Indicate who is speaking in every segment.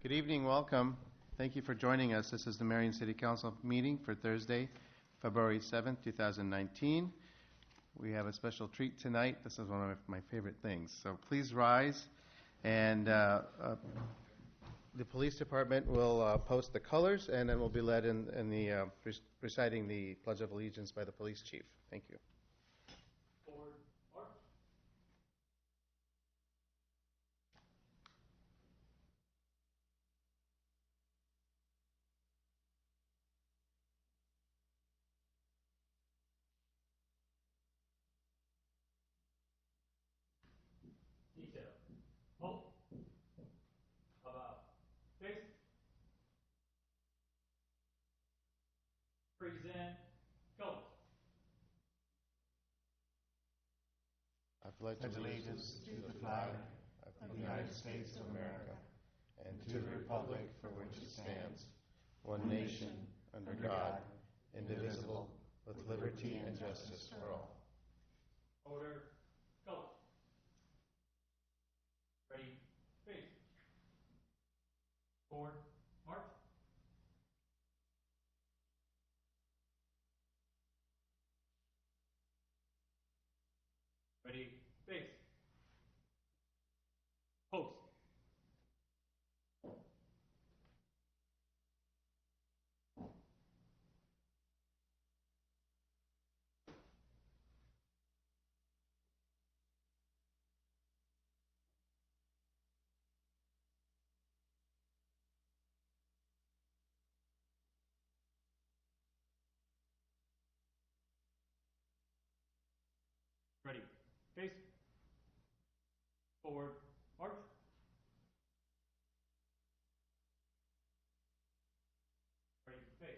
Speaker 1: Good evening, welcome. Thank you for joining us. This is the Marion City Council meeting for Thursday, February 7th, 2019. We have a special treat tonight. This is one of my favorite things. So please rise, and the police department will post the colors, and then we'll be led in the reciting the Pledge of Allegiance by the police chief. Thank you.
Speaker 2: Forward, march. Detail. Hold. About. Face. Present. Colors.
Speaker 1: I pledge allegiance to the flag of the United States of America and to the republic for which it stands, one nation, under God, indivisible, with liberty and justice for all.
Speaker 2: Order. Colors. Ready. Face. Forward. March. Ready. Face. Post. Ready. Face. Forward. March. Ready. Face.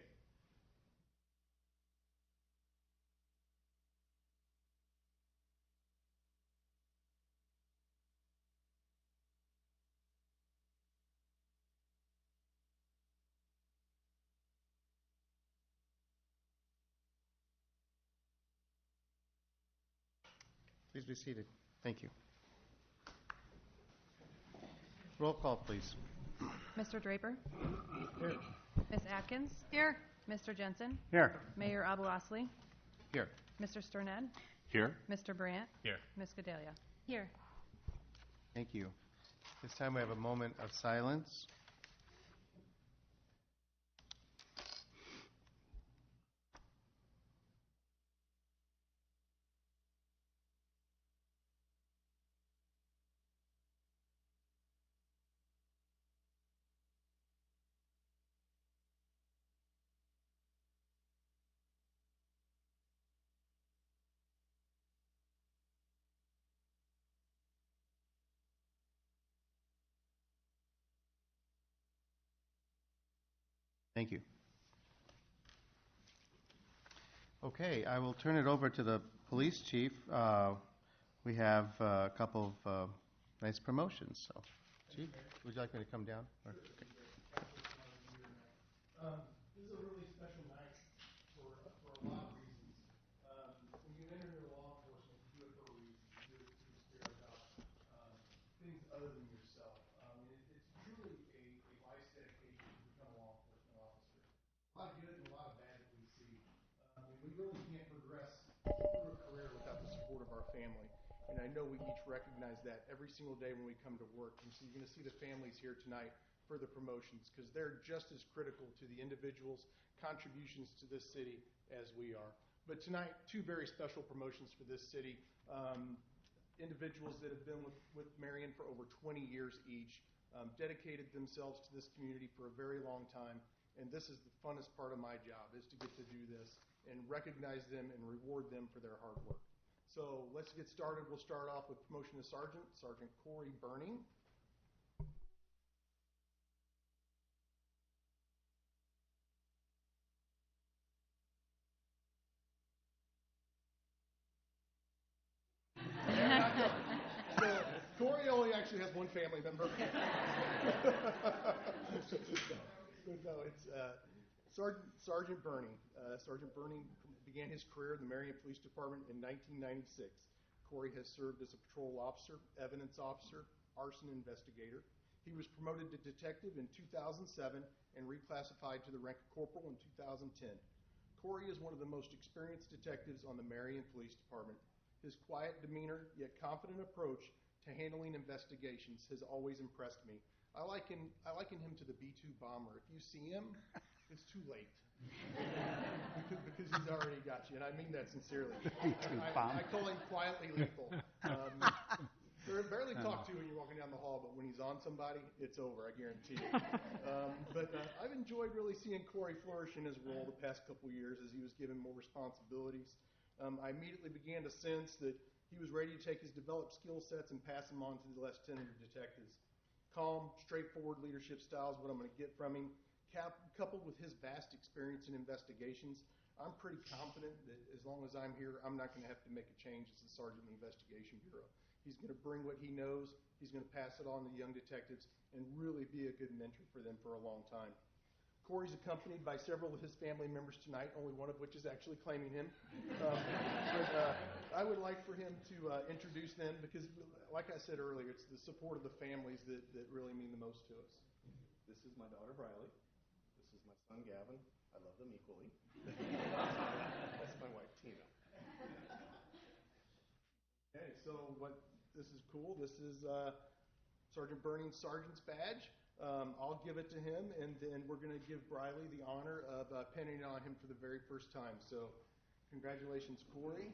Speaker 1: Please be seated. Thank you. Roll call, please.
Speaker 3: Mr. Draper?
Speaker 1: Here.
Speaker 3: Ms. Atkins? Here. Mr. Jensen?
Speaker 1: Here.
Speaker 3: Mayor Abu Osley?
Speaker 1: Here.
Speaker 3: Mr. Sternad?
Speaker 4: Here.
Speaker 3: Mr. Brandt?
Speaker 2: Here.
Speaker 3: Ms. Gedalia? Here.
Speaker 1: Thank you. This time we have a moment of silence. Thank you. Okay, I will turn it over to the police chief. We have a couple of nice promotions. So, Chief, would you like me to come down? Or, okay.
Speaker 5: This is a really special night for a lot of reasons. When you enter into law enforcement, you do it for a reason. You do it because you care about things other than yourself. It's truly a life's dedication to become a law enforcement officer. A lot of good and a lot of bad that we see. We really can't progress through a career without the support of our family. And I know we each recognize that every single day when we come to work. And so you're going to see the families here tonight for the promotions because they're just as critical to the individuals' contributions to this city as we are. But tonight, two very special promotions for this city. Individuals that have been with Marion for over 20 years each, dedicated themselves to this community for a very long time. And this is the funnest part of my job, is to get to do this and recognize them and reward them for their hard work. So let's get started. We'll start off with promotion to Sergeant, Sergeant Corey Burning. So Corey only actually has one family member. No, it's Sergeant Burning. Sergeant Burning began his career in the Marion Police Department in 1996. Corey has served as a patrol officer, evidence officer, arson investigator. He was promoted to detective in 2007 and reclassified to the rank of corporal in 2010. Corey is one of the most experienced detectives on the Marion Police Department. His quiet demeanor, yet confident approach to handling investigations has always impressed me. I liken him to the B-2 bomber. If you see him, it's too late. because he's already got you, and I mean that sincerely. I call him quietly lethal. Barely talk to when you're walking down the hall, but when he's on somebody, it's over, I guarantee you. But I've enjoyed really seeing Corey flourish in his role the past couple years as he was given more responsibilities. I immediately began to sense that he was ready to take his developed skill sets and pass them on to the less tenured detectives. Calm, straightforward leadership style is what I'm going to get from him. Coupled with his vast experience in investigations, I'm pretty confident that as long as I'm here, I'm not going to have to make a change as the sergeant in the Investigation Bureau. He's going to bring what he knows, he's going to pass it on to young detectives, and really be a good mentor for them for a long time. Corey's accompanied by several of his family members tonight, only one of which is actually claiming him. I would like for him to introduce them because, like I said earlier, it's the support of the families that really mean the most to us.
Speaker 4: This is my daughter, Riley. This is my son, Gavin. I love them equally. That's my wife, Tina.
Speaker 5: Okay, so this is cool. This is Sergeant Burning's sergeant's badge. I'll give it to him, and then we're going to give Riley the honor of pinning it on him for the very first time. So congratulations, Corey.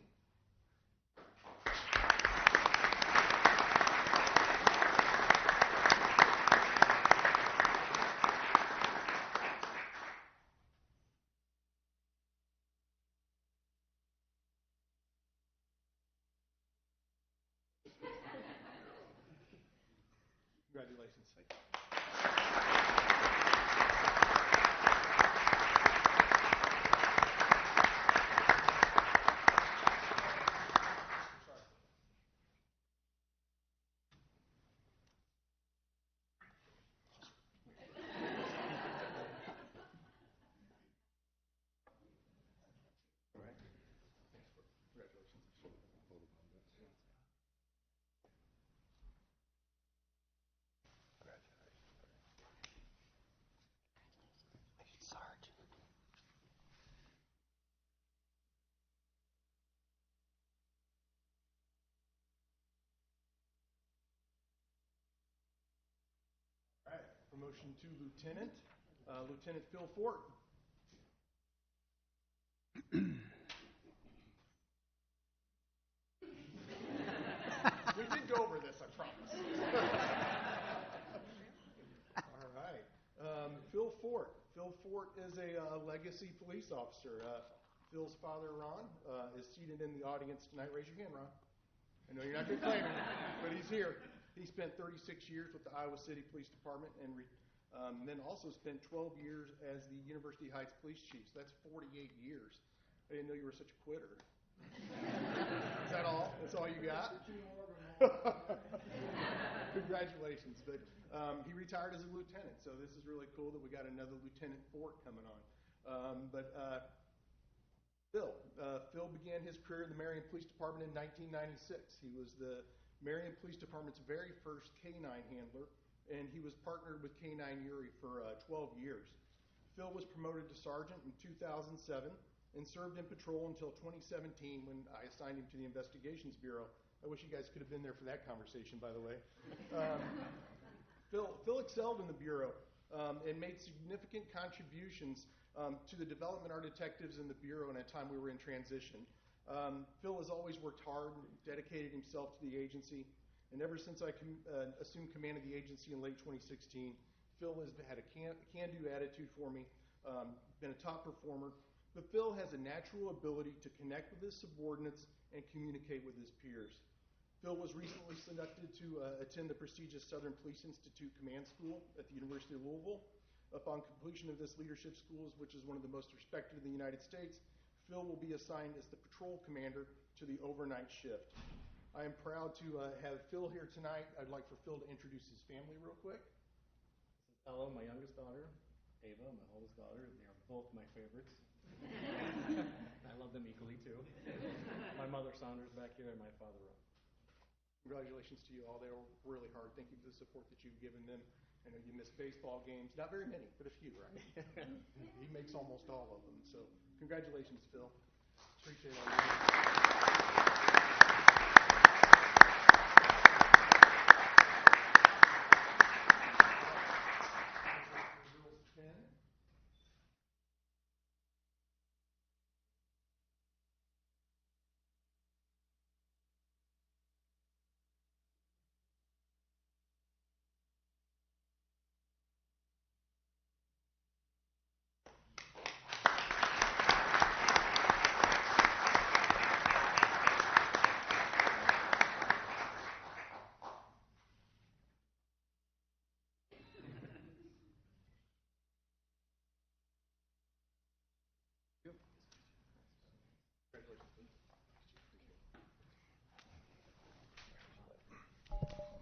Speaker 5: Congratulations. All right. Congratulations. All right, promotion to lieutenant, Lieutenant Phil Fort. We did go over this, I promise. All right, Phil Fort. Phil Fort is a legacy police officer. Phil's father, Ron, is seated in the audience tonight. Raise your hand, Ron. I know you're not going to claim him, but he's here. He spent 36 years with the Iowa City Police Department and then also spent 12 years as the University Heights Police Chief. So that's 48 years. I didn't know you were such a quitter. Is that all? That's all you got? Congratulations. But he retired as a lieutenant, so this is really cool that we got another Lieutenant Fort coming on. Phil began his career in the Marion Police Department in 1996. He was the Marion Police Department's very first K-9 handler, and he was partnered with K-9 Uri for 12 years. Phil was promoted to sergeant in 2007 and served in patrol until 2017 when I assigned him to the Investigations Bureau. I wish you guys could have been there for that conversation, by the way. Phil excelled in the Bureau and made significant contributions to the development of our detectives in the Bureau in a time we were in transition. Phil has always worked hard and dedicated himself to the agency, and ever since I assumed command of the agency in late 2016, Phil has had a can-do attitude for me, been a top performer, but Phil has a natural ability to connect with his subordinates and communicate with his peers. Phil was recently selected to attend the prestigious Southern Police Institute Command School at the University of Louisville. Upon completion of this leadership school, which is one of the most respected in the United States, Phil will be assigned as the patrol commander to the overnight shift. I am proud to have Phil here tonight. I'd like for Phil to introduce his family real quick.
Speaker 4: This is Ella, my youngest daughter, Ava, my oldest daughter. They are both my favorites. I love them equally, too. My mother, Saunders, back here, and my father, Ron. Congratulations to you all. They were really hard. Thank you for the support that you've given them. I know you missed baseball games. Not very many, but a few, right? He makes almost all of them. So congratulations, Phil. Appreciate all you. Girls 10.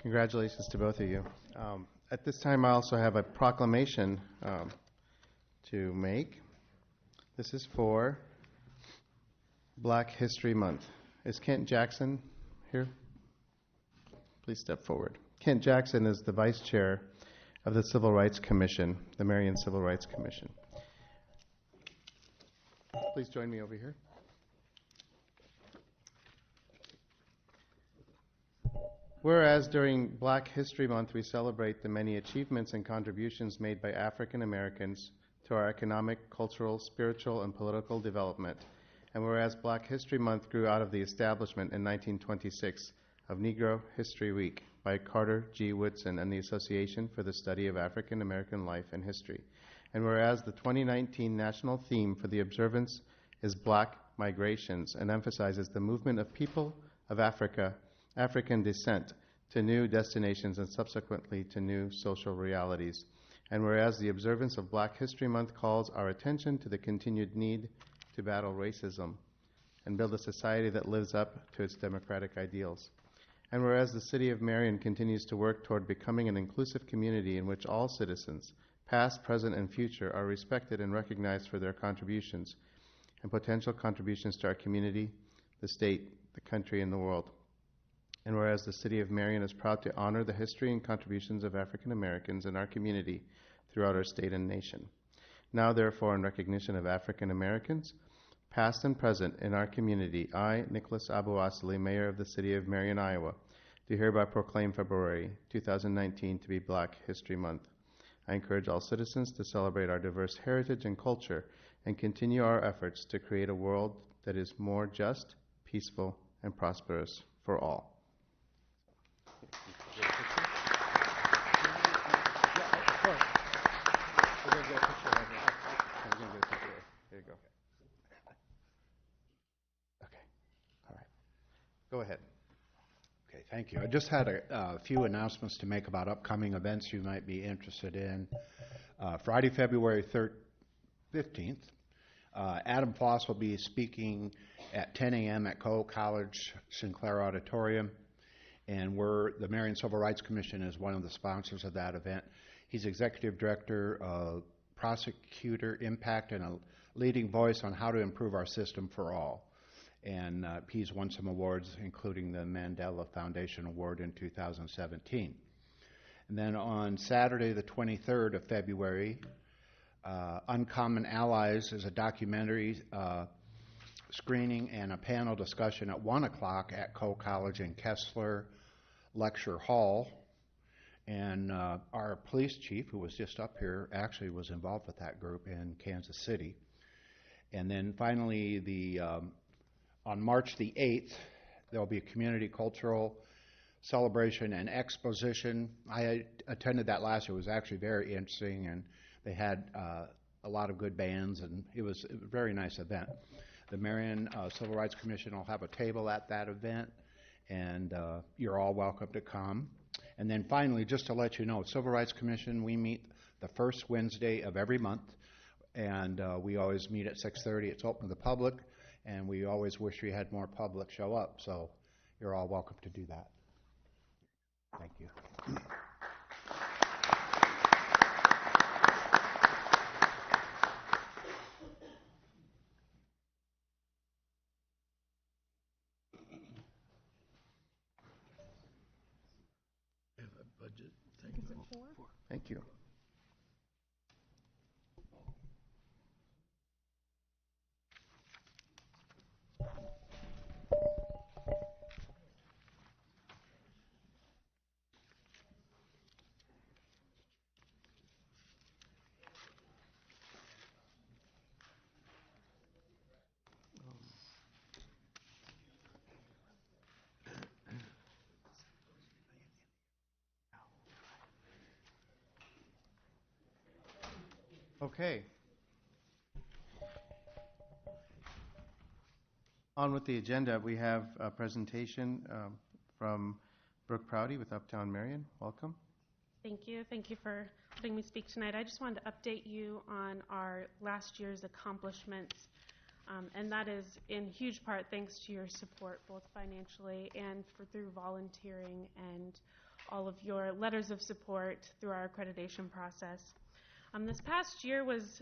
Speaker 1: Congratulations to both of you. At this time, I also have a proclamation to make. This is for Black History Month. Is Kent Jackson here? Please step forward. Kent Jackson is the Vice Chair of the Civil Rights Commission, the Marion Civil Rights Commission. Please join me over here. Whereas during Black History Month, we celebrate the many achievements and contributions made by African Americans to our economic, cultural, spiritual, and political development. And whereas Black History Month grew out of the establishment in 1926 of Negro History Week by Carter G. Woodson and the Association for the Study of African American Life and History. And whereas the 2019 national theme for the observance is Black Migrations and emphasizes the movement of people of African descent to new destinations and subsequently to new social realities. And whereas the observance of Black History Month calls our attention to the continued need to battle racism and build a society that lives up to its democratic ideals. And whereas the City of Marion continues to work toward becoming an inclusive community in which all citizens, past, present, and future, are respected and recognized for their contributions and potential contributions to our community, the state, the country, and the world. And whereas the City of Marion is proud to honor the history and contributions of African Americans in our community throughout our state and nation. Now, therefore, in recognition of African Americans, past and present in our community, I, Nicholas Abu Asli, Mayor of the City of Marion, Iowa, do hereby proclaim February 2019 to be Black History Month. I encourage all citizens to celebrate our diverse heritage and culture and continue our efforts to create a world that is more just, peaceful, and prosperous for all. There you go. Okay. All right. Go ahead.
Speaker 6: Okay, thank you. I just had a few announcements to make about upcoming events you might be interested in. Friday, February 15th, Adam Foss will be speaking at 10 a.m. at Coe College Sinclair Auditorium, and the Marion Civil Rights Commission is one of the sponsors of that event. He's Executive Director of Prosecutor Impact and a leading voice on how to improve our system for all. And he's won some awards, including the Mandela Foundation Award in 2017. And then on Saturday, the 23rd of February, Uncommon Allies is a documentary screening and a panel discussion at 1 o'clock at Coe College in Kessler Lecture Hall. And our police chief, who was just up here, actually was involved with that group in Kansas City. And then finally, on March the 8th, there will be a community cultural celebration and exposition. I attended that last year. It was actually very interesting, and they had a lot of good bands, and it was a very nice event. The Marion Civil Rights Commission will have a table at that event, and you're all welcome to come. And then finally, just to let you know, Civil Rights Commission, we meet the first Wednesday of every month, and we always meet at 6:30. It's open to the public, and we always wish we had more public show up, so you're all welcome to do that. Thank you.
Speaker 1: Thank you. Okay. On with the agenda, we have a presentation from Brooke Prouty with Uptown Marion. Welcome.
Speaker 7: Thank you. Thank you for letting me speak tonight. I just wanted to update you on our last year's accomplishments, and that is in huge part thanks to your support, both financially and through volunteering and all of your letters of support through our accreditation process. This past year was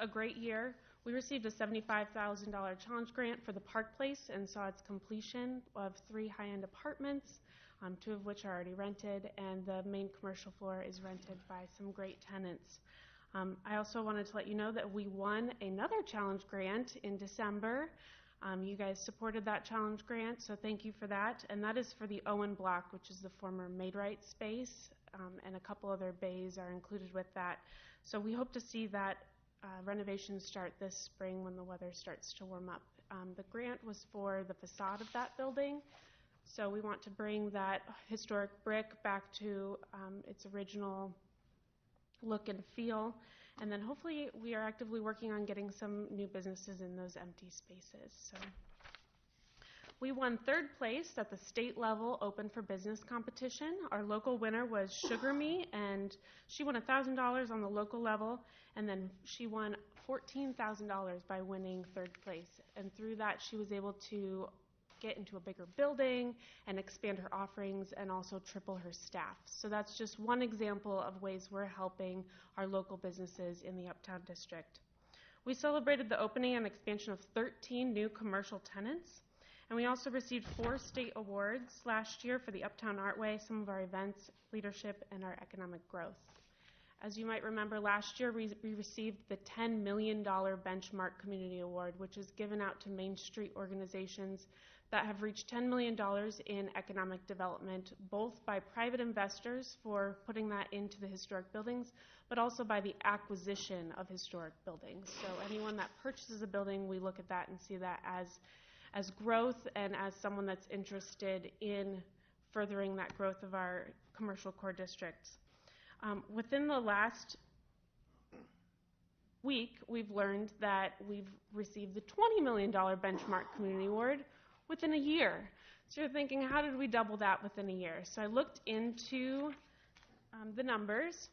Speaker 7: a great year. We received a $75,000 challenge grant for the Park Place and saw its completion of 3 high-end apartments, 2 of which are already rented, and the main commercial floor is rented by some great tenants. I also wanted to let you know that we won another challenge grant in December. You guys supported that challenge grant, so thank you for that. And that is for the Owen Block, which is the former Maid-Rite space, and a couple other bays are included with that. So we hope to see that renovation start this spring when the weather starts to warm up. The grant was for the facade of that building, so we want to bring that historic brick back to its original look and feel, and then hopefully we are actively working on getting some new businesses in those empty spaces. So we won 3rd place at the state level Open for Business competition. Our local winner was Sugar Me, and she won $1,000 on the local level, and then she won $14,000 by winning 3rd place. And through that, she was able to get into a bigger building and expand her offerings and also triple her staff. So that's just one example of ways we're helping our local businesses in the Uptown District. We celebrated the opening and expansion of 13 new commercial tenants. And we also received 4 state awards last year for the Uptown Artway, some of our events, leadership, and our economic growth. As you might remember, last year we received the $10 million Benchmark Community Award, which is given out to Main Street organizations that have reached $10 million in economic development, both by private investors for putting that into the historic buildings, but also by the acquisition of historic buildings. So anyone that purchases a building, we look at that and see that as growth and as someone that's interested in furthering that growth of our commercial core districts. Within the last week, we've learned that we've received the $20 million Benchmark Community Award within a year. So you're thinking, how did we double that within a year? So I looked into the numbers.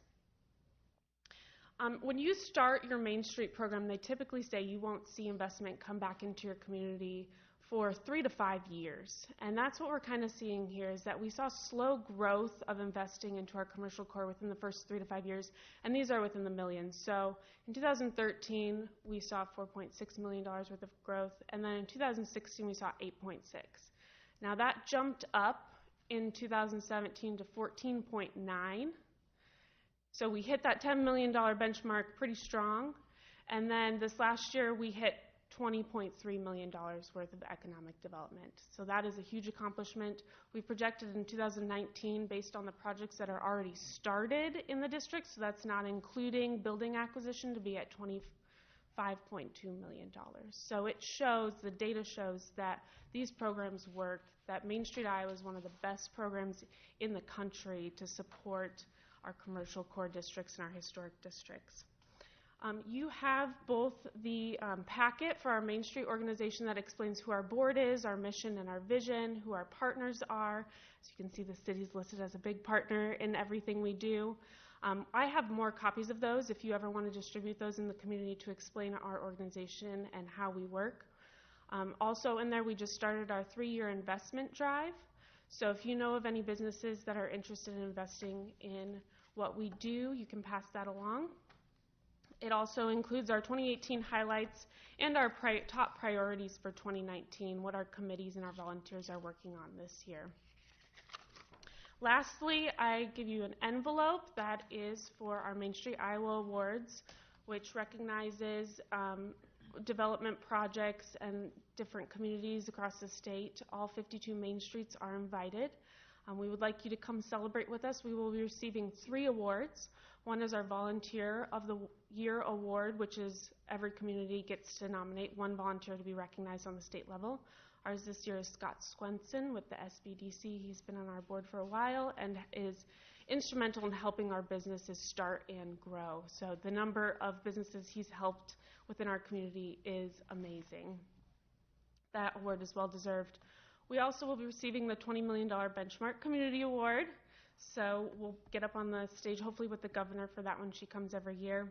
Speaker 7: When you start your Main Street program, they typically say you won't see investment come back into your community for 3 to 5 years. And that's what we're kind of seeing here, is that we saw slow growth of investing into our commercial core within the first 3 to 5 years, and these are within the millions. So in 2013, we saw $4.6 million worth of growth, and then in 2016, we saw 8.6. Now that jumped up in 2017 to 14.9. So we hit that $10 million benchmark pretty strong, and then this last year we hit $20.3 million worth of economic development. So that is a huge accomplishment. We projected in 2019, based on the projects that are already started in the district, so that's not including building acquisition, to be at $25.2 million. So it shows, the data shows that these programs work, that Main Street Iowa is one of the best programs in the country to support our commercial core districts and our historic districts. You have both the packet for our Main Street organization that explains who our board is, our mission and our vision, who our partners are. As you can see, the city's listed as a big partner in everything we do. I have more copies of those if you ever want to distribute those in the community to explain our organization and how we work. Also in there, we just started our 3-year investment drive. So if you know of any businesses that are interested in investing in what we do, you can pass that along. It also includes our 2018 highlights and our top priorities for 2019, what our committees and our volunteers are working on this year. Lastly, I give you an envelope that is for our Main Street Iowa Awards, which recognizes development projects and different communities across the state. All 52 Main Streets are invited. We would like you to come celebrate with us. We will be receiving 3 awards. One is our Volunteer of the Year Award, which is every community gets to nominate one volunteer to be recognized on the state level. Ours this year is Scott Swenson with the SBDC. He's been on our board for a while and is instrumental in helping our businesses start and grow. So the number of businesses he's helped within our community is amazing. That award is well deserved. We also will be receiving the $20 million Benchmark Community Award. So we'll get up on the stage hopefully with the governor for that one. She comes every year.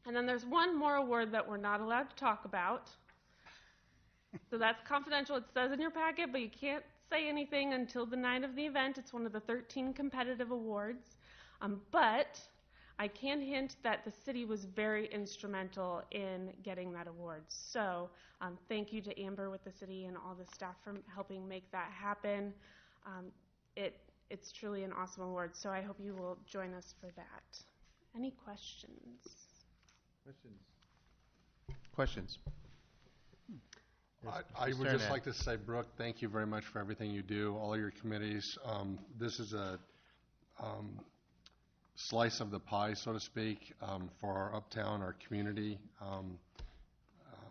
Speaker 7: And then there's one more award that we're not allowed to talk about. So that's confidential. It says in your packet, but you can't say anything until the night of the event. It's one of the 13 competitive awards. But I can hint that the city was very instrumental in getting that award. So thank you to Amber with the city and all the staff for helping make that happen. It's truly an awesome award, so I hope you will join us for that. Any questions?
Speaker 1: Questions?
Speaker 8: I
Speaker 1: Mr.
Speaker 8: would just
Speaker 1: Arnett.
Speaker 8: like to say, Brooke, thank you very much for everything you do, all your committees. This is a slice of the pie, so to speak, for our uptown, our community.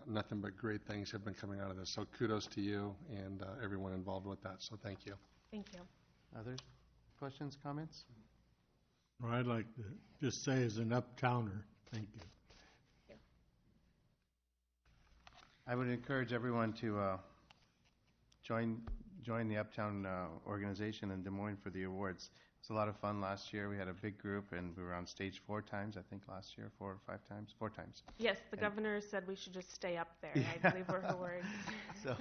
Speaker 8: Nothing but great things have been coming out of this. So kudos to you and everyone involved with that. So thank you.
Speaker 7: Thank you.
Speaker 1: Other questions, comments?
Speaker 9: Well, I'd like to just say as an uptowner, thank you.
Speaker 1: I would encourage everyone to join the Uptown organization in Des Moines for the awards. It was a lot of fun last year. We had a big group, and we were on stage 4 times, I think, last year, 4 or 5 times, 4 times.
Speaker 7: Yes, the governor said we should just stay up there. I believe were her words.
Speaker 1: So,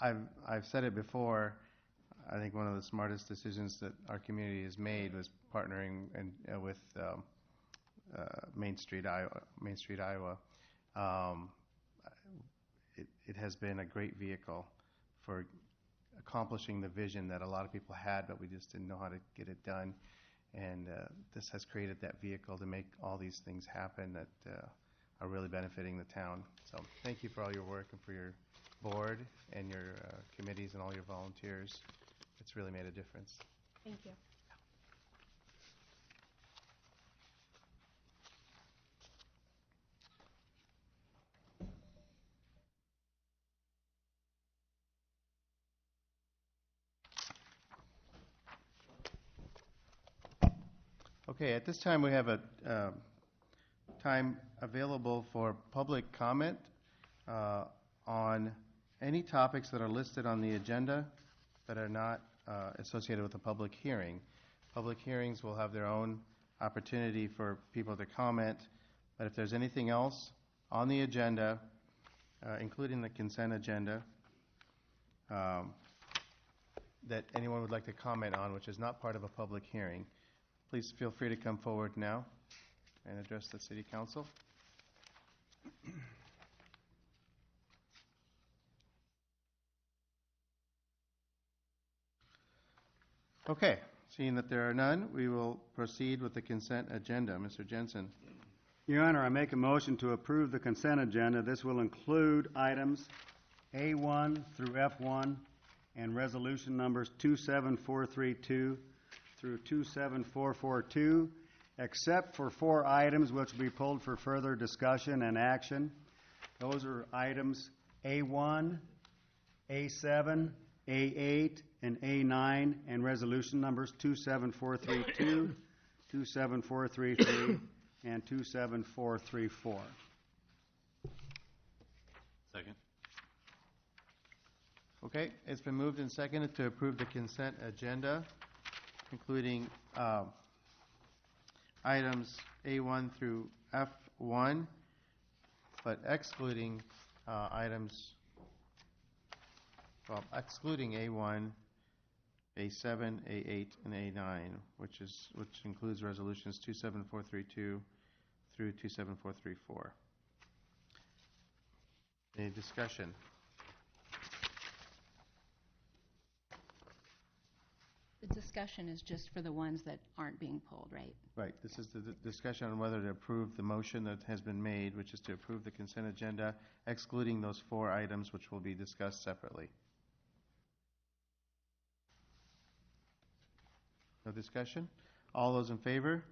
Speaker 1: I've said it before. I think one of the smartest decisions that our community has made was partnering with Main Street, Iowa. It has been a great vehicle for accomplishing the vision that a lot of people had, but we just didn't know how to get it done. And this has created that vehicle to make all these things happen that are really benefiting the town. So thank you for all your work and for your board and your committees and all your volunteers. It's really made a difference.
Speaker 7: Thank you.
Speaker 1: Okay, at this time we have a time available for public comment on any topics that are listed on the agenda that are not associated with a public hearing. Public hearings will have their own opportunity for people to comment, but if there's anything else on the agenda, including the consent agenda, that anyone would like to comment on, which is not part of a public hearing, please feel free to come forward now and address the City Council. Okay, seeing that there are none, we will proceed with the consent agenda. Mr. Jensen.
Speaker 10: Your Honor, I make a motion to approve the consent agenda. This will include items A1 through F1 and resolution numbers 27432 through 27442, except for 4 items which will be pulled for further discussion and action. Those are items A1, A7, A8, and A9, and resolution numbers 27432, 27433, and 27434.
Speaker 9: Second.
Speaker 1: Okay, it's been moved and seconded to approve the consent agenda, including items A1 through F1, but excluding excluding A1, A7, A8, and A9, which includes resolutions 27432 through 27434. Any discussion?
Speaker 11: discussion is just for the ones that aren't being pulled, right?
Speaker 1: Right, this is the discussion on whether to approve the motion that has been made, which is to approve the consent agenda, excluding those 4 items, which will be discussed separately. No discussion? All those in favor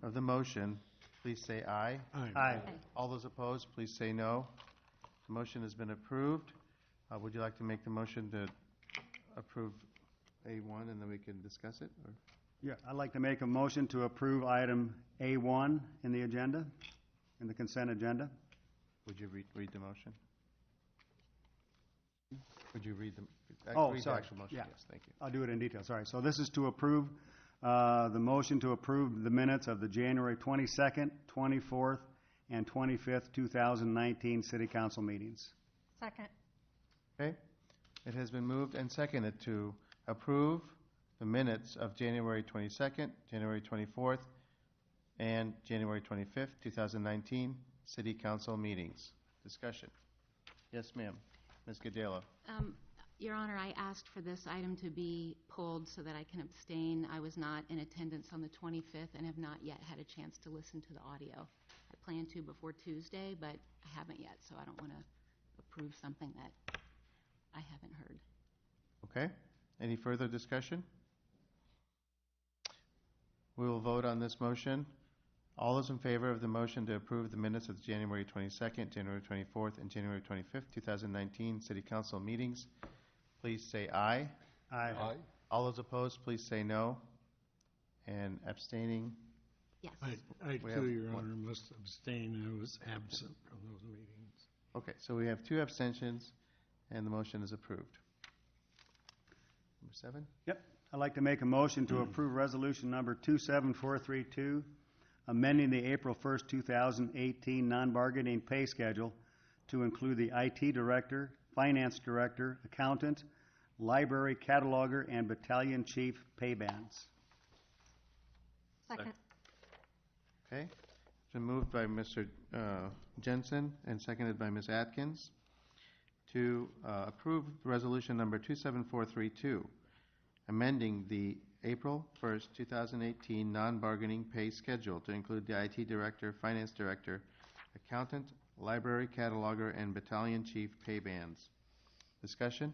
Speaker 1: of the motion, please say aye.
Speaker 10: Aye.
Speaker 1: All those opposed, please say no. The motion has been approved. Would you like to make the motion to approve A1 and then we can discuss it? Or?
Speaker 10: Yeah, I'd like to make a motion to approve item A1 in the agenda, in the consent agenda.
Speaker 1: Would you read the motion? Would you read the, read
Speaker 10: sorry.
Speaker 1: the actual motion?
Speaker 10: Yeah.
Speaker 1: Yes, thank you.
Speaker 10: I'll do it in detail, sorry. So this is to approve, the motion to approve the minutes of the January 22nd, 24th, and 25th, 2019 City Council meetings.
Speaker 3: Second.
Speaker 1: Okay. It has been moved and seconded to approve the minutes of January 22nd, January 24th, and January 25th, 2019 City Council meetings. Discussion. Yes, ma'am. Ms. Gadela.
Speaker 11: Your Honor, I asked for this item to be pulled so that I can abstain. I was not in attendance on the 25th and have not yet had a chance to listen to the audio. I plan to before Tuesday, but I haven't yet, so I don't want to approve something that I haven't heard.
Speaker 1: Okay. Any further discussion? We will vote on this motion. All those in favor of the motion to approve the minutes of the January 22nd, January 24th, and January 25th, 2019 City Council meetings, please say aye.
Speaker 10: Aye.
Speaker 1: All those opposed, please say no. And abstaining?
Speaker 3: Yes.
Speaker 9: I
Speaker 1: We have
Speaker 9: too, Your
Speaker 1: one.
Speaker 9: Honor, must abstain. I was absent from those meetings.
Speaker 1: Okay, so we have 2 abstentions, and the motion is approved. Number 7?
Speaker 10: Yep. I'd like to make a motion to approve resolution number 27432, amending the April 1st, 2018 non-bargaining pay schedule to include the IT director, finance director, accountant, library cataloger, and battalion chief pay bands.
Speaker 3: Second.
Speaker 1: Okay. It's been moved by Mr. Jensen and seconded by Ms. Atkins to approve resolution number 27432, amending the April 1st, 2018 non-bargaining pay schedule to include the IT director, finance director, accountant, library cataloger, and battalion chief pay bands. Discussion?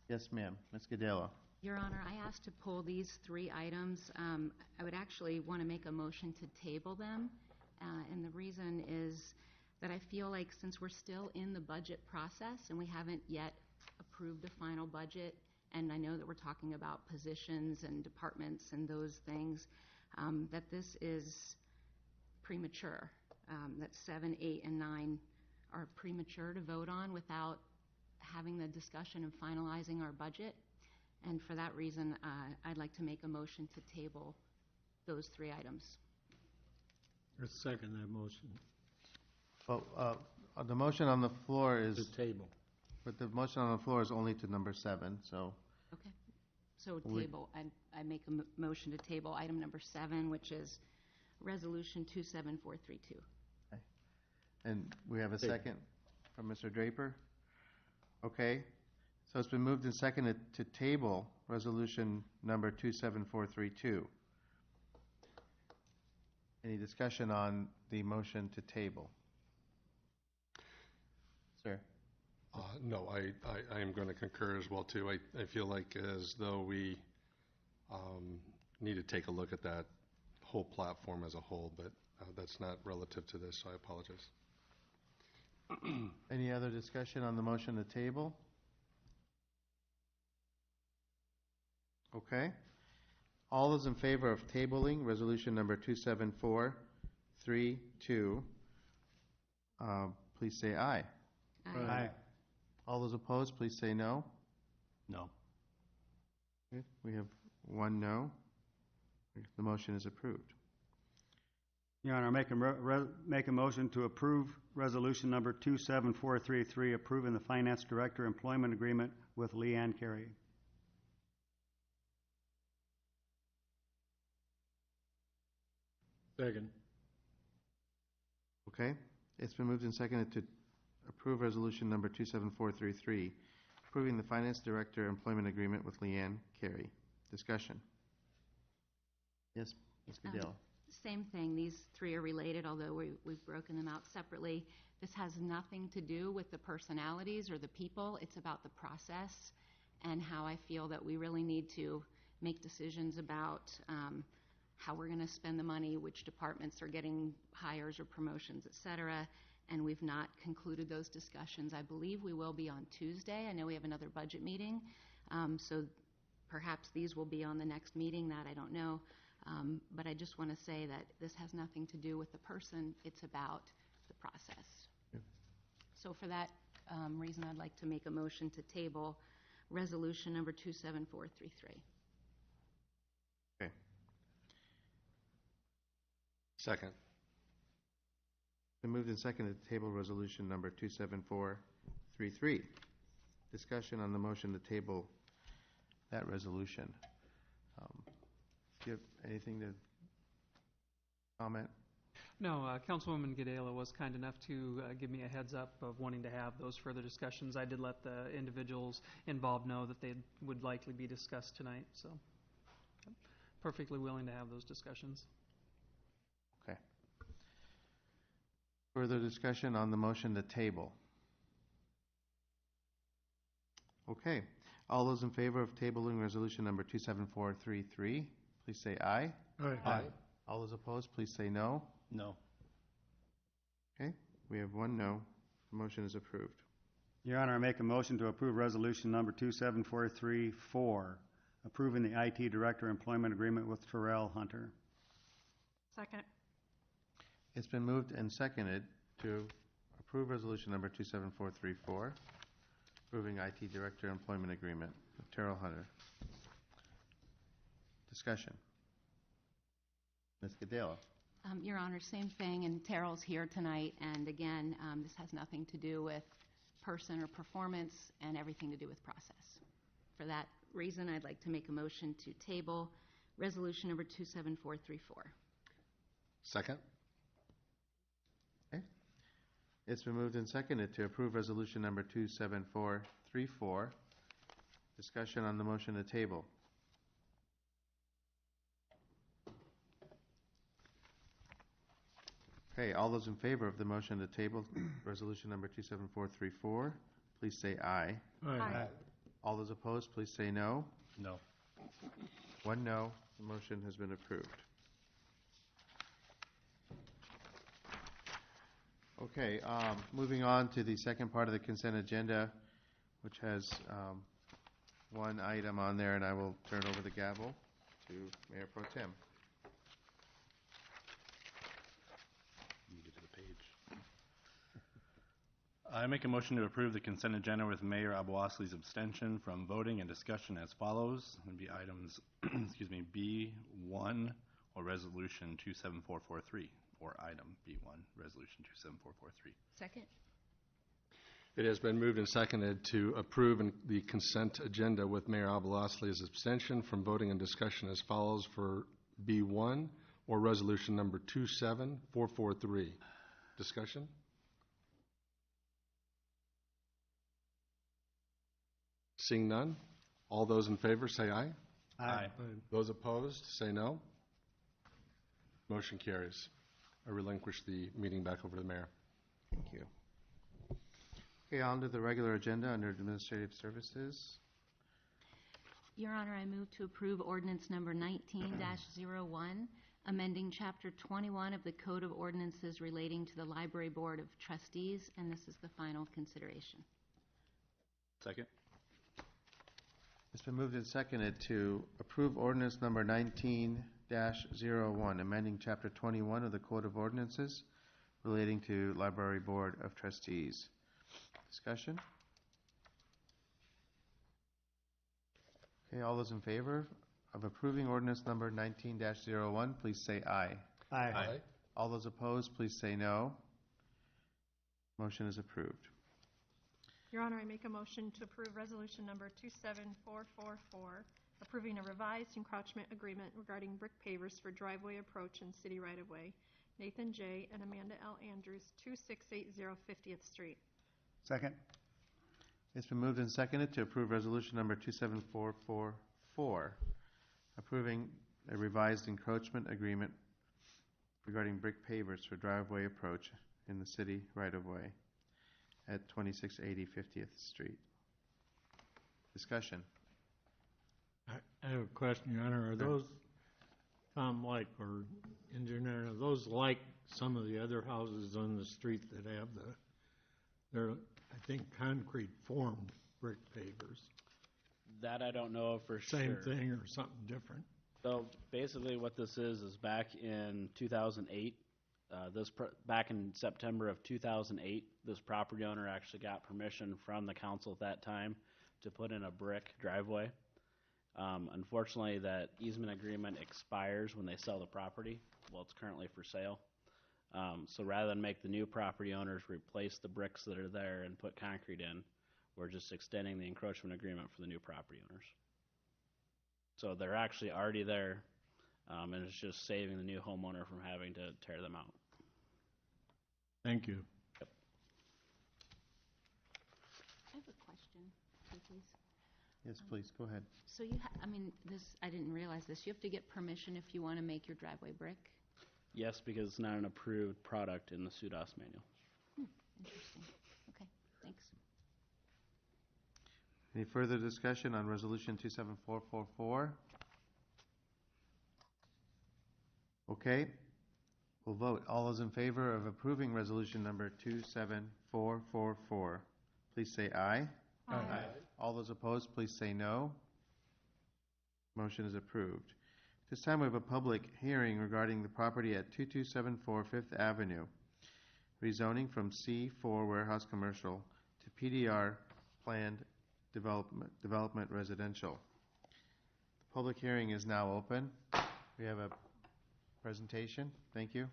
Speaker 1: Yes, ma'am. Ms. Gadela.
Speaker 11: Your Honor, I asked to pull these 3 items. I would actually want to make a motion to table them, and the reason is that I feel like since we're still in the budget process and we haven't yet approved the final budget, and I know that we're talking about positions and departments and those things, that this is premature, that 7, 8, and 9 are premature to vote on without having the discussion and finalizing our budget. And for that reason, I'd like to make a motion to table those 3 items.
Speaker 9: I second that motion.
Speaker 1: Well, the motion on the floor is,
Speaker 9: The table.
Speaker 1: but the motion on the floor is only to number 7, so.
Speaker 11: Okay. So
Speaker 1: We-
Speaker 11: table, I make a motion to table item number 7, which is resolution 27432.
Speaker 1: And we have a
Speaker 9: Table.
Speaker 1: second from Mr. Draper. Okay. So it's been moved and seconded to table resolution number 27432. Any discussion on the motion to table? Sir?
Speaker 8: No, I am going to concur as well, too. I feel like as though we need to take a look at that whole platform as a whole, but that's not relative to this, so I apologize.
Speaker 1: Any other discussion on the motion to table? Okay. All those in favor of tabling resolution number 27432, please say aye.
Speaker 10: Aye.
Speaker 1: All those opposed, please say no.
Speaker 10: No.
Speaker 1: Okay, we have 1 no. The motion is approved.
Speaker 10: Your Honor, make a motion to approve resolution number 27433, approving the finance director employment agreement with Leanne Carey.
Speaker 9: Second.
Speaker 1: Okay. It's been moved and seconded to approve resolution number 27433, approving the Finance Director employment agreement with Leanne Carey. Discussion. Yes, Ms. Gadilla.
Speaker 11: Same thing. These three are related, although we've broken them out separately. This has nothing to do with the personalities or the people. It's about the process and how I feel that we really need to make decisions about how we're going to spend the money, which departments are getting hires or promotions, et cetera. And we've not concluded those discussions. I believe we will be on Tuesday. I know we have another budget meeting, so perhaps these will be on the next meeting. That I don't know. But I just want to say that this has nothing to do with the person. It's about the process.
Speaker 1: Yep.
Speaker 11: So for that reason, I'd like to make a motion to table resolution number 27433.
Speaker 1: Okay.
Speaker 8: Second.
Speaker 1: Been moved and seconded to table resolution number 27433. Discussion on the motion to table that resolution. Do you have anything to comment?
Speaker 12: No, Councilwoman Gadela was kind enough to give me a heads up of wanting to have those further discussions. I did let the individuals involved know that they would likely be discussed tonight, so I'm perfectly willing to have those discussions.
Speaker 1: Okay. Further discussion on the motion to table. Okay. All those in favor of tabling resolution number 27433, please say aye.
Speaker 9: Aye.
Speaker 1: All those opposed, please say no.
Speaker 10: No.
Speaker 1: Okay. We have one no. The motion is approved.
Speaker 10: Your Honor, I make a motion to approve resolution number 27434, approving the IT Director employment agreement with Terrell Hunter.
Speaker 3: Second.
Speaker 1: It's been moved and seconded to approve resolution number 27434, approving IT Director employment agreement with Terrell Hunter. Discussion. Ms. Gadela.
Speaker 11: Your Honor, same thing, and Terrell's here tonight, and again, this has nothing to do with person or performance and everything to do with process. For that reason, I'd like to make a motion to table resolution number 27434.
Speaker 8: Second.
Speaker 1: Okay. It's been moved and seconded to approve resolution number 27434. Discussion on the motion to table. Okay, all those in favor of the motion to table resolution number 27434, please say aye.
Speaker 3: Aye.
Speaker 1: All those opposed, please say no.
Speaker 10: No.
Speaker 1: One no. The motion has been approved. Okay, moving on to the second part of the consent agenda, which has one item on there, and I will turn over the gavel to Mayor Pro Tem.
Speaker 13: I make a motion to approve the consent agenda with Mayor Abouasley's abstention from voting and discussion as follows. It would be items, B1 or Resolution 27443, or item B1, Resolution 27443.
Speaker 11: Second.
Speaker 8: It has been moved and seconded to approve the consent agenda with Mayor Abouasley's abstention from voting and discussion as follows for B1 or Resolution number 27443. Discussion? Seeing none, all those in favor say aye.
Speaker 13: Aye.
Speaker 8: Those opposed say no. Motion carries. I relinquish the meeting back over to the mayor.
Speaker 1: Thank you. Okay, on to the regular agenda under Administrative Services.
Speaker 11: Your Honor, I move to approve ordinance number 19-01, amending Chapter 21 of the Code of Ordinances relating to the Library Board of Trustees, and this is the final consideration.
Speaker 13: Second.
Speaker 1: It's been moved and seconded to approve ordinance number 19-01, amending Chapter 21 of the Code of Ordinances relating to Library Board of Trustees. Discussion? Okay, all those in favor of approving ordinance number 19-01, please say aye.
Speaker 10: Aye.
Speaker 1: All those opposed, please say no. Motion is approved.
Speaker 3: Your Honor, I make a motion to approve resolution number 27444, approving a revised encroachment agreement regarding brick pavers for driveway approach and city right-of-way. Nathan J. and Amanda L. Andrews, 2680 50th Street.
Speaker 10: Second.
Speaker 1: It's been moved and seconded to approve resolution number 27444, approving a revised encroachment agreement regarding brick pavers for driveway approach in the city right-of-way at 2680 50th Street. Discussion.
Speaker 9: I have a question, Your Honor. Are those, Tom, like, or engineer, are those like some of the other houses on the street that have they're, I think, concrete formed brick pavers?
Speaker 14: That I don't know for sure.
Speaker 9: Same thing or something different?
Speaker 14: So basically what this is back in 2008, back in September of 2008, this property owner actually got permission from the council at that time to put in a brick driveway. Unfortunately, that easement agreement expires when they sell the property. Well, it's currently for sale. So rather than make the new property owners replace the bricks that are there and put concrete in, we're just extending the encroachment agreement for the new property owners. So they're actually already there, and it's just saving the new homeowner from having to tear them out.
Speaker 9: Thank you.
Speaker 14: Yep.
Speaker 11: I have a question, please.
Speaker 1: Yes, please, go ahead.
Speaker 11: So you, I didn't realize this. You have to get permission if you want to make your driveway brick?
Speaker 14: Yes, because it's not an approved product in the SUDAS manual.
Speaker 11: Interesting. Okay, thanks.
Speaker 1: Any further discussion on resolution 27444? Okay, we'll vote. All those in favor of approving resolution number 27444, please say aye.
Speaker 3: Aye.
Speaker 1: All those opposed, please say no. Motion is approved. This time we have a public hearing regarding the property at 2274 Fifth Avenue, rezoning from C4 warehouse commercial to PDR planned development residential. The public hearing is now open. We have a presentation. Thank you.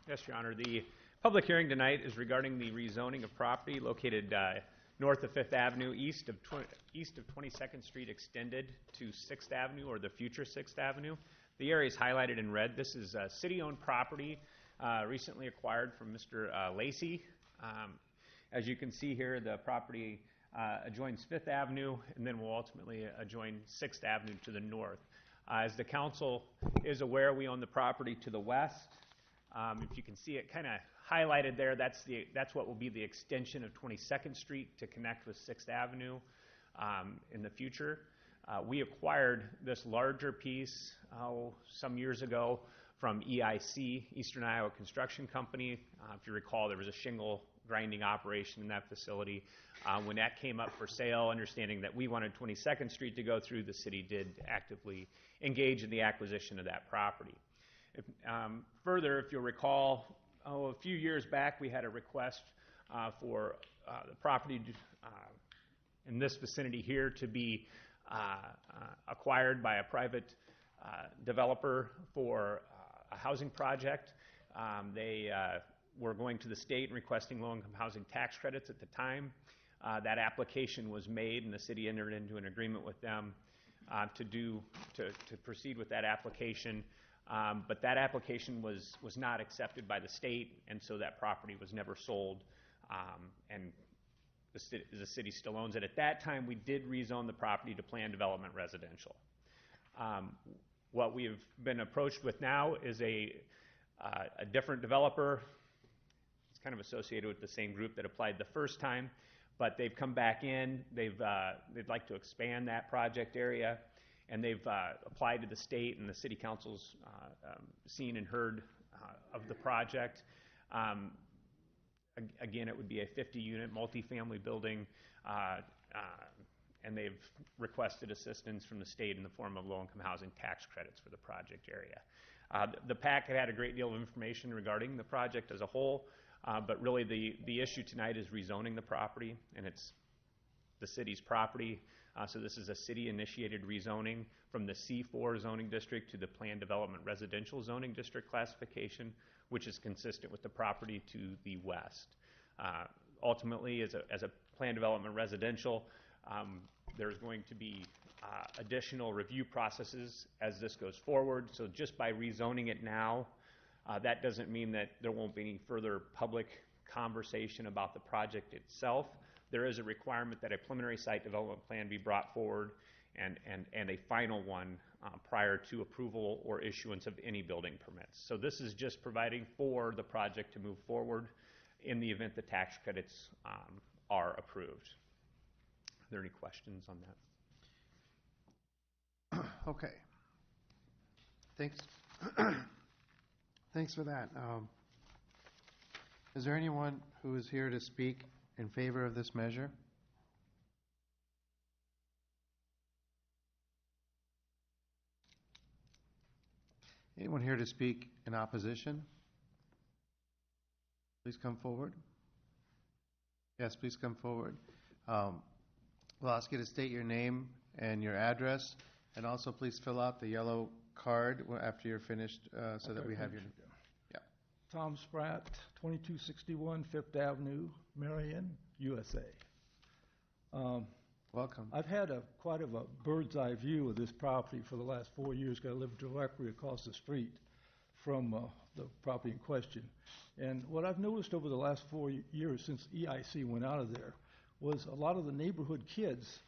Speaker 2: Yes, Your Honor. The public hearing tonight is regarding the rezoning of property located north of 5th Avenue, east of 22nd Street extended to 6th Avenue, or the future 6th Avenue. The area is highlighted in red. This is city-owned property recently acquired from Mr. Lacey. As you can see here, the property adjoins 5th Avenue and then will ultimately adjoin 6th Avenue to the north. As the council is aware, we own the property to the west. If you can see it kind of highlighted there, that's what will be the extension of 22nd Street to connect with 6th Avenue in the future. We acquired this larger piece some years ago from EIC, Eastern Iowa Construction Company. If you recall, there was a shingle grinding operation in that facility. When that came up for sale, understanding that we wanted 22nd Street to go through, the city did actively engage in the acquisition of that property. Further, if you'll recall, a few years back we had a request for the property in this vicinity here to be acquired by a private developer for a housing project. They were going to the state and requesting low-income housing tax credits at the time. That application was made, and the city entered into an agreement with them to proceed with that application. But that application was not accepted by the state, and so that property was never sold, and the city still owns it. At that time, we did rezone the property to planned development residential. What we've been approached with now is a different developer. It's kind of associated with the same group that applied the first time, but they've come back in. They'd like to expand that project area, and they've applied to the state, and the city council's seen and heard of the project. Again, it would be a 50-unit multifamily building, and they've requested assistance from the state in the form of low-income housing tax credits for the project area. The packet had a great deal of information regarding the project as a whole, but really the issue tonight is rezoning the property, and it's the city's property. So this is a city-initiated rezoning from the C4 zoning district to the planned development residential zoning district classification, which is consistent with the property to the west. Ultimately, as a planned development residential, there's going to be additional review processes as this goes forward. So just by rezoning it now, that doesn't mean that there won't be any further public conversation about the project itself. There is a requirement that a preliminary site development plan be brought forward and a final one prior to approval or issuance of any building permits. So this is just providing for the project to move forward in the event the tax credits are approved. Are there any questions on that?
Speaker 1: Okay. Thanks. Thanks for that. Is there anyone who is here to speak in favor of this measure? Anyone here to speak in opposition? Please come forward. Yes, please come forward. We'll ask you to state your name and your address, and also please fill out the yellow card after you're finished so that we have your... Yeah.
Speaker 15: Tom Spratt, 2261 Fifth Avenue, Marion, USA.
Speaker 1: Welcome.
Speaker 15: I've had quite of a bird's eye view of this property for the last 4 years, because I live directly across the street from the property in question. And what I've noticed over the last 4 years since EIC went out of there was a lot of the neighborhood kids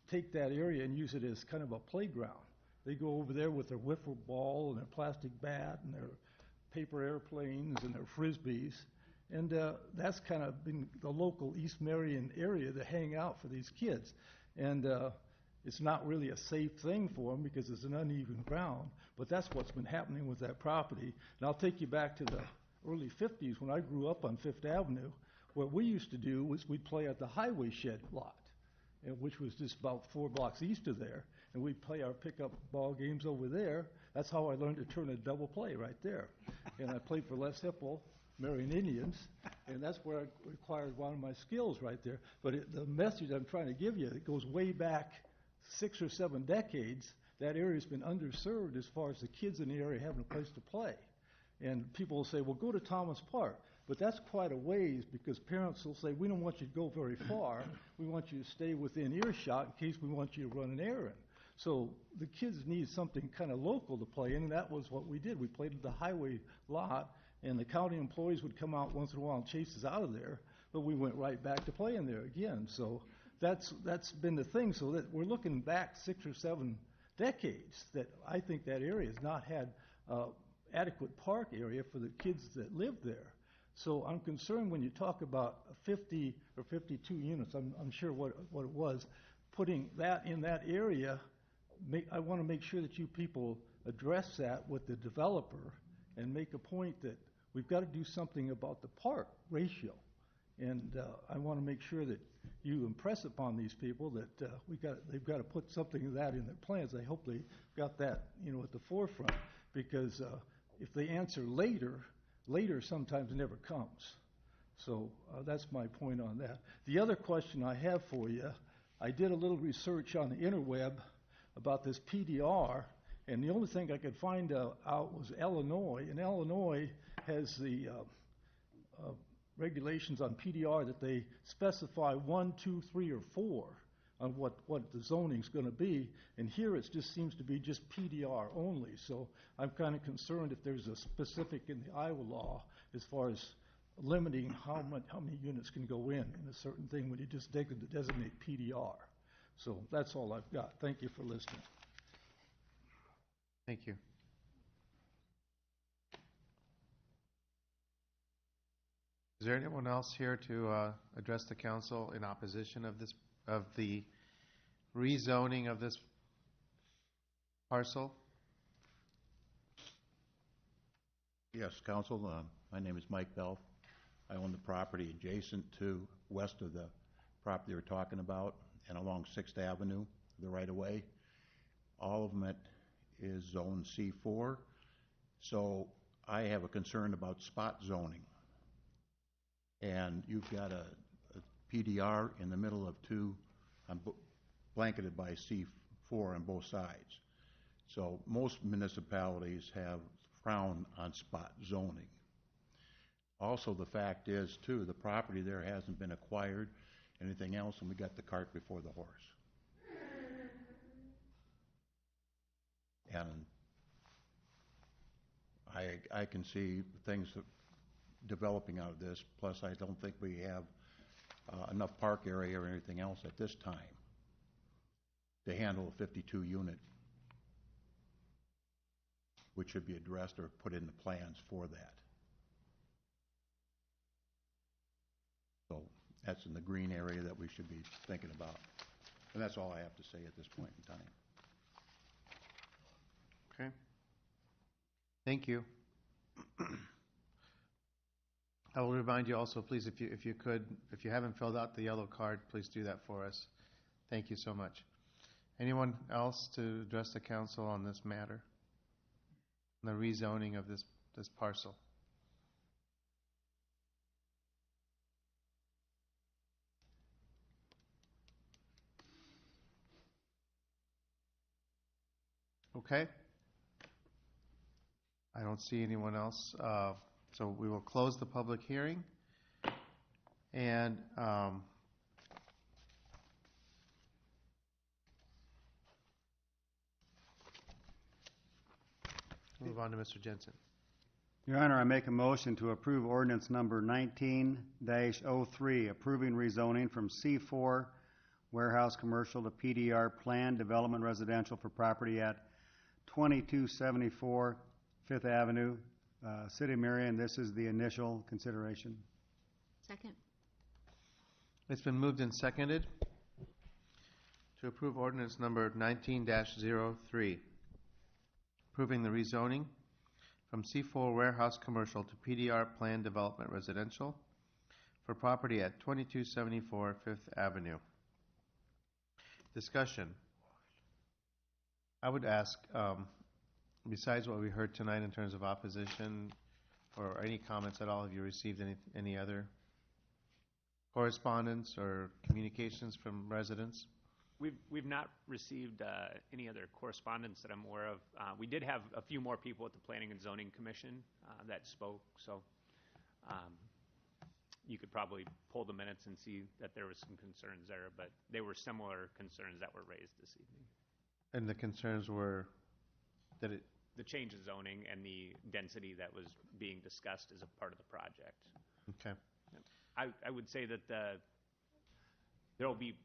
Speaker 15: take that area and use it as kind of a playground. They go over there with their wiffle ball and their plastic bat and their paper airplanes and their frisbees. And that's kind of been the local East Marion area to hang out for these kids. And it's not really a safe thing for them because it's an uneven ground, but that's what's been happening with that property. And I'll take you back to the early 50s when I grew up on Fifth Avenue. What we used to do was we'd play at the highway shed lot, which was just about 4 blocks east of there, and we'd play our pickup ball games over there. That's how I learned to turn a double play right there. And I played for Les Hipple, Marion Indians, and that's where I acquired one of my skills right there. But the message I'm trying to give you, it goes way back 6 or 7 decades. That area's been underserved as far as the kids in the area having a place to play. And people will say, well, go to Thomas Park. But that's quite a ways, because parents will say, we don't want you to go very far. We want you to stay within earshot in case we want you to run an errand. So the kids need something kind of local to play in, and that was what we did. We played at the highway lot, and the county employees would come out once in a while and chase us out of there, but we went right back to playing there again. So that's been the thing. So that we're looking back 6 or 7 decades that I think that area has not had adequate park area for the kids that live there. So I'm concerned when you talk about 50 or 52 units, I'm sure what it was, putting that in that area, I want to make sure that you people address that with the developer and make a point that we've got to do something about the park ratio. And I want to make sure that you impress upon these people that they've got to put something of that in their plans. I hope they got that, at the forefront, because if they answer later sometimes never comes. So that's my point on that. The other question I have for you, I did a little research on the interweb about this PDR, and the only thing I could find out was Illinois. And Illinois has the regulations on PDR that they specify 1, 2, 3, or 4 on what the zoning's going to be. And here it just seems to be just PDR only. So I'm kind of concerned if there's a specific in the Iowa law as far as limiting how many units can go in a certain thing when you just designate PDR. So that's all I've got. Thank you for listening.
Speaker 1: Thank you. Is there anyone else here to address the council in opposition of the rezoning of this parcel?
Speaker 16: Yes, council. My name is Mike Belf. I own the property adjacent to west of the property we're talking about and along 6th Avenue, the right-of-way. All of it is zone C4. So I have a concern about spot zoning. And you've got a PDR in the middle of two, blanketed by C4 on both sides. So most municipalities have frowned on spot zoning. Also, the fact is, too, the property there hasn't been acquired, anything else, and we got the cart before the horse. And I can see things developing out of this, plus I don't think we have enough park area or anything else at this time to handle a 52 unit, which should be addressed or put in the plans for that. So that's in the green area that we should be thinking about. And that's all I have to say at this point in time.
Speaker 1: Okay. Thank you. I will remind you also, please, if you could, if you haven't filled out the yellow card, please do that for us. Thank you so much. Anyone else to address the council on this matter? The rezoning of this parcel? Okay. I don't see anyone else. So we will close the public hearing. And move on to Mr. Jensen.
Speaker 10: Your Honor, I make a motion to approve ordinance number 19-03, approving rezoning from C4 warehouse commercial to PDR planned development residential for property at 2274 Fifth Avenue, City of Marion. This is the initial consideration.
Speaker 11: Second.
Speaker 1: It's been moved and seconded to approve ordinance number 19-03, approving the rezoning from C4 warehouse commercial to PDR planned development residential for property at 2274 Fifth Avenue. Discussion. I would ask, besides what we heard tonight in terms of opposition or any comments at all, have you received any other correspondence or communications from residents?
Speaker 2: We've not received any other correspondence that I'm aware of. We did have a few more people at the Planning and Zoning Commission that spoke, so you could probably pull the minutes and see that there was some concerns there, but they were similar concerns that were raised this evening.
Speaker 1: And the concerns were that
Speaker 2: the change of zoning and the density that was being discussed as a part of the project.
Speaker 1: Okay.
Speaker 2: I would say that there will be,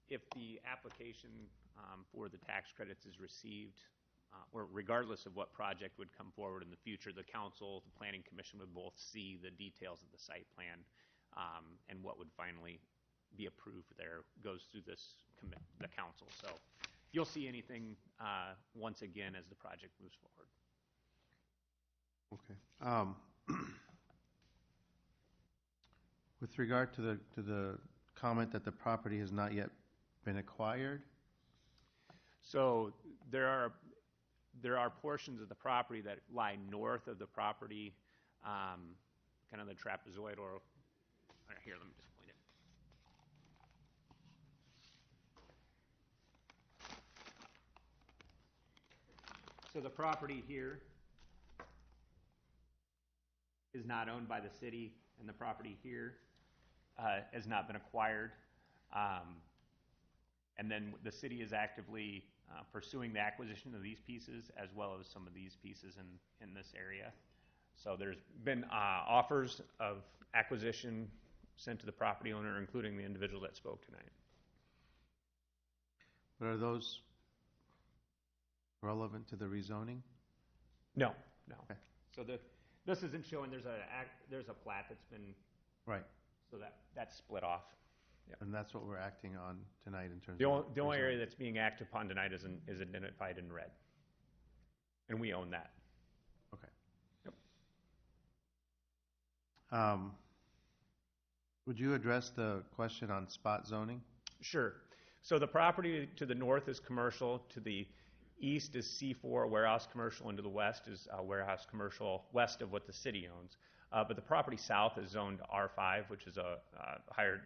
Speaker 2: if the application for the tax credits is received, or regardless of what project would come forward in the future, the council, the planning commission would both see the details of the site plan and what would finally be approved there goes through the council. So you'll see anything once again as the project moves forward.
Speaker 1: Okay. With regard to the comment that the property has not yet been acquired?
Speaker 2: So there are portions of the property that lie north of the property, kind of the trapezoidal. Here, let me just point it. So the property here is not owned by the city, and the property here has not been acquired. And then the city is actively pursuing the acquisition of these pieces as well as some of these pieces in this area. So there's been offers of acquisition sent to the property owner, including the individual that spoke tonight.
Speaker 1: But are those relevant to the rezoning?
Speaker 2: No.
Speaker 1: Okay.
Speaker 2: So this isn't showing. There's a plat that's been
Speaker 1: right.
Speaker 2: So that's split off.
Speaker 1: Yep. And that's what we're acting on tonight in terms
Speaker 2: of the only area that's being acted upon tonight is identified in red, and we own that.
Speaker 1: Okay.
Speaker 2: Yep.
Speaker 1: Would you address the question on spot zoning?
Speaker 2: Sure. So the property to the north is commercial, to the east is C4 warehouse commercial, and to the west is warehouse commercial west of what the city owns. But the property south is zoned R5, which is a higher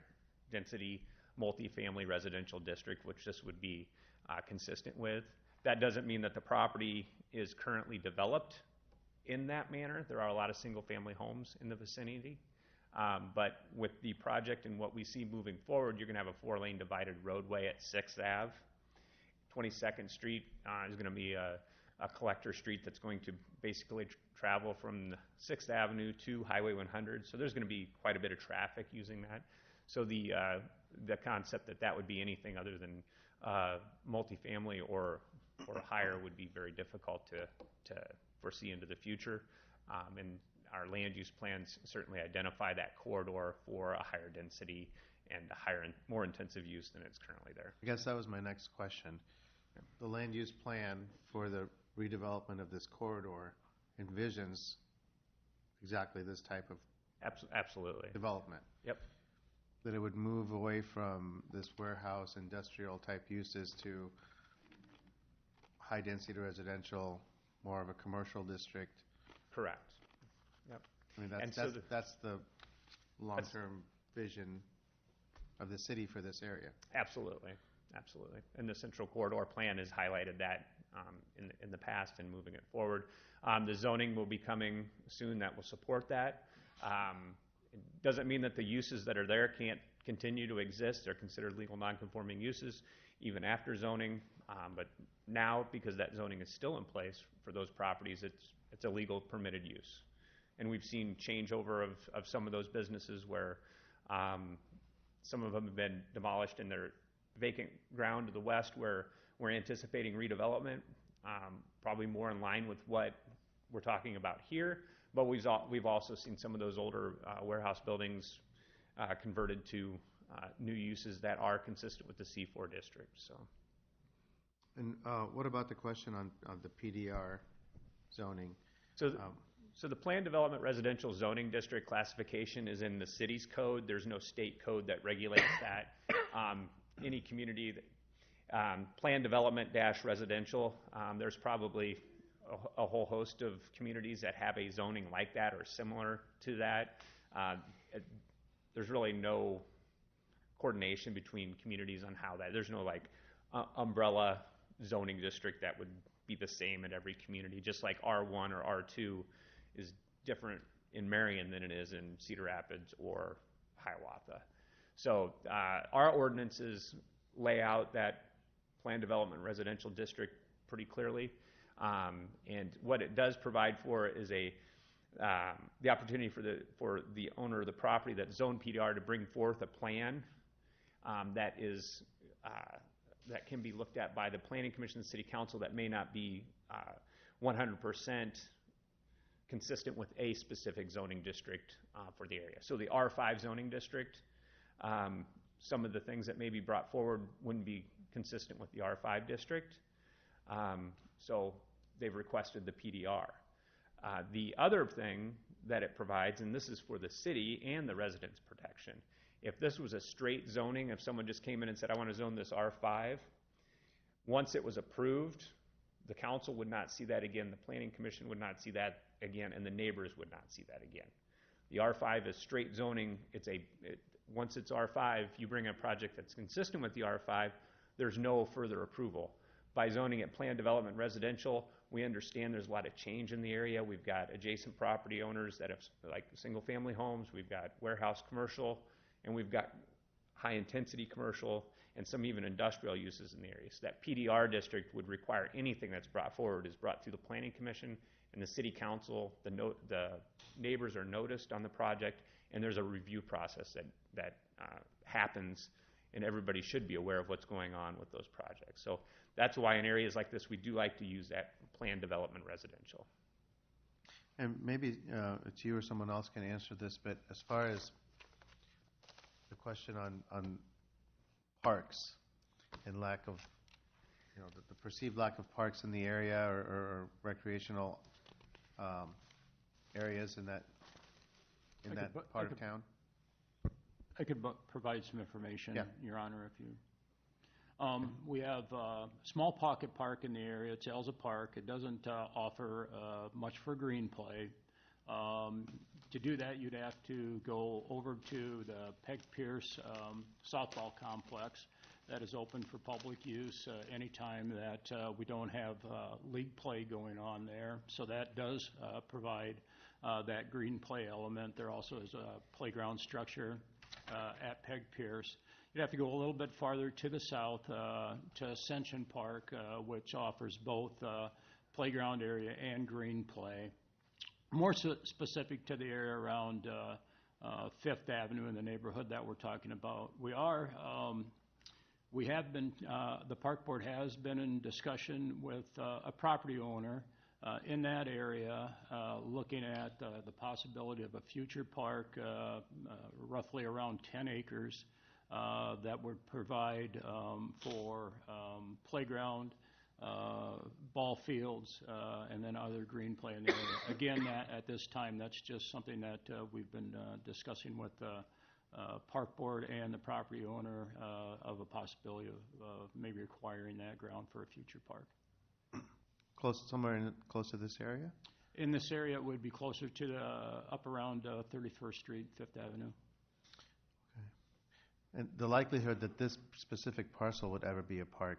Speaker 2: density multifamily residential district, which this would be consistent with. That doesn't mean that the property is currently developed in that manner. There are a lot of single-family homes in the vicinity. But with the project and what we see moving forward, you're going to have a 4-lane divided roadway at 6th Ave. 22nd Street is going to be a collector street that's going to basically travel from 6th Avenue to Highway 100. So there's going to be quite a bit of traffic using that. So the concept that that would be anything other than multifamily or higher would be very difficult to foresee into the future. And our land use plans certainly identify that corridor for a higher density and a higher, more intensive use than it's currently there.
Speaker 1: I guess that was my next question. The land use plan for the redevelopment of this corridor envisions exactly this type of
Speaker 2: absolutely
Speaker 1: development.
Speaker 2: Yep.
Speaker 1: That it would move away from this warehouse industrial type uses to high density residential, more of a commercial district.
Speaker 2: Correct. Yep.
Speaker 1: I mean, that's the long-term vision of the city for this area.
Speaker 2: Absolutely. Absolutely. And the Central Corridor Plan has highlighted that in the past and moving it forward. The zoning will be coming soon that will support that. It doesn't mean that the uses that are there can't continue to exist. They're considered legal nonconforming uses even after zoning. But now, because that zoning is still in place for those properties, it's a legal permitted use. And we've seen changeover of some of those businesses where some of them have been demolished and they're vacant ground to the west where we're anticipating redevelopment, probably more in line with what we're talking about here. But we've also seen some of those older warehouse buildings converted to new uses that are consistent with the C4 district. So.
Speaker 1: And what about the question on the PDR zoning?
Speaker 2: So the Planned Development Residential Zoning District classification is in the city's code. There's no state code that regulates that. Any community, planned development - residential, there's probably a whole host of communities that have a zoning like that or similar to that. There's really no coordination between communities on how that, there's no like umbrella zoning district that would be the same in every community, just like R1 or R2 is different in Marion than it is in Cedar Rapids or Hiawatha. So our ordinances lay out that planned development residential district pretty clearly. And what it does provide for is the opportunity for the owner of the property that's zoned PDR to bring forth a plan that can be looked at by the Planning Commission and City Council that may not be 100% consistent with a specific zoning district for the area. So the R5 zoning district, some of the things that may be brought forward wouldn't be consistent with the R5 district. So they've requested the PDR. The other thing that it provides, and this is for the city and the residents' protection, if this was a straight zoning, if someone just came in and said, I want to zone this R5, once it was approved, the council would not see that again, the Planning Commission would not see that again, and the neighbors would not see that again. The R5 is straight zoning. Once it's R5, you bring a project that's consistent with the R5, there's no further approval. By zoning it planned development residential, we understand there's a lot of change in the area. We've got adjacent property owners that have like single family homes, we've got warehouse commercial, and we've got high intensity commercial and some even industrial uses in the area. So that PDR district would require anything that's brought forward is brought through the Planning Commission and the City Council. The neighbors are noticed on the project, and there's a review process that happens, and everybody should be aware of what's going on with those projects. So that's why in areas like this, we do like to use that planned development residential.
Speaker 1: And maybe it's you or someone else can answer this, but as far as the question on parks and lack of, the perceived lack of parks in the area or recreational areas in that part of town?
Speaker 17: I could provide some information,
Speaker 1: Yeah.
Speaker 17: Your Honor, if you. We have a small pocket park in the area. It's Elza Park. It doesn't offer much for green play. To do that, you'd have to go over to the Peg Pierce softball complex that is open for public use anytime that we don't have league play going on there. So that does provide that green play element. There also is a playground structure at Peg Pierce. You'd have to go a little bit farther to the south to Ascension Park, which offers both playground area and green play. More specific to the area around Fifth Avenue in the neighborhood that we're talking about. We have been, the park board has been in discussion with a property owner in that area, looking at the possibility of a future park, roughly around 10 acres, that would provide for playground, ball fields, and then other green play in the area. Again, at this time, that's just something that we've been discussing with the park board and the property owner of a possibility of maybe acquiring that ground for a future park.
Speaker 1: Close to this area?
Speaker 17: In this area, it would be closer to the, up around 31st Street, Fifth Avenue.
Speaker 1: And the likelihood that this specific parcel would ever be a park,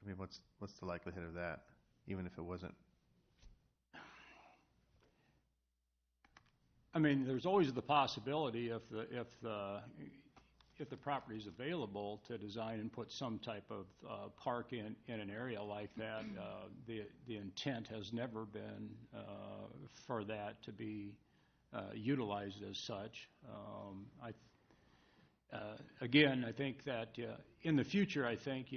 Speaker 1: I mean, what's the likelihood of that, even if it wasn't?
Speaker 17: I mean, there's always the possibility if the property is available to design and put some type of park in an area like that. The intent has never been for that to be utilized as such. Again, I think that in the future, I think,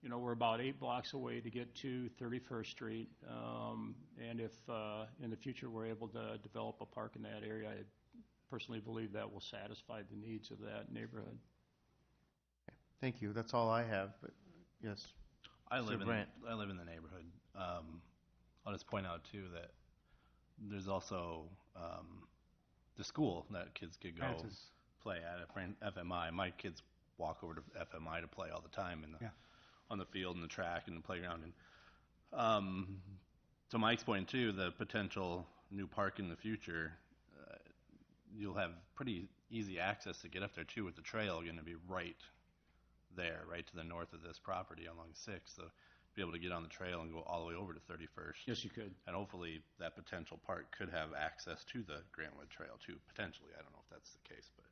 Speaker 17: we're about 8 blocks away to get to 31st Street. And if in the future we're able to develop a park in that area, I personally believe that will satisfy the needs of that neighborhood.
Speaker 1: Thank you. That's all I have. But yes,
Speaker 13: I live in
Speaker 1: Brandt.
Speaker 13: the neighborhood. I'll just point out too that there's also the school that kids could go play at FMI. My kids walk over to FMI to play all the time on the field and the track and the playground. And to Mike's point too, the potential new park in the future, you'll have pretty easy access to get up there too, with the trail going to be right there, right to the north of this property along 6th. So be able to get on the trail and go all the way over to 31st.
Speaker 17: Yes, you could.
Speaker 13: And hopefully that potential park could have access to the Grantwood Trail too, potentially. I don't know if that's the case, but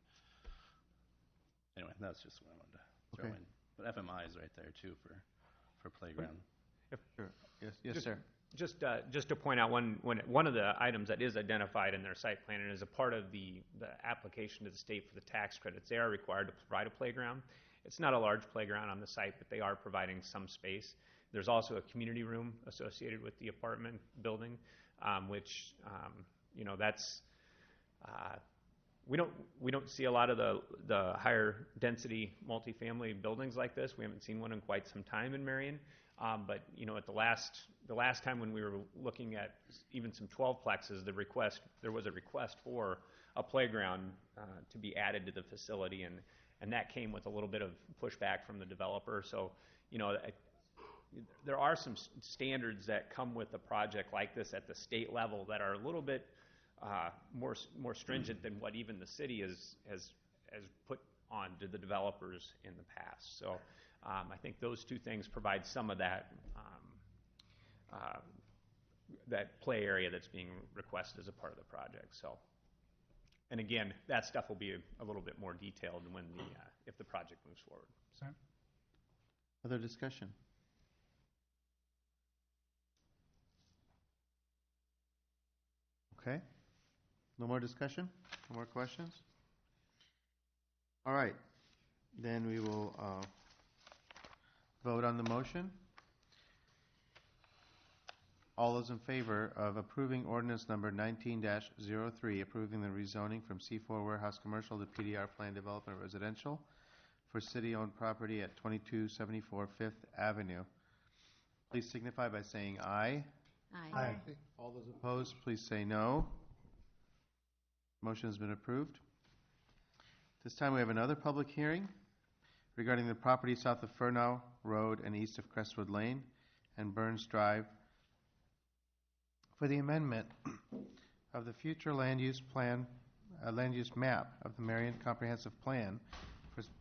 Speaker 13: anyway, that's just what I wanted to throw in. But FMI is right there too for playground.
Speaker 1: Sure. Yes, sir.
Speaker 2: Just to point out one of the items that is identified in their site plan and is a part of the application to the state for the tax credits, they are required to provide a playground. It's not a large playground on the site, but they are providing some space. There's also a community room associated with the apartment building, which that's we don't see a lot of the higher density multifamily buildings like this. We haven't seen one in quite some time in Marion. But at the last time when we were looking at even some 12plexes, there was a request for a playground to be added to the facility, and that came with a little bit of pushback from the developer. So there are some standards that come with a project like this at the state level that are a little bit more stringent than what even the city has put on to the developers in the past. So I think those two things provide some of that that play area that's being requested as a part of the project. So, and again, that stuff will be a little bit more detailed when if the project moves forward. So.
Speaker 1: Other discussion? Okay. No more discussion? No more questions? All right. Then we will vote on the motion. All those in favor of approving ordinance number 19-03, approving the rezoning from C4 warehouse commercial to PDR planned development residential for city-owned property at 2274 Fifth Avenue, please signify by saying aye.
Speaker 10: Aye.
Speaker 1: All those opposed, please say no. Motion has been approved. This time we have another public hearing regarding the property south of Furnow Road and east of Crestwood Lane and Burns Drive for the amendment of the future land use plan, land use map of the Marion Comprehensive Plan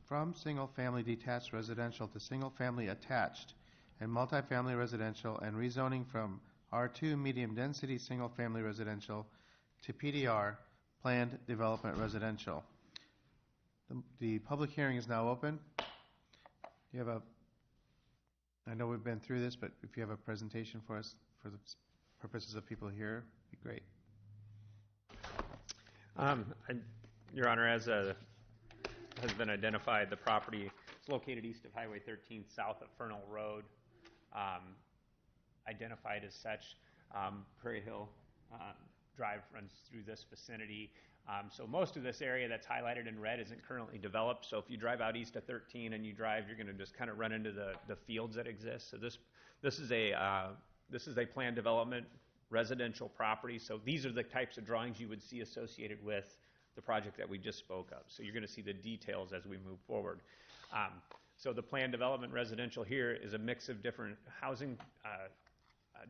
Speaker 1: from single-family detached residential to single-family attached and multifamily residential, and rezoning from R2 medium-density single-family residential to PDR planned development residential. The public hearing is now open. You have I know we've been through this, but if you have a presentation for us for the purposes of people here, it'd be great.
Speaker 2: Your Honor, as has been identified, the property is located east of Highway 13, south of Fernal Road, identified as such. Prairie Hill Drive runs through this vicinity. So most of this area that's highlighted in red isn't currently developed. So if you drive out east of 13 and you drive, you're going to just kind of run into the fields that exist. So this is a planned development residential property. So these are the types of drawings you would see associated with the project that we just spoke of. So you're going to see the details as we move forward. So the planned development residential here is a mix of different housing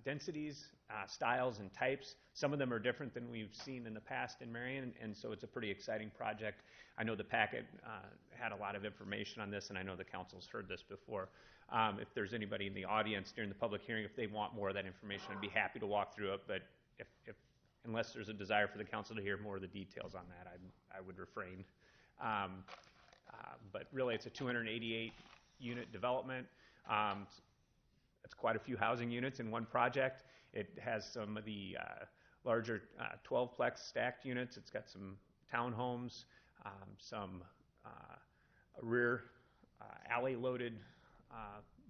Speaker 2: densities, styles, and types. Some of them are different than we've seen in the past in Marion, and so it's a pretty exciting project. I know the packet had a lot of information on this, and I know the council's heard this before. If there's anybody in the audience during the public hearing, if they want more of that information, I'd be happy to walk through it, but unless there's a desire for the council to hear more of the details on that, I would refrain. But really, it's a 288-unit development. It's quite a few housing units in one project. It has some of the larger 12-plex stacked units. It's got some townhomes, some rear alley-loaded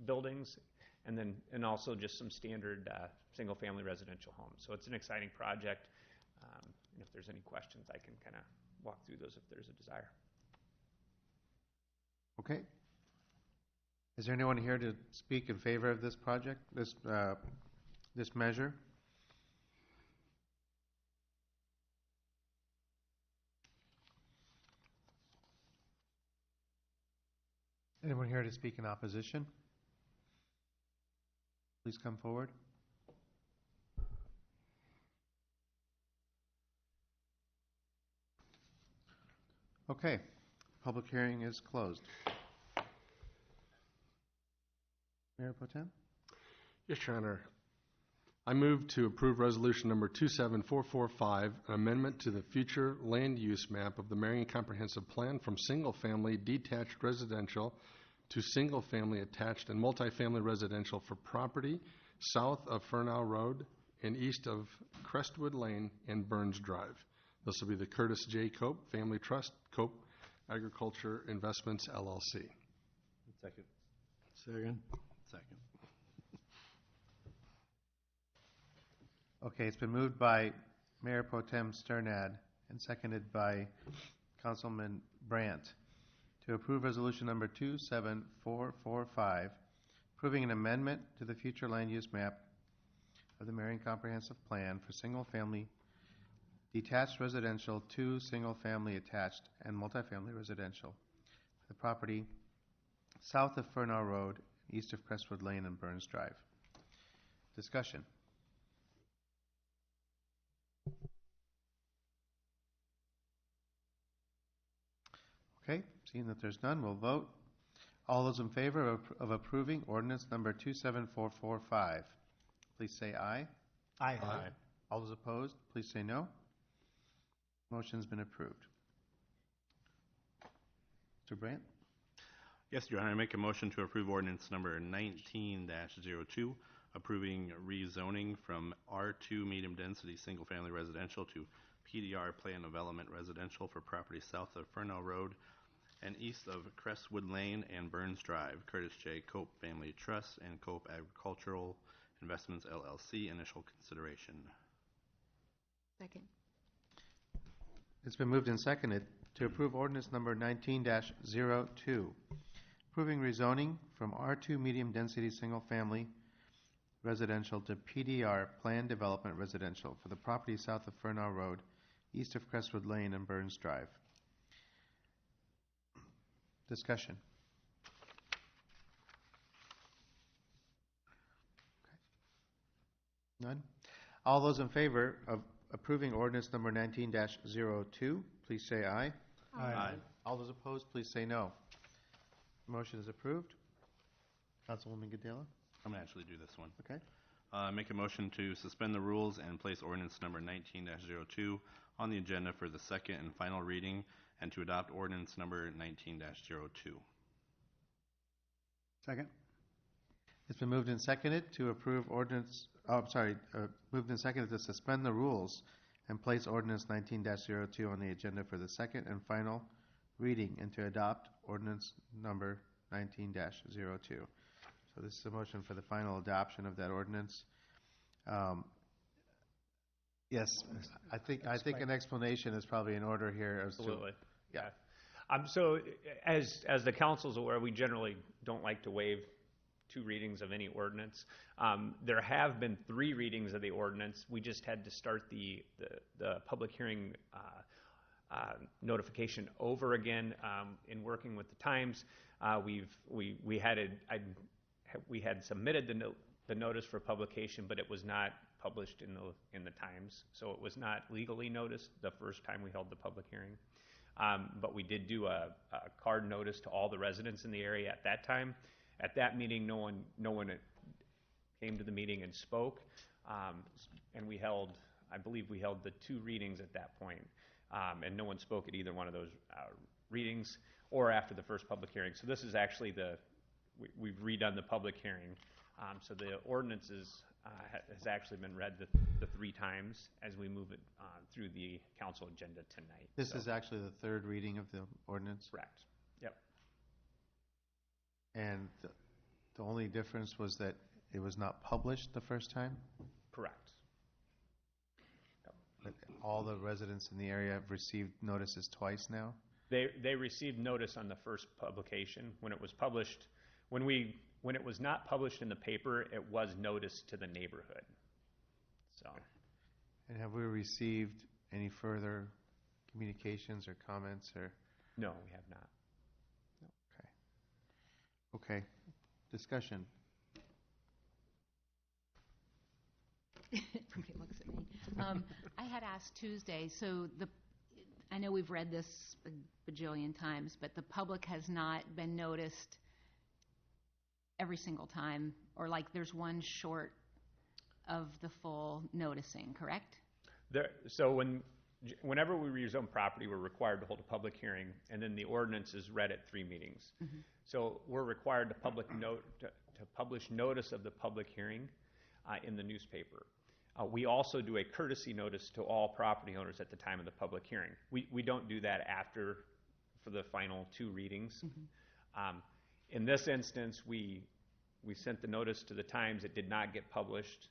Speaker 2: buildings, and also just some standard single-family residential homes. So it's an exciting project. And if there's any questions, I can kind of walk through those if there's a desire.
Speaker 1: Okay. Is there anyone here to speak in favor of this project, this measure? Anyone here to speak in opposition? Please come forward. Okay. Public hearing is closed. Mayor Pro Tem?
Speaker 8: Yes, Your Honor. I move to approve resolution number 27445, an amendment to the future land use map of the Marion Comprehensive Plan from single-family detached residential to single-family attached and multifamily residential for property south of Fernal Road and east of Crestwood Lane and Burns Drive. This will be the Curtis J. Cope Family Trust, Cope Agriculture Investments, LLC.
Speaker 13: Second.
Speaker 10: Second.
Speaker 13: Second.
Speaker 1: Okay, it's been moved by Mayor Pro Tem Sternad and seconded by Councilman Brandt to approve resolution number 27445, approving an amendment to the future land use map of the Marion Comprehensive Plan for single-family detached residential to single-family attached and multifamily residential for the property south of Fernal Road, east of Crestwood Lane and Burns Drive. Discussion. Okay, seeing that there's none, we'll vote. All those in favor of approving ordinance number 27445, please say aye.
Speaker 10: Aye.
Speaker 8: Aye.
Speaker 1: All those opposed, please say no. Motion's been approved. Mr. Brandt?
Speaker 13: Yes, Your Honor, I make a motion to approve ordinance number 19-02, approving rezoning from R2 medium density single family residential to PDR plan development residential for property south of Fernal Road and east of Crestwood Lane and Burns Drive, Curtis J. Cope Family Trust and Cope Agricultural Investments, LLC. Initial consideration.
Speaker 11: Second.
Speaker 1: It's been moved and seconded to approve ordinance number 19-02, approving rezoning from R2 medium density single family residential to PDR planned development residential for the property south of Fernal Road, east of Crestwood Lane and Burns Drive. Discussion. Okay. None? All those in favor of approving ordinance number 19-02, please say aye.
Speaker 10: Aye.
Speaker 1: All those opposed, please say no. Motion is approved. Councilwoman Gadela?
Speaker 13: I'm going to actually do this one.
Speaker 1: Okay.
Speaker 13: Make a motion to suspend the rules and place ordinance number 19-02 on the agenda for the second and final reading, and to adopt ordinance number 19-02.
Speaker 10: Second?
Speaker 1: It's been moved and seconded to approve ordinance, moved and seconded to suspend the rules and place ordinance 19-02 on the agenda for the second and final reading, and to adopt ordinance number 19-02. So this is a motion for the final adoption of that ordinance. Yes, I think an explanation is probably in order here as to.
Speaker 2: Absolutely.
Speaker 1: Yeah.
Speaker 2: So as the council's aware, we generally don't like to waive 2 readings of any ordinance. There have been 3 readings of the ordinance. We just had to start the public hearing notification over again in working with the times. We had submitted the notice for publication, but it was not published in the Times, so it was not legally noticed the first time we held the public hearing. But we did do a card notice to all the residents in the area at that time. At that meeting, no one came to the meeting and spoke, and I believe we held the 2 readings at that point, and no one spoke at either one of those readings or after the first public hearing. So this is actually we've redone the public hearing. So the ordinance has actually been read the 3 times as we move it through the council agenda tonight.
Speaker 1: This is actually the 3rd reading of the ordinance?
Speaker 2: Correct. Yep.
Speaker 1: And the only difference was that it was not published the first time?
Speaker 2: Correct.
Speaker 1: But all the residents in the area have received notices twice now?
Speaker 2: They received notice on the first publication. When it was published, when it was not published in the paper, it was noticed to the neighborhood. So.
Speaker 1: And have we received any further communications or comments or?
Speaker 2: No, we have not.
Speaker 1: Okay. Discussion.
Speaker 11: Everybody looks at me. I had asked Tuesday, so I know we've read this a bajillion times, but the public has not been noticed every single time, or like there's one short of the full noticing, correct?
Speaker 2: So whenever we rezone property, we're required to hold a public hearing, and then the ordinance is read at 3 meetings. Mm-hmm. So we're required to publish notice of the public hearing in the newspaper. We also do a courtesy notice to all property owners at the time of the public hearing. We don't do that after for the final 2 readings. Mm-hmm. In this instance, we sent the notice to the Times. It did not get published,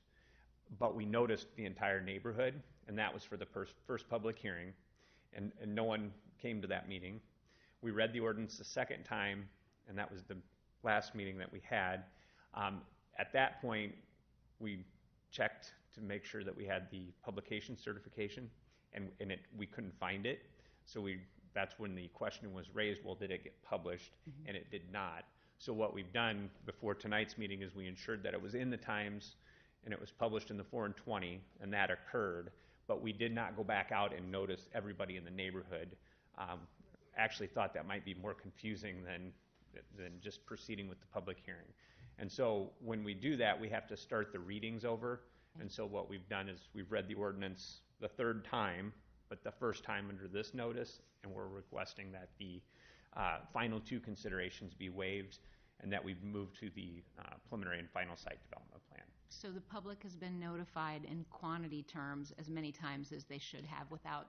Speaker 2: but we noticed the entire neighborhood, and that was for the first public hearing, and no one came to that meeting. We read the ordinance the second time, and that was the last meeting that we had. At that point, we checked to make sure that we had the publication certification, and we couldn't find it. So that's when the question was raised, well, did it get published? Mm-hmm. And it did not. So what we've done before tonight's meeting is we ensured that it was in the Times and it was published in the 4 and 20, and that occurred. But we did not go back out and notice everybody in the neighborhood. Actually thought that might be more confusing than just proceeding with the public hearing. And so when we do that, we have to start the readings over. And so what we've done is we've read the ordinance the 3rd time, but the first time under this notice, and we're requesting that the final 2 considerations be waived and that we've moved to the preliminary and final site development plan.
Speaker 11: So the public has been notified in quantity terms as many times as they should have without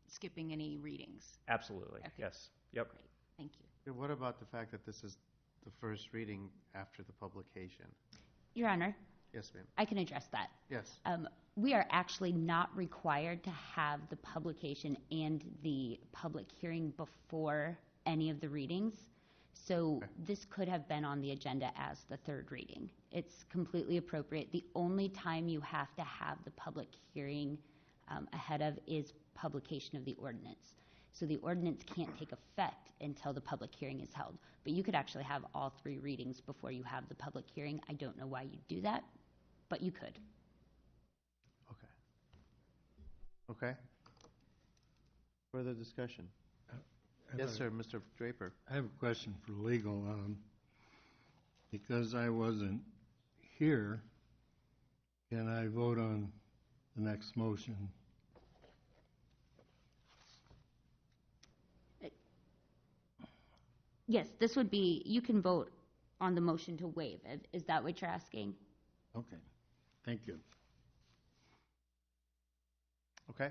Speaker 11: skipping any readings?
Speaker 2: Absolutely, okay. Yes. Yep.
Speaker 11: Great. Thank you.
Speaker 1: Yeah, what about the fact that this is the first reading after the publication?
Speaker 18: Your Honor.
Speaker 1: Yes, ma'am.
Speaker 18: I can address that.
Speaker 1: Yes.
Speaker 18: We are actually not required to have the publication and the public hearing before any of the readings. So okay. This could have been on the agenda as the 3rd reading. It's completely appropriate. The only time you have to have the public hearing ahead of is publication of the ordinance. So the ordinance can't take effect until the public hearing is held. But you could actually have all 3 readings before you have the public hearing. I don't know why you'd do that, but you could.
Speaker 1: Okay. Okay. Further discussion? Yes, sir, Mr. Draper.
Speaker 9: I have a question for legal. Because I wasn't here, can I vote on the next motion?
Speaker 18: Yes, this would be, you can vote on the motion to waive. Is that what you're asking?
Speaker 9: Okay, thank you.
Speaker 1: Okay.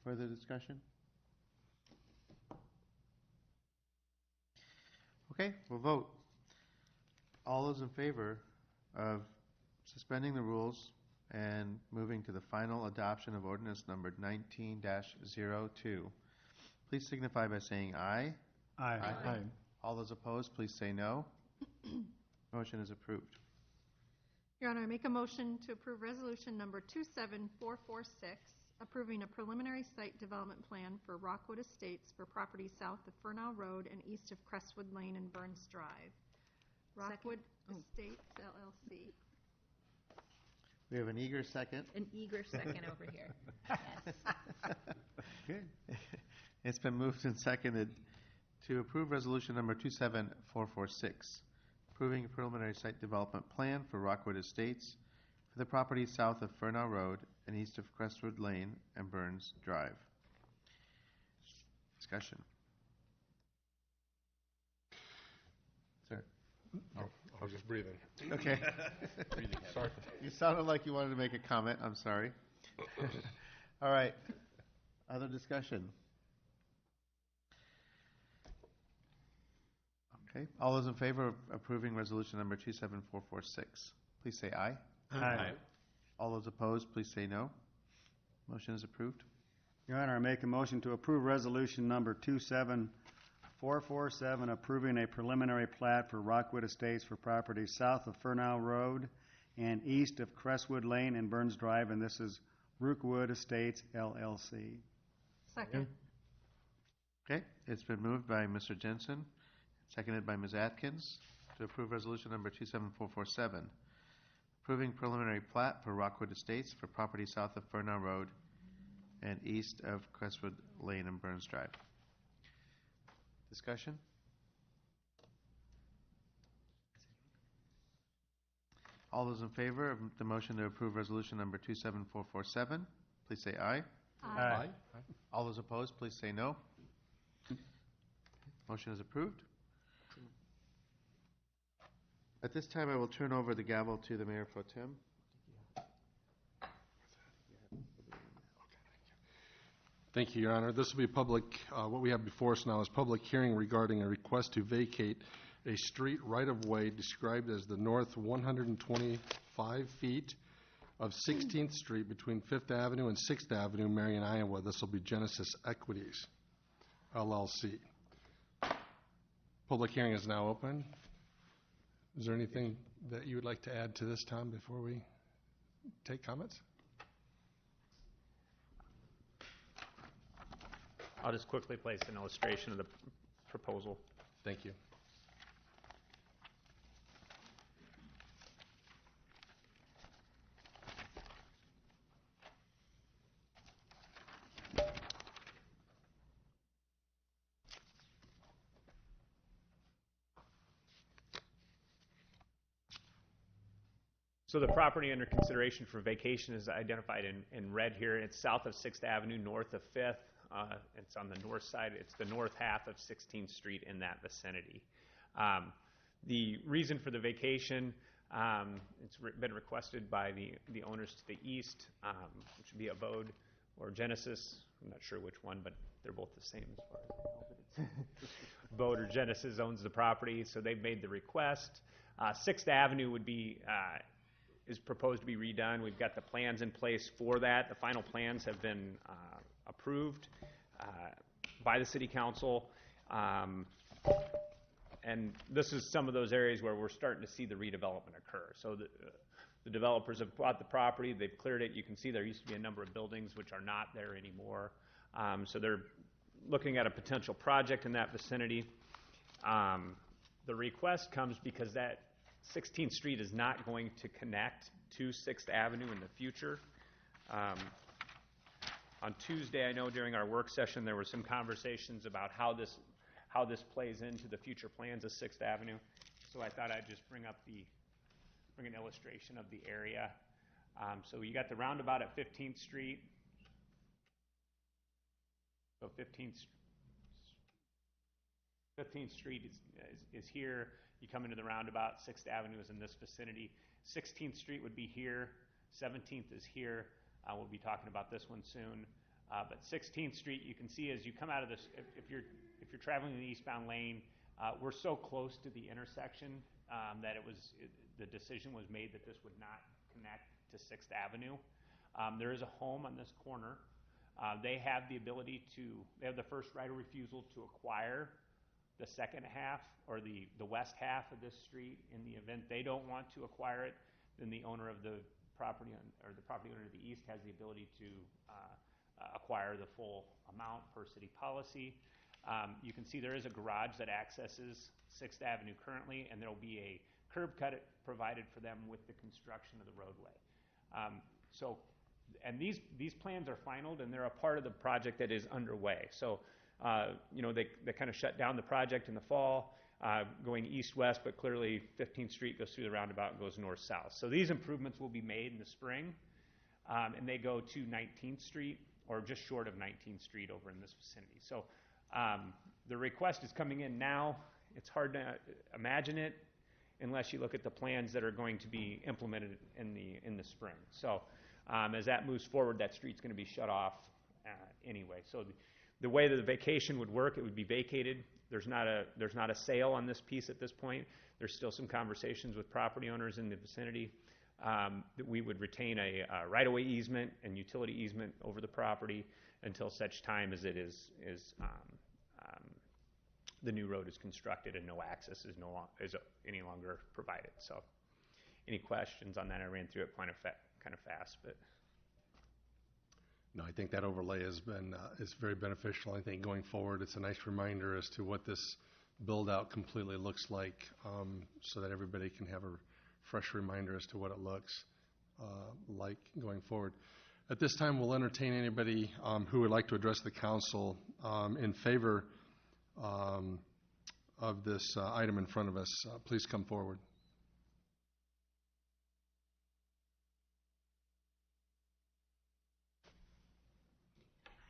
Speaker 1: Further discussion? Okay, we'll vote. All those in favor of suspending the rules and moving to the final adoption of ordinance number 19-02, please signify by saying aye.
Speaker 10: Aye.
Speaker 9: Aye.
Speaker 1: All those opposed, please say no. Motion is approved.
Speaker 3: Your Honor, I make a motion to approve resolution number 27446, approving a preliminary site development plan for Rockwood Estates for property south of Furnow Road and east of Crestwood Lane and Burns Drive. Rockwood Estates LLC.
Speaker 1: We have an eager second.
Speaker 11: An eager second over here. Yes.
Speaker 1: Good. It's been moved and seconded to approve resolution number 27446, approving a preliminary site development plan for Rockwood Estates for the property south of Furnow Road and east of Crestwood Lane and Burns Drive. Discussion. Sir.
Speaker 8: Oh, I was just breathing.
Speaker 1: Okay.
Speaker 8: Sorry.
Speaker 1: You sounded like you wanted to make a comment. I'm sorry. All right. Other discussion? Okay. All those in favor of approving resolution number 27446, please say aye.
Speaker 10: Aye.
Speaker 1: All those opposed, please say no. Motion is approved.
Speaker 10: Your Honor, I make a motion to approve resolution number 27447, approving a preliminary plat for Rockwood Estates for property south of Furnow Road and east of Crestwood Lane and Burns Drive, and this is Rookwood Estates LLC.
Speaker 3: Second.
Speaker 1: Okay. It's been moved by Mr. Jensen, seconded by Ms. Atkins, to approve resolution number 27447, approving preliminary plat for Rockwood Estates for property south of Furnow Road and east of Crestwood Lane and Burns Drive. Discussion? All those in favor of the motion to approve resolution number 27447, please say aye.
Speaker 10: Aye.
Speaker 1: All those opposed, please say no. Motion is approved. At this time, I will turn over the gavel to the Mayor Pro Tem.
Speaker 8: Thank you, Your Honor. This will be public, what we have before us now is public hearing regarding a request to vacate a street right-of-way described as the north 125 feet of 16th Street between 5th Avenue and 6th Avenue, Marion, Iowa. This will be Genesis Equities, LLC. Public hearing is now open. Is there anything that you would like to add to this, Tom, before we take comments?
Speaker 2: I'll just quickly place an illustration of the proposal.
Speaker 8: Thank you.
Speaker 2: So the property under consideration for vacation is identified in red here. It's south of 6th Avenue, north of 5th. It's on the north side. It's the north half of 16th Street in that vicinity. The reason for the vacation, it's been requested by the owners to the east, which would be Abode or Genesis. I'm not sure which one, but they're both the same as far as I know. Abode or Genesis owns the property, so they've made the request. 6th Avenue would be is proposed to be redone. We've got the plans in place for that. The final plans have been approved by the City Council. And this is some of those areas where we're starting to see the redevelopment occur. So the developers have bought the property. They've cleared it. You can see there used to be a number of buildings which are not there anymore. So they're looking at a potential project in that vicinity. The request comes because that 16th Street is not going to connect to 6th Avenue in the future. On Tuesday, I know during our work session, there were some conversations about how this plays into the future plans of 6th Avenue. So I thought I'd just bring an illustration of the area. So you got the roundabout at 15th Street. So 15th Street is here. You come into the roundabout. 6th Avenue is in this vicinity. 16th Street would be here. 17th is here. We'll be talking about this one soon. But 16th Street, you can see as you come out of this, if you're traveling in the eastbound lane, we're so close to the intersection that the decision was made that this would not connect to 6th Avenue. There is a home on this corner. They have the ability they have the first right of refusal to acquire the second half or the west half of this street. In the event they don't want to acquire it, then the owner of the property or the property owner to the east has the ability to acquire the full amount per city policy. You can see there is a garage that accesses 6th Avenue currently, and there will be a curb cut provided for them with the construction of the roadway. And these plans are finalized, and they're a part of the project that is underway. So, they kind of shut down the project in the fall, going east-west, but clearly 15th Street goes through the roundabout and goes north-south. So these improvements will be made in the spring, and they go to 19th Street, or just short of 19th Street over in this vicinity. So the request is coming in now. It's hard to imagine it unless you look at the plans that are going to be implemented in the spring. So as that moves forward, that street's going to be shut off anyway. So the way that the vacation would work, it would be vacated. There's not a sale on this piece at this point. There's still some conversations with property owners in the vicinity that we would retain a right-of-way easement and utility easement over the property until such time as the new road is constructed and no access is any longer provided. So, any questions on that? I ran through it kind of fast, but.
Speaker 8: No, I think that overlay is very beneficial. I think going forward, it's a nice reminder as to what this build-out completely looks like, so that everybody can have a fresh reminder as to what it looks like going forward. At this time, we'll entertain anybody who would like to address the council in favor of this item in front of us. Please come forward.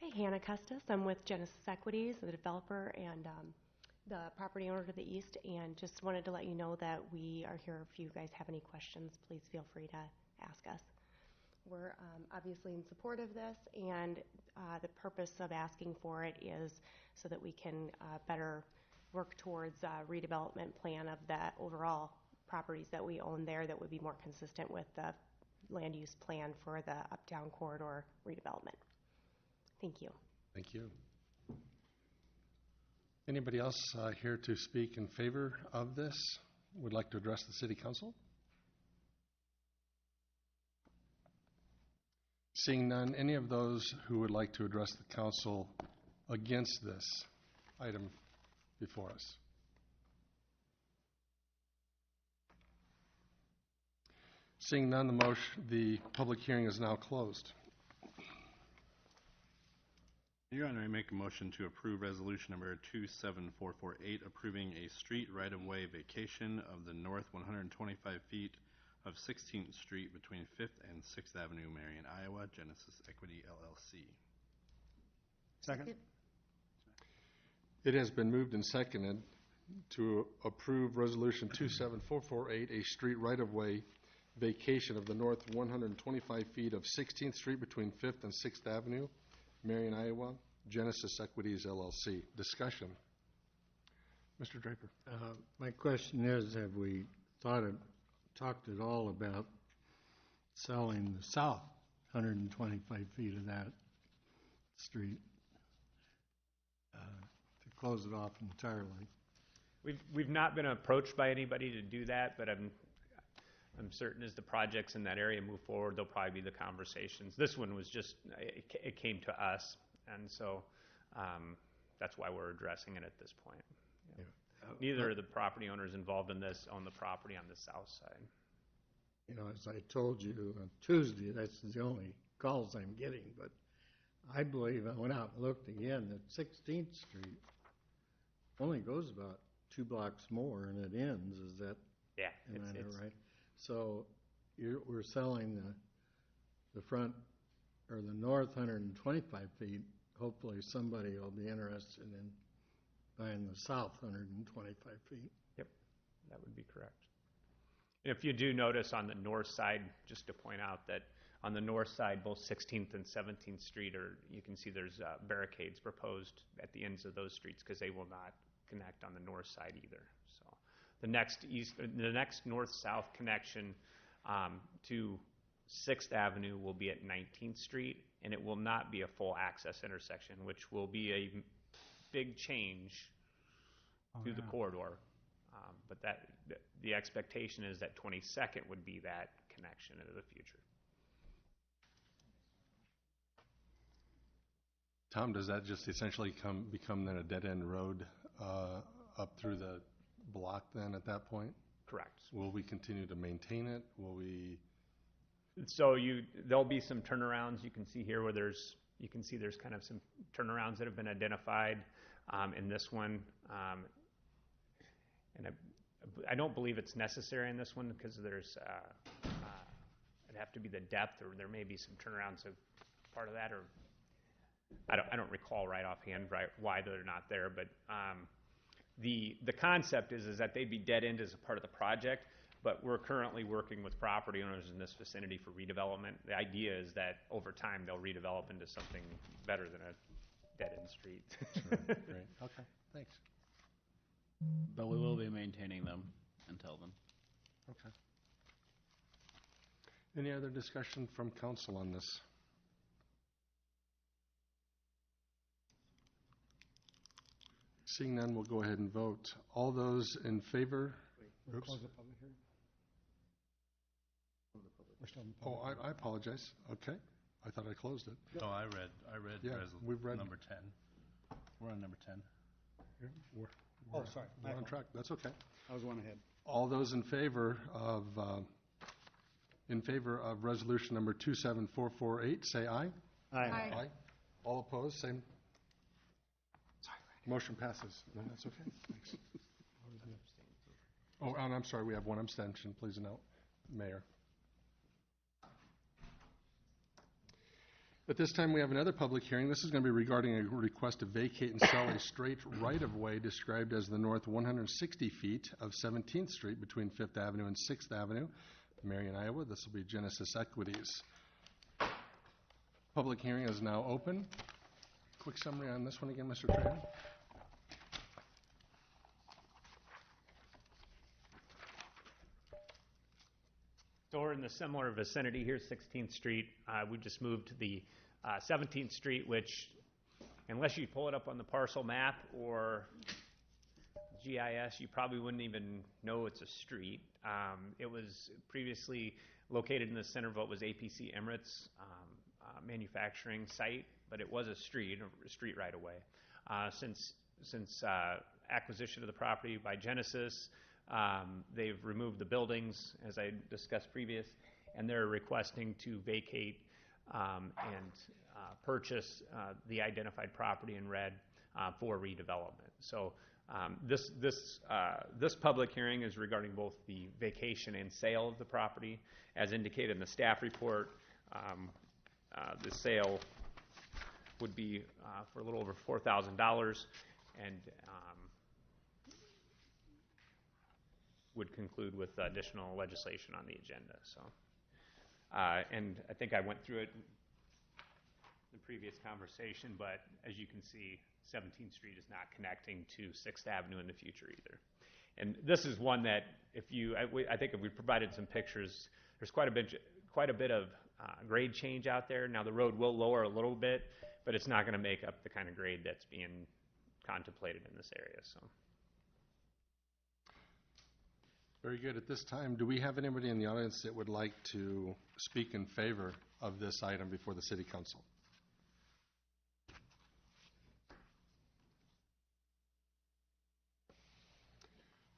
Speaker 19: Hi, Hannah Custis. I'm with Genesis Equities, the developer and the property owner to the east, and just wanted to let you know that we are here. If you guys have any questions, please feel free to ask us. We're obviously in support of this, and the purpose of asking for it is so that we can better work towards a redevelopment plan of the overall properties that we own there that would be more consistent with the land use plan for the Uptown Corridor redevelopment. Thank you.
Speaker 8: Thank you. Anybody else here to speak in favor of this? Would like to address the City Council? Seeing none, any of those who would like to address the council against this item before us? Seeing none, the public hearing is now closed.
Speaker 13: Your Honor, I make a motion to approve resolution number 27448, approving a street right-of-way vacation of the north 125 feet of 16th Street between 5th and 6th Avenue, Marion, Iowa, Genesis Equity, LLC.
Speaker 10: Second.
Speaker 8: It has been moved and seconded to approve resolution 27448, a street right-of-way vacation of the north 125 feet of 16th Street between 5th and 6th Avenue, Marion, Iowa, Genesis Equities, LLC. Discussion. Mr. Draper.
Speaker 9: My question is, have we talked at all about selling the south 125 feet of that street to close it off entirely?
Speaker 2: We've not been approached by anybody to do that, but I'm certain as the projects in that area move forward, there'll probably be the conversations. This one was just, it came to us, and so that's why we're addressing it at this point. Yeah. Neither of the property owners involved in this own the property on the south side.
Speaker 9: You know, as I told you on Tuesday, that's the only calls I'm getting, but I believe, I went out and looked again, that 16th Street only goes about 2 blocks more and it ends, is that?
Speaker 2: Yeah,
Speaker 9: Am I
Speaker 2: it's
Speaker 9: right? So we're selling the front, or the north 125 feet. Hopefully somebody will be interested in buying the south 125 feet.
Speaker 2: Yep, that would be correct. If you do notice on the north side, just to point out that on the north side, both 16th and 17th Street you can see there's barricades proposed at the ends of those streets because they will not connect on the north side either. So the next north-south connection to 6th Avenue will be at 19th Street, and it will not be a full access intersection, which will be a big change to the corridor. But the expectation is that 22nd would be that connection into the future.
Speaker 8: Tom, does that just essentially become then a dead-end road up through the block then at that point?
Speaker 2: Correct.
Speaker 8: Will we continue to maintain it? Will we?
Speaker 2: So there'll be some turnarounds. You can see here where there's kind of some turnarounds that have been identified in this one. And I don't believe it's necessary in this one because it'd have to be the depth, or there may be some turnarounds of part of that, or I don't recall right offhand why they're not there. But the concept is that they'd be dead end as a part of the project. But we're currently working with property owners in this vicinity for redevelopment. The idea is that over time they'll redevelop into something better than a dead-end street.
Speaker 8: Sure. Great. Okay. Thanks.
Speaker 14: But we will be maintaining them until then.
Speaker 8: Okay. Any other discussion from council on this? Seeing none, we'll go ahead and vote. All those in favor?
Speaker 15: We'll close the public hearing. We're still in the
Speaker 8: Oh,
Speaker 15: public
Speaker 8: I apologize. Okay. I thought I closed it.
Speaker 13: No, I read
Speaker 8: Yeah, we've read.
Speaker 13: number 10. We're on number 10.
Speaker 8: We're,
Speaker 15: Oh, sorry.
Speaker 8: We're on track. That's okay.
Speaker 10: I was one ahead.
Speaker 8: All those in favor of resolution number 27448, say aye.
Speaker 3: Aye.
Speaker 8: All opposed, same. Sorry. Motion passes. No, that's okay. Thanks. Oh, and I'm sorry, we have one abstention. Please note, Mayor. At this time, we have another public hearing. This is going to be regarding a request to vacate and sell a straight right-of-way described as the north 160 feet of 17th Street between 5th Avenue and 6th Avenue, Marion, Iowa. This will be Genesis Equities. Public hearing is now open. Quick summary on this one again, Mr. Trahan.
Speaker 2: So we're in the similar vicinity here, 16th Street. We just moved to the 17th Street, which, unless you pull it up on the parcel map or GIS, you probably wouldn't even know it's a street. It was previously located in the center of what was APC Emirates manufacturing site, but it was a street right away. Since acquisition of the property by Genesis, they've removed the buildings, as I discussed previous, and they're requesting to vacate and purchase the identified property in red for redevelopment. So this public hearing is regarding both the vacation and sale of the property. As indicated in the staff report, the sale would be for a little over $4,000 and would conclude with additional legislation on the agenda. So, and I think I went through it in the previous conversation, but as you can see, 17th Street is not connecting to 6th Avenue in the future either. And this is one that I think if we provided some pictures, there's quite a bit of grade change out there. Now the road will lower a little bit, but it's not going to make up the kind of grade that's being contemplated in this area. So.
Speaker 8: Very good. At this time, do we have anybody in the audience that would like to speak in favor of this item before the City Council?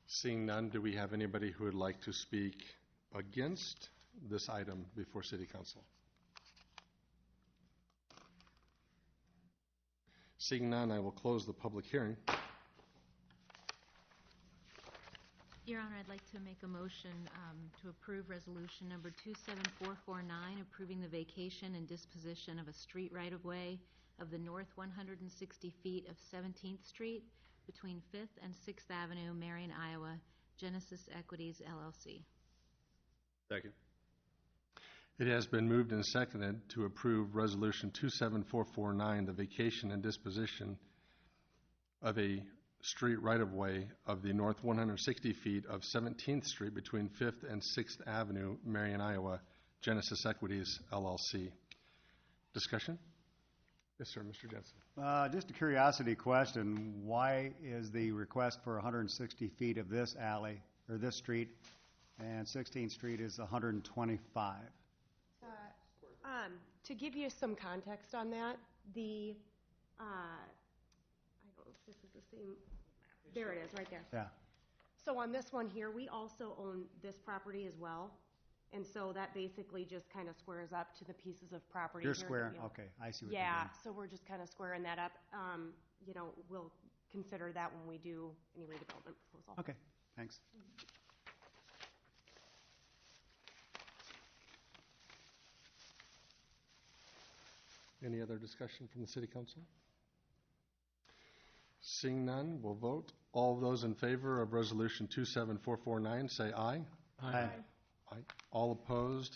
Speaker 8: Seeing none, do we have anybody who would like to speak against this item before City Council? Seeing none, I will close the public hearing.
Speaker 11: Your Honor, I'd like to make a motion to approve resolution number 27449, approving the vacation and disposition of a street right-of-way of the north 160 feet of 17th Street between 5th and 6th Avenue, Marion, Iowa, Genesis Equities, LLC.
Speaker 13: Second.
Speaker 8: It has been moved and seconded to approve Resolution 27449, the vacation and disposition of a street right-of-way of the north 160 feet of 17th Street between 5th and 6th Avenue, Marion, Iowa, Genesis Equities, LLC. Discussion? Yes, sir, Mr. Jensen.
Speaker 10: Just a curiosity question. Why is the request for 160 feet of this alley, or this street, and 16th Street is 125?
Speaker 19: To give you some context on that, I don't know if this is the same. There it is, right there.
Speaker 10: Yeah.
Speaker 19: So on this one here, we also own this property as well. And so that basically just kind of squares up to the pieces of property.
Speaker 10: You're
Speaker 19: here that
Speaker 10: squaring,
Speaker 19: we own.
Speaker 10: okay, I see what you're
Speaker 19: Yeah,
Speaker 10: doing.
Speaker 19: so we're just kind of squaring that up. We'll consider that when we do any redevelopment proposal.
Speaker 10: Okay, thanks.
Speaker 8: Any other discussion from the City Council? Seeing none, we'll vote. All those in favor of Resolution 27449, say aye.
Speaker 10: Aye.
Speaker 8: Aye. All opposed,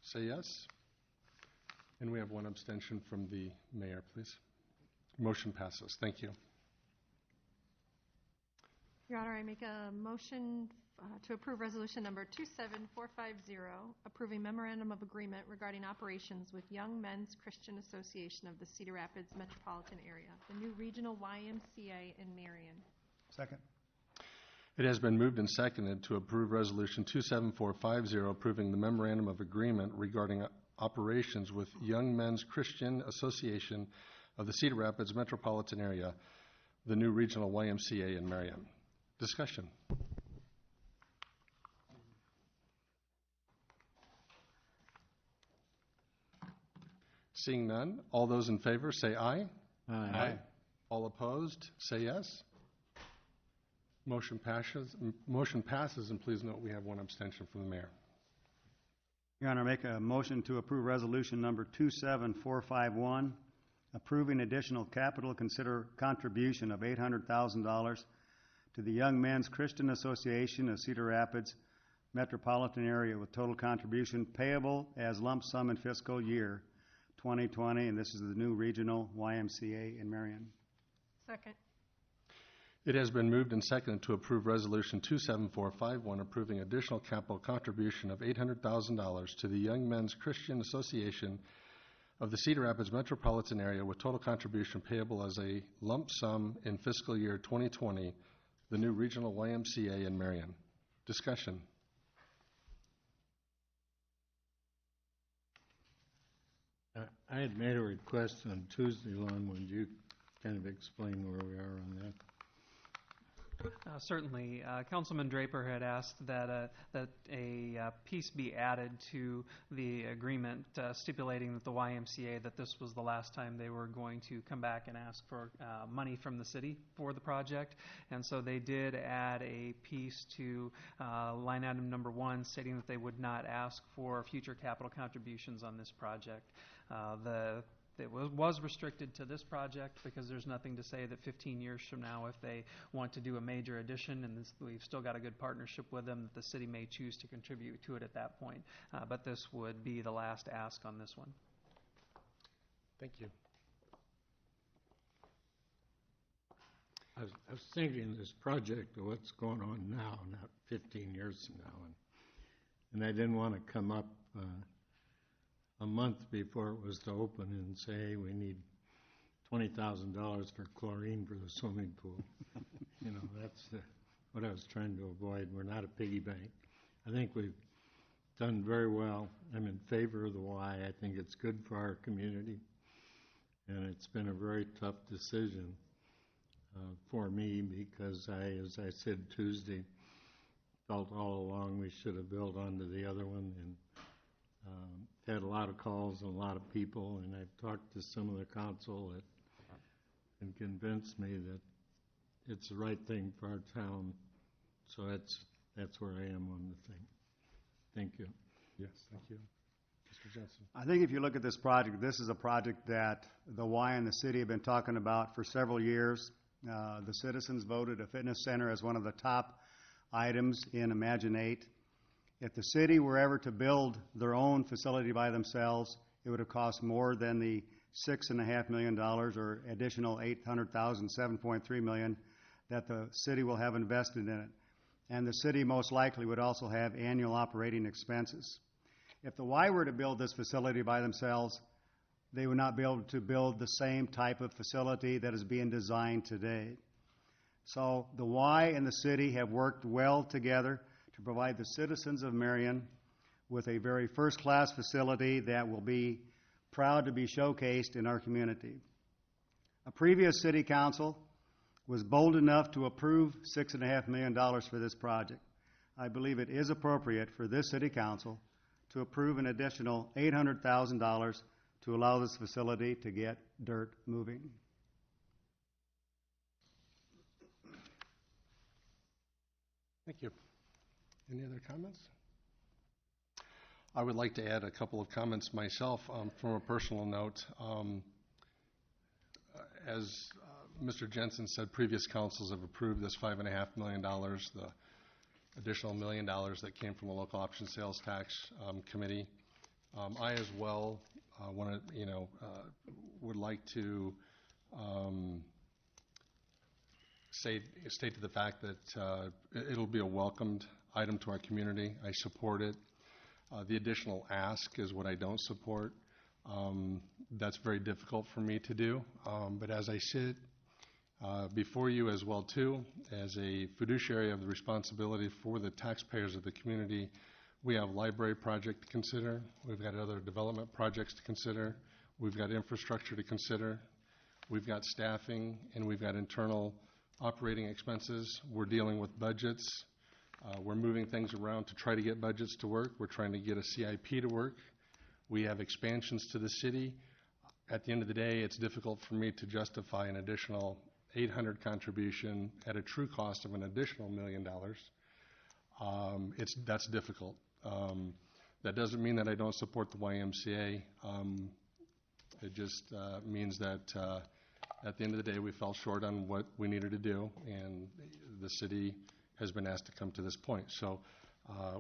Speaker 8: say yes. And we have one abstention from the mayor, please. Motion passes. Thank you.
Speaker 3: Your Honor, I make a motion to approve resolution number 27450, approving memorandum of agreement regarding operations with Young Men's Christian Association of the Cedar Rapids metropolitan area, the new regional YMCA in Marion.
Speaker 10: Second.
Speaker 8: It has been moved and seconded to approve Resolution 27450, approving the memorandum of agreement regarding operations with Young Men's Christian Association of the Cedar Rapids metropolitan area, the new regional YMCA in Marion. Discussion. Seeing none, all those in favor say aye.
Speaker 10: Aye.
Speaker 8: All opposed, say yes. Motion passes, and please note we have one abstention from the mayor.
Speaker 10: Your Honor, make a motion to approve resolution number 27451, approving additional capital contribution of $800,000 to the Young Men's Christian Association of Cedar Rapids metropolitan area with total contribution payable as lump sum in fiscal year 2020, and this is the new regional YMCA in Marion.
Speaker 3: Second.
Speaker 8: It has been moved and seconded to approve Resolution 27451, approving additional capital contribution of $800,000 to the Young Men's Christian Association of the Cedar Rapids metropolitan area with total contribution payable as a lump sum in fiscal year 2020, the new regional YMCA in Marion. Discussion.
Speaker 9: I had made a request on Tuesday, Lon. Would you kind of explain where we are on that?
Speaker 12: Certainly. Councilman Draper had asked that a piece be added to the agreement stipulating that the YMCA, that this was the last time they were going to come back and ask for money from the city for the project. And so they did add a piece to line item number 1 stating that they would not ask for future capital contributions on this project. It was restricted to this project because there's nothing to say that 15 years from now, if they want to do a major addition, and we've still got a good partnership with them, that the city may choose to contribute to it at that point. But this would be the last ask on this one.
Speaker 8: Thank you.
Speaker 9: I was thinking this project of what's going on now, not 15 years from now. And I didn't want to come up a month before it was to open and say we need $20,000 for chlorine for the swimming pool. That's what I was trying to avoid. We're not a piggy bank. I think we've done very well. I'm in favor of the Y. I think it's good for our community. And it's been a very tough decision for me because as I said Tuesday, felt all along we should have built onto the other one, and had a lot of calls and a lot of people, and I've talked to some of the council that and convinced me that it's the right thing for our town. So that's where I am on the thing. Thank you.
Speaker 8: Yes, thank you. Mr. Jensen.
Speaker 10: I think if you look at this project, this is a project that the Y and the city have been talking about for several years. The citizens voted a fitness center as one of the top items in Imagine 8. If the city were ever to build their own facility by themselves, it would have cost more than the $6.5 million or additional $800,000, $7.3 million that the city will have invested in it. And the city most likely would also have annual operating expenses. If the Y were to build this facility by themselves, they would not be able to build the same type of facility that is being designed today. So the Y and the city have worked well together to provide the citizens of Marion with a very first-class facility that will be proud to be showcased in our community. A previous city council was bold enough to approve $6.5 million for this project. I believe it is appropriate for this city council to approve an additional $800,000 to allow this facility to get dirt moving.
Speaker 8: Thank you. Any other comments? I would like to add a couple of comments myself from a personal note. As Mr. Jensen said, previous councils have approved this $5.5 million, the additional $1 million that came from the local option sales tax committee. I as well would like to state to the fact that it'll be a welcomed item to our community. I support it. The additional ask is what I don't support. That's very difficult for me to do. But as I sit before you as well too, as a fiduciary of the responsibility for the taxpayers of the community, we have a library project to consider. We've got other development projects to consider. We've got infrastructure to consider. We've got staffing, and we've got internal operating expenses. We're dealing with budgets. We're moving things around to try to get budgets to work. We're trying to get a CIP to work. We have expansions to the city. At the end of the day, it's difficult for me to justify an additional $800 contribution at a true cost of an additional $1 million. That's difficult. That doesn't mean that I don't support the YMCA. It just means that at the end of the day, we fell short on what we needed to do, and the city has been asked to come to this point. So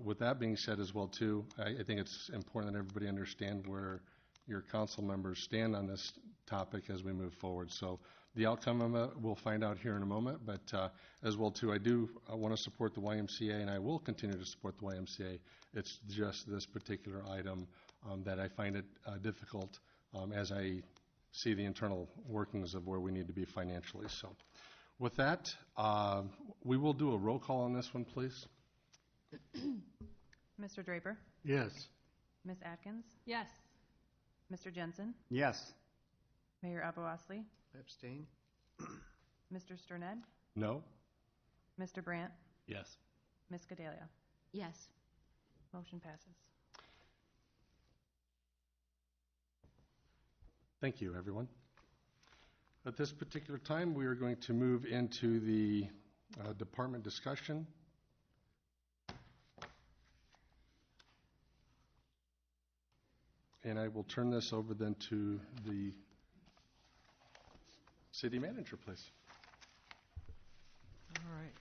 Speaker 8: with that being said as well too, I think it's important that everybody understand where your council members stand on this topic as we move forward. So the outcome of it, we'll find out here in a moment, but as well too, I want to support the YMCA, and I will continue to support the YMCA. It's just this particular item that I find it difficult as I see the internal workings of where we need to be financially. So with that, we will do a roll call on this one, please.
Speaker 20: Mr. Draper?
Speaker 9: Yes.
Speaker 20: Ms. Atkins?
Speaker 3: Yes.
Speaker 20: Mr. Jensen?
Speaker 10: Yes.
Speaker 20: Mayor Abowasley?
Speaker 1: Abstain?
Speaker 20: Mr. Sterned?
Speaker 8: No.
Speaker 20: Mr. Brandt?
Speaker 13: Yes.
Speaker 20: Ms. Gedalia?
Speaker 11: Yes.
Speaker 20: Motion passes.
Speaker 8: Thank you, everyone. At this particular time, we are going to move into the department discussion. And I will turn this over then to the city manager, please.
Speaker 12: All right.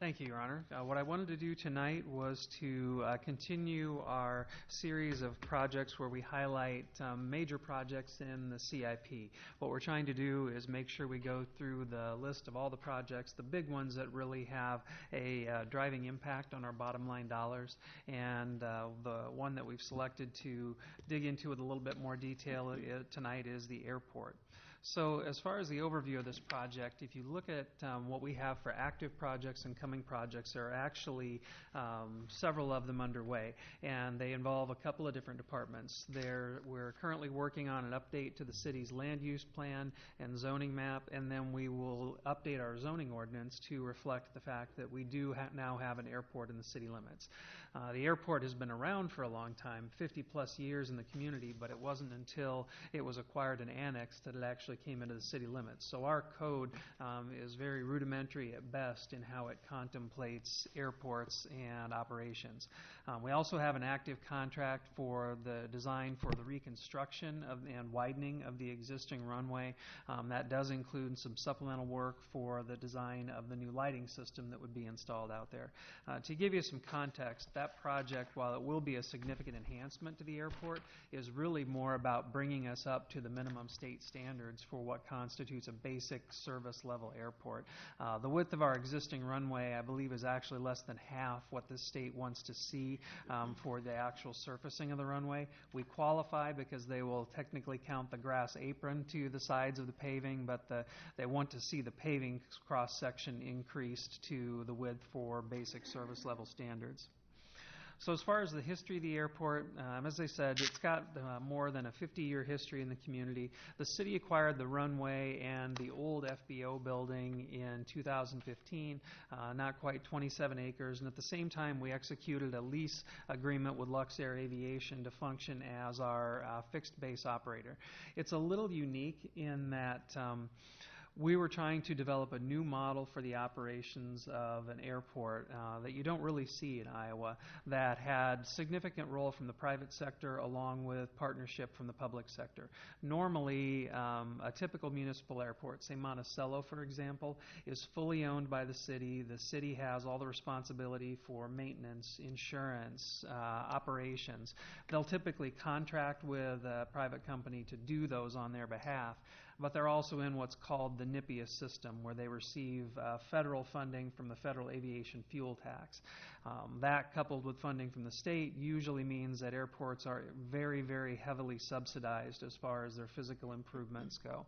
Speaker 12: Thank you, Your Honor. What I wanted to do tonight was to continue our series of projects where we highlight major projects in the CIP. What we're trying to do is make sure we go through the list of all the projects, the big ones that really have a driving impact on our bottom line dollars, and the one that we've selected to dig into with a little bit more detail tonight is the airport. So as far as the overview of this project, if you look at what we have for active projects and coming projects, there are actually several of them underway, and they involve a couple of different departments. We're currently working on an update to the city's land use plan and zoning map, and then we will update our zoning ordinance to reflect the fact that we do now have an airport in the city limits. The airport has been around for a long time, 50 plus years in the community, but it wasn't until it was acquired and annexed that it actually came into the city limits. So our code is very rudimentary at best in how it contemplates airports and operations. We also have an active contract for the design for the reconstruction and widening of the existing runway. That does include some supplemental work for the design of the new lighting system that would be installed out there. To give you some context, that project, while it will be a significant enhancement to the airport, is really more about bringing us up to the minimum state standards for what constitutes a basic service level airport. The width of our existing runway, I believe, is actually less than half what the state wants to see for the actual surfacing of the runway. We qualify because they will technically count the grass apron to the sides of the paving, but they want to see the paving cross-section increased to the width for basic service level standards. So as far as the history of the airport, as I said, it's got more than a 50-year history in the community. The city acquired the runway and the old FBO building in 2015, not quite 27 acres, and at the same time we executed a lease agreement with Luxair Aviation to function as our fixed base operator. It's a little unique in that we were trying to develop a new model for the operations of an airport that you don't really see in Iowa, that had significant role from the private sector along with partnership from the public sector. Normally, a typical municipal airport, say Monticello for example, is fully owned by the city. The city has all the responsibility for maintenance, insurance, operations. They'll typically contract with a private company to do those on their behalf, but they're also in what's called the NIPIA system, where they receive federal funding from the federal aviation fuel tax. That, coupled with funding from the state, usually means that airports are very, very heavily subsidized as far as their physical improvements go.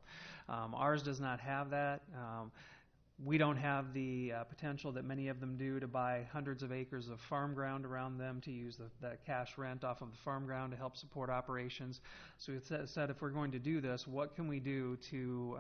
Speaker 12: Ours does not have that. We don't have the potential that many of them do to buy hundreds of acres of farm ground around them to use the cash rent off of the farm ground to help support operations. So we said, if we're going to do this, what can we do to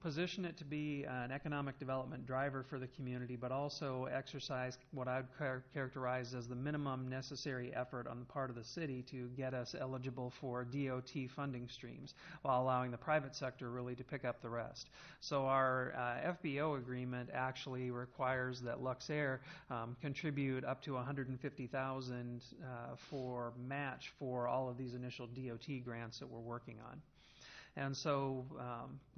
Speaker 12: position it to be an economic development driver for the community, but also exercise what I would characterize as the minimum necessary effort on the part of the city to get us eligible for DOT funding streams, while allowing the private sector really to pick up the rest. So our FBO agreement actually requires that Luxair contribute up to $150,000 for match for all of these initial DOT grants that we're working on. And so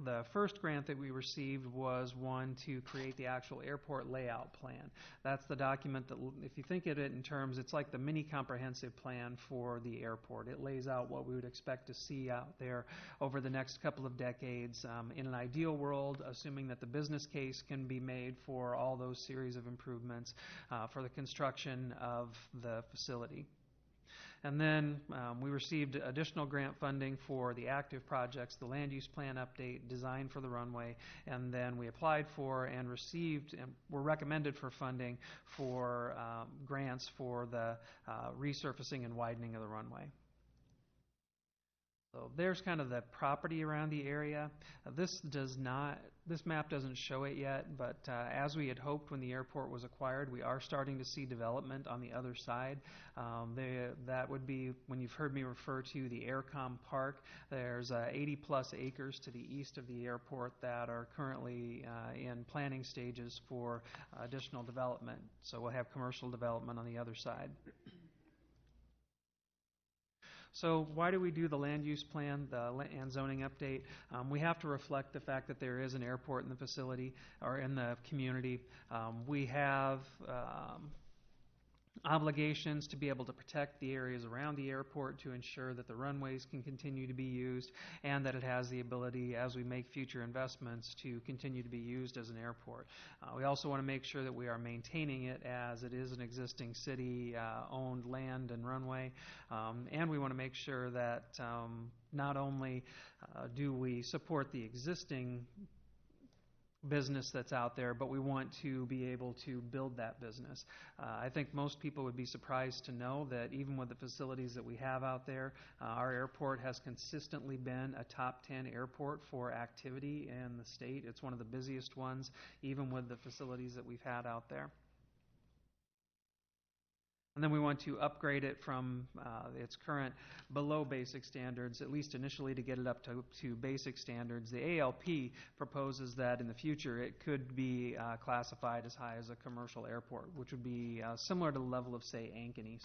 Speaker 12: the first grant that we received was one to create the actual airport layout plan. That's the document that, if you think of it in terms, it's like the mini comprehensive plan for the airport. It lays out what we would expect to see out there over the next couple of decades. In an ideal world, assuming that the business case can be made for all those series of improvements for the construction of the facility. And then we received additional grant funding for the active projects, the land use plan update, design for the runway, and then we applied for and received and were recommended for funding for grants for the resurfacing and widening of the runway. So there's kind of the property around the area. This map doesn't show it yet, but as we had hoped when the airport was acquired, we are starting to see development on the other side. That would be, when you've heard me refer to the Aircom Park, there's 80 plus acres to the east of the airport that are currently in planning stages for additional development. So we'll have commercial development on the other side. So why do we do the land use plan and zoning update? We have to reflect the fact that there is an airport in the facility or in the community. We have obligations to be able to protect the areas around the airport to ensure that the runways can continue to be used and that it has the ability, as we make future investments, to continue to be used as an airport. We also want to make sure that we are maintaining it as it is an existing city-owned land and runway, and we want to make sure that not only do we support the existing business that's out there, but we want to be able to build that business. I think most people would be surprised to know that even with the facilities that we have out there, our airport has consistently been a top 10 airport for activity in the state. It's one of the busiest ones, even with the facilities that we've had out there. And then we want to upgrade it from its current below basic standards, at least initially, to get it up to basic standards. The ALP proposes that in the future it could be classified as high as a commercial airport, which would be similar to the level of, say, Ankeny's.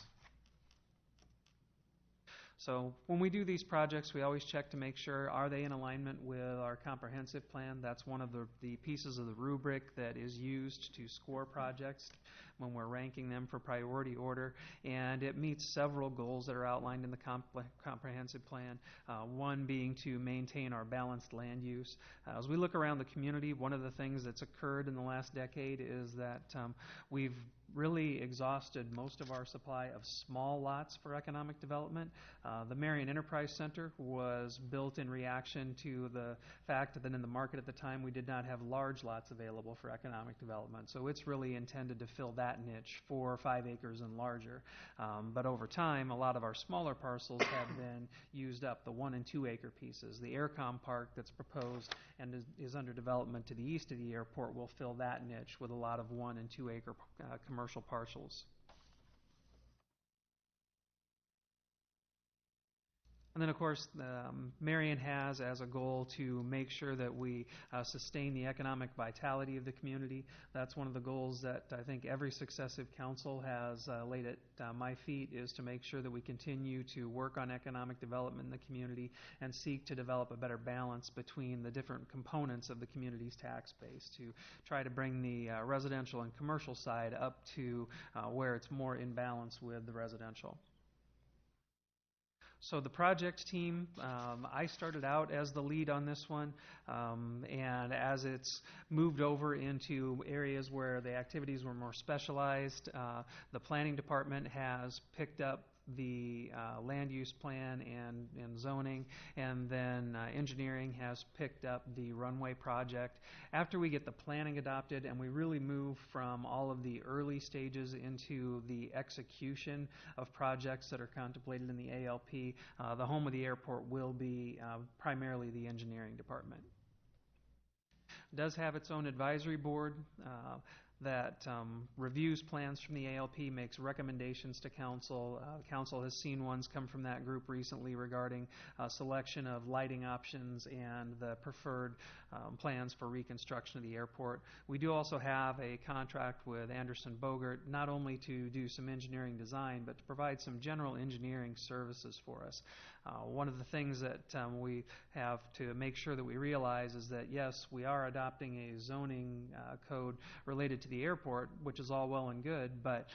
Speaker 12: So when we do these projects, we always check to make sure, are they in alignment with our comprehensive plan? That's one of the pieces of the rubric that is used to score projects when we're ranking them for priority order. And it meets several goals that are outlined in the comprehensive plan, one being to maintain our balanced land use. As we look around the community, one of the things that's occurred in the last decade is that we've really exhausted most of our supply of small lots for economic development. The Marion Enterprise Center was built in reaction to the fact that in the market at the time we did not have large lots available for economic development. So it's really intended to fill that niche, 4 or 5 acres and larger. But over time, a lot of our smaller parcels have been used up, the 1 and 2 acre pieces. The Aircom Park that's proposed and is under development to the east of the airport will fill that niche with a lot of 1 and 2 acre commercial parcels. And then, of course, Marion has as a goal to make sure that we sustain the economic vitality of the community. That's one of the goals that I think every successive council has laid at my feet, is to make sure that we continue to work on economic development in the community and seek to develop a better balance between the different components of the community's tax base, to try to bring the residential and commercial side up to where it's more in balance with the residential. So the project team, I started out as the lead on this one, and as it's moved over into areas where the activities were more specialized, the planning department has picked up the land use plan and zoning, and then engineering has picked up the runway project. After we get the planning adopted and we really move from all of the early stages into the execution of projects that are contemplated in the ALP, the home of the airport will be primarily the engineering department. It does have its own advisory board that reviews plans from the ALP, makes recommendations to council. Council has seen ones come from that group recently regarding selection of lighting options and the preferred plans for reconstruction of the airport. We do also have a contract with Anderson Bogert, not only to do some engineering design, but to provide some general engineering services for us. One of the things that we have to make sure that we realize is that, yes, we are adopting a zoning code related to the airport, which is all well and good, but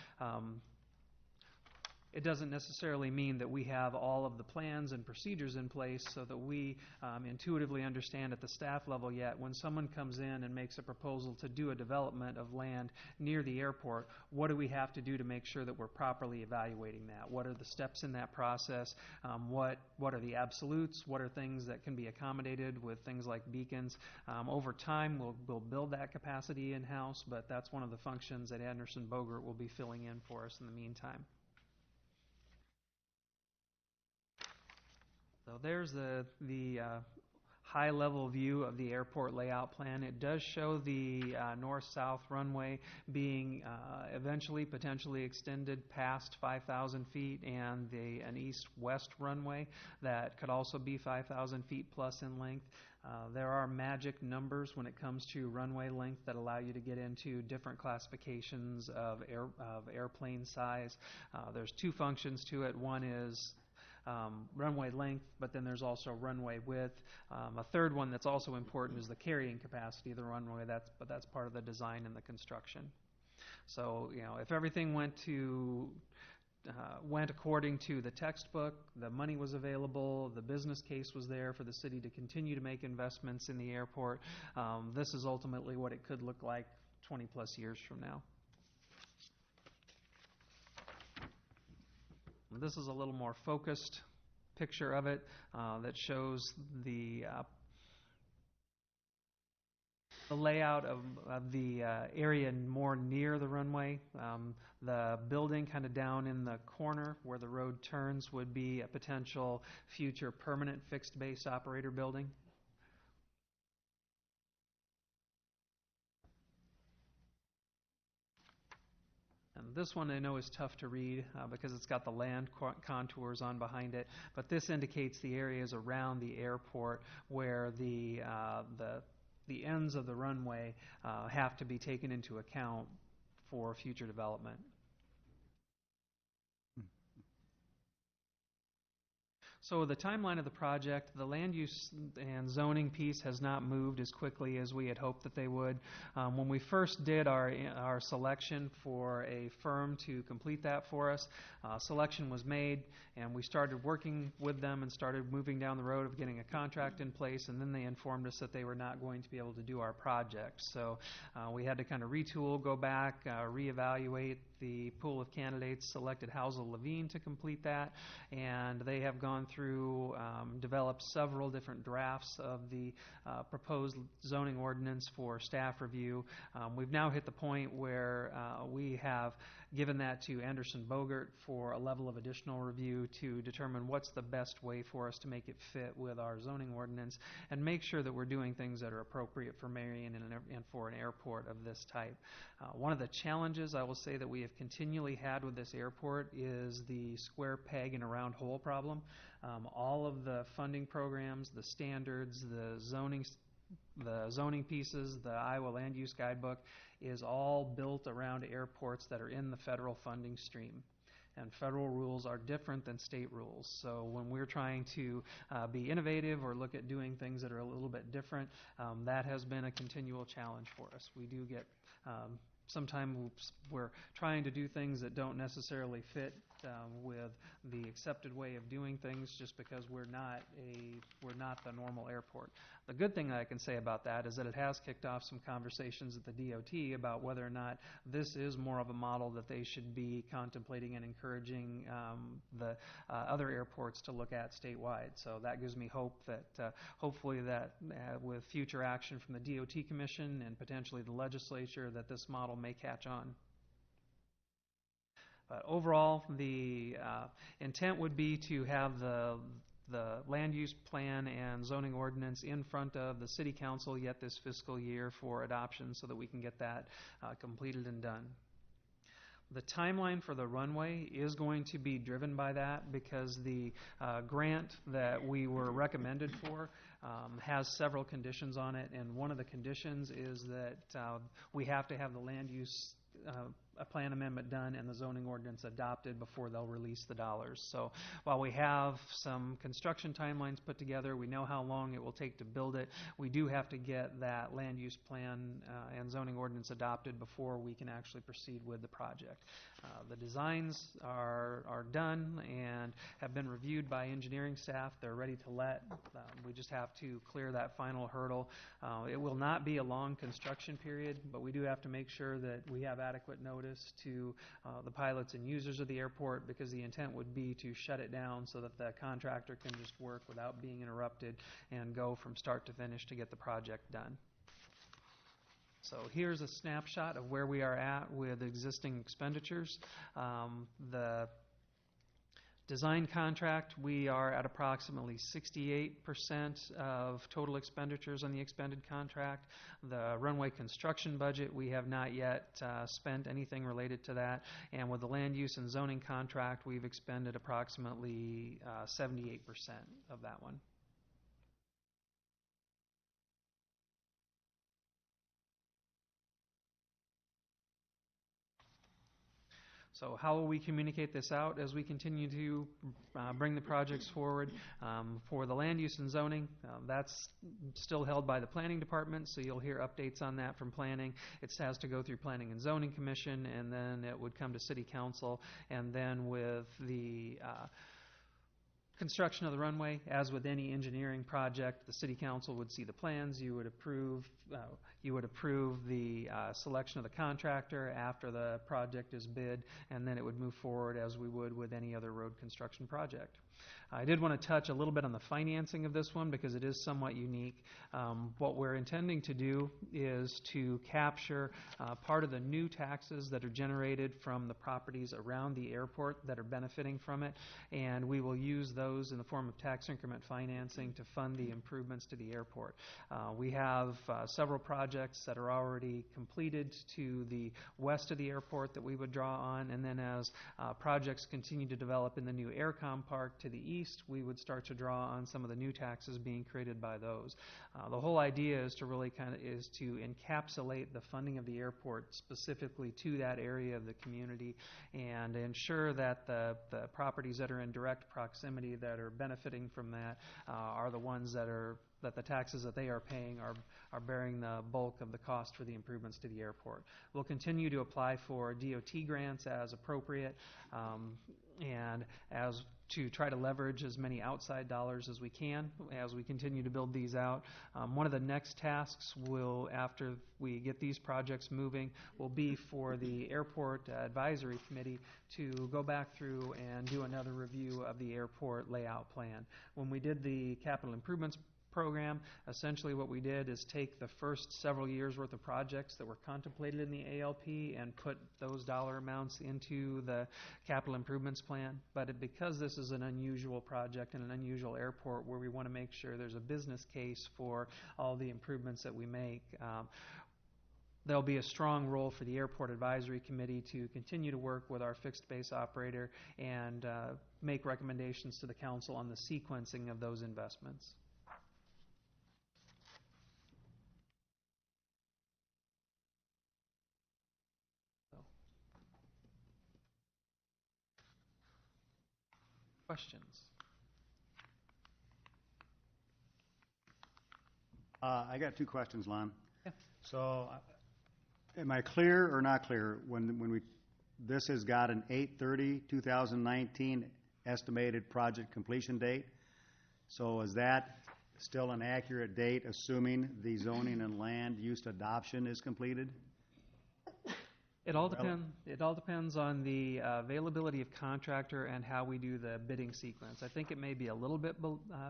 Speaker 12: it doesn't necessarily mean that we have all of the plans and procedures in place so that we intuitively understand at the staff level yet when someone comes in and makes a proposal to do a development of land near the airport, what do we have to do to make sure that we're properly evaluating that? What are the steps in that process? What are the absolutes? What are things that can be accommodated with things like beacons? Over time, we'll build that capacity in-house, but that's one of the functions that Anderson Bogert will be filling in for us in the meantime. So there's the high-level view of the airport layout plan. It does show the north-south runway being eventually potentially extended past 5,000 feet, and an east-west runway that could also be 5,000 feet plus in length. There are magic numbers when it comes to runway length that allow you to get into different classifications of airplane size. There's 2 functions to it. One is runway length, but then there's also runway width. A third one that's also important is the carrying capacity of the runway. That's part of the design and the construction. So, if everything went according to the textbook, the money was available, the business case was there for the city to continue to make investments in the airport, this is ultimately what it could look like 20 plus years from now. This is a little more focused picture of it that shows the layout of the area more near the runway. The building kind of down in the corner where the road turns would be a potential future permanent fixed base operator building. And this one I know is tough to read because it's got the land contours on behind it, but this indicates the areas around the airport where the ends of the runway have to be taken into account for future development. So the timeline of the project, the land use and zoning piece has not moved as quickly as we had hoped that they would. When we first did our selection for a firm to complete that for us, selection was made, and we started working with them and started moving down the road of getting a contract in place, and then they informed us that they were not going to be able to do our project. So we had to kind of retool, go back, reevaluate the pool of candidates, selected Housel Levine to complete that, and they have gone through, developed several different drafts of the proposed zoning ordinance for staff review. We've now hit the point where we have given that to Anderson Bogert for a level of additional review to determine what's the best way for us to make it fit with our zoning ordinance and make sure that we're doing things that are appropriate for Marion and for an airport of this type. One of the challenges I will say that we have continually had with this airport is the square peg in a round hole problem. All of the funding programs, the standards, the zoning pieces, the Iowa Land Use Guidebook is all built around airports that are in the federal funding stream. And federal rules are different than state rules. So when we're trying to be innovative or look at doing things that are a little bit different, that has been a continual challenge for us. We do get sometimes we're trying to do things that don't necessarily fit with the accepted way of doing things just because we're not the normal airport. The good thing I can say about that is that it has kicked off some conversations at the DOT about whether or not this is more of a model that they should be contemplating and encouraging the other airports to look at statewide. So that gives me hope that hopefully that with future action from the DOT Commission and potentially the legislature that this model may catch on. But overall, the intent would be to have the land use plan and zoning ordinance in front of the City Council yet this fiscal year for adoption so that we can get that completed and done. The timeline for the runway is going to be driven by that because the grant that we were recommended for has several conditions on it, and one of the conditions is that we have to have the land use a plan amendment done and the zoning ordinance adopted before they'll release the dollars. So while we have some construction timelines put together, we know how long it will take to build it, we do have to get that land use plan and zoning ordinance adopted before we can actually proceed with the project. The designs are done and have been reviewed by engineering staff. They're ready to let. We just have to clear that final hurdle. It will not be a long construction period, but we do have to make sure that we have adequate notice to the pilots and users of the airport because the intent would be to shut it down so that the contractor can just work without being interrupted and go from start to finish to get the project done. So here's a snapshot of where we are at with existing expenditures. The design contract, we are at approximately 68% of total expenditures on the expended contract. The runway construction budget, we have not yet spent anything related to that. And with the land use and zoning contract, we've expended approximately 78% of that one. So how will we communicate this out as we continue to bring the projects forward? For the land use and zoning, that's still held by the planning department, so you'll hear updates on that from planning. It has to go through planning and zoning commission, and then it would come to city council, and then with the construction of the runway. As with any engineering project, the city council would see the plans, you would approve the selection of the contractor after the project is bid, and then it would move forward as we would with any other road construction project. I did want to touch a little bit on the financing of this one because it is somewhat unique. What we're intending to do is to capture part of the new taxes that are generated from the properties around the airport that are benefiting from it, and we will use those in the form of tax increment financing to fund the improvements to the airport. We have several projects that are already completed to the west of the airport that we would draw on, and then as projects continue to develop in the new Aircom Park to the east, we would start to draw on some of the new taxes being created by those. The whole idea is to really to encapsulate the funding of the airport specifically to that area of the community and ensure that the properties that are in direct proximity that are benefiting from that are the ones that the taxes that they are paying are bearing the bulk of the cost for the improvements to the airport. We'll continue to apply for DOT grants as appropriate and as to try to leverage as many outside dollars as we can as we continue to build these out. One of the next tasks will, after we get these projects moving, will be for the Airport Advisory Committee to go back through and do another review of the airport layout plan. When we did the capital improvements program, essentially what we did is take the first several years worth of projects that were contemplated in the ALP and put those dollar amounts into the capital improvements plan. But because this is an unusual project and an unusual airport where we want to make sure there's a business case for all the improvements that we make, there'll be a strong role for the Airport Advisory Committee to continue to work with our fixed base operator and make recommendations to the council on the sequencing of those investments. Questions?
Speaker 10: I got two questions, Lon.
Speaker 12: Yeah.
Speaker 10: So, am I clear or not clear when this has got an 8/30/2019 estimated project completion date? So, is that still an accurate date, assuming the zoning and land use adoption is completed?
Speaker 12: It all depends on the availability of contractor and how we do the bidding sequence. I think it may be a little bit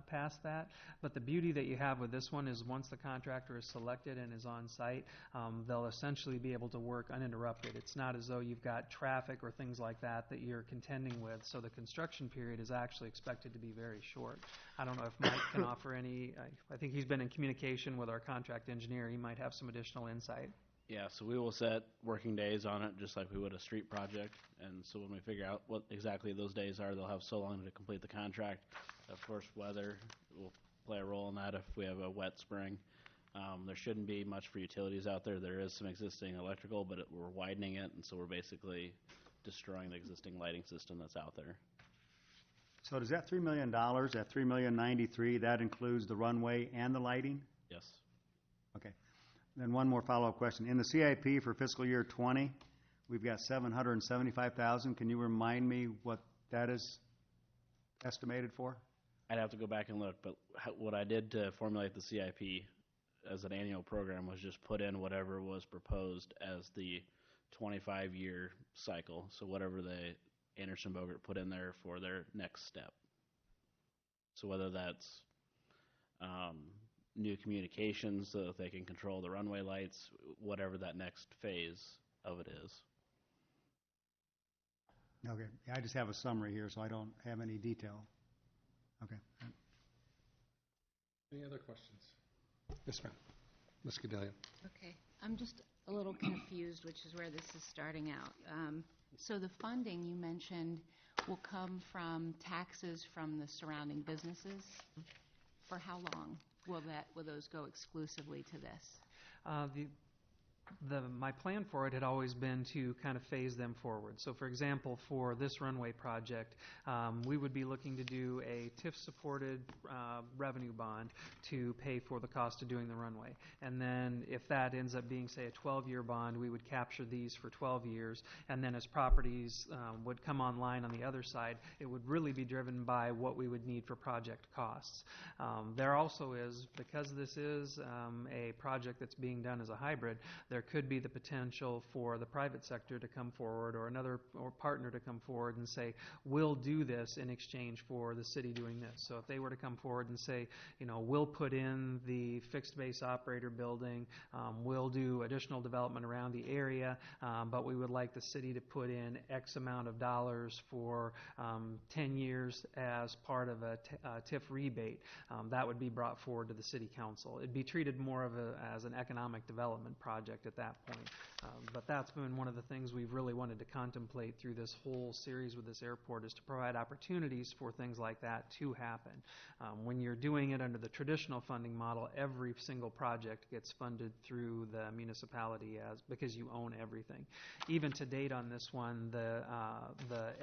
Speaker 12: past that, but the beauty that you have with this one is once the contractor is selected and is on site, they'll essentially be able to work uninterrupted. It's not as though you've got traffic or things like that you're contending with, so the construction period is actually expected to be very short. I don't know if Mike can offer any, I think he's been in communication with our contract engineer. He might have some additional insight.
Speaker 14: Yeah, so we will set working days on it, just like we would a street project. And so when we figure out what exactly those days are, they'll have so long to complete the contract. Of course, weather will play a role in that if we have a wet spring. There shouldn't be much for utilities out there. There is some existing electrical, but we're widening it, and so we're basically destroying the existing lighting system that's out there.
Speaker 10: So does that $3 million, that $3,093,000, that includes the runway and the lighting?
Speaker 14: Yes.
Speaker 10: Okay. Then one more follow-up question. In the CIP for fiscal year 20, we've got $775,000. Can you remind me what that is estimated for?
Speaker 14: I'd have to go back and look, but what I did to formulate the CIP as an annual program was just put in whatever was proposed as the 25-year cycle, so whatever the Anderson-Bogert put in there for their next step. So whether that's new communications so that they can control the runway lights, whatever that next phase of it is.
Speaker 10: Okay. Yeah, I just have a summary here, so I don't have any detail. Okay.
Speaker 8: Any other questions? Yes, ma'am. Ms. Gedalia.
Speaker 11: Okay. I'm just a little confused, which is where this is starting out. So the funding you mentioned will come from taxes from the surrounding businesses. For how long will those go exclusively to this?
Speaker 12: My plan for it had always been to kind of phase them forward. So, for example, for this runway project, we would be looking to do a TIF-supported revenue bond to pay for the cost of doing the runway. And then if that ends up being, say, a 12-year bond, we would capture these for 12 years. And then as properties would come online on the other side, it would really be driven by what we would need for project costs. There also is, because this is a project that's being done as a hybrid, there could be the potential for the private sector to come forward or another partner to come forward and say, we'll do this in exchange for the city doing this. So if they were to come forward and say, we'll put in the fixed base operator building, we'll do additional development around the area, but we would like the city to put in X amount of dollars for 10 years as part of a TIF rebate, that would be brought forward to the city council. It'd be treated more of as an economic development project at that point. But that's been one of the things we've really wanted to contemplate through this whole series with this airport, is to provide opportunities for things like that to happen. When you're doing it under the traditional funding model, every single project gets funded through the municipality because you own everything. Even to date on this one, the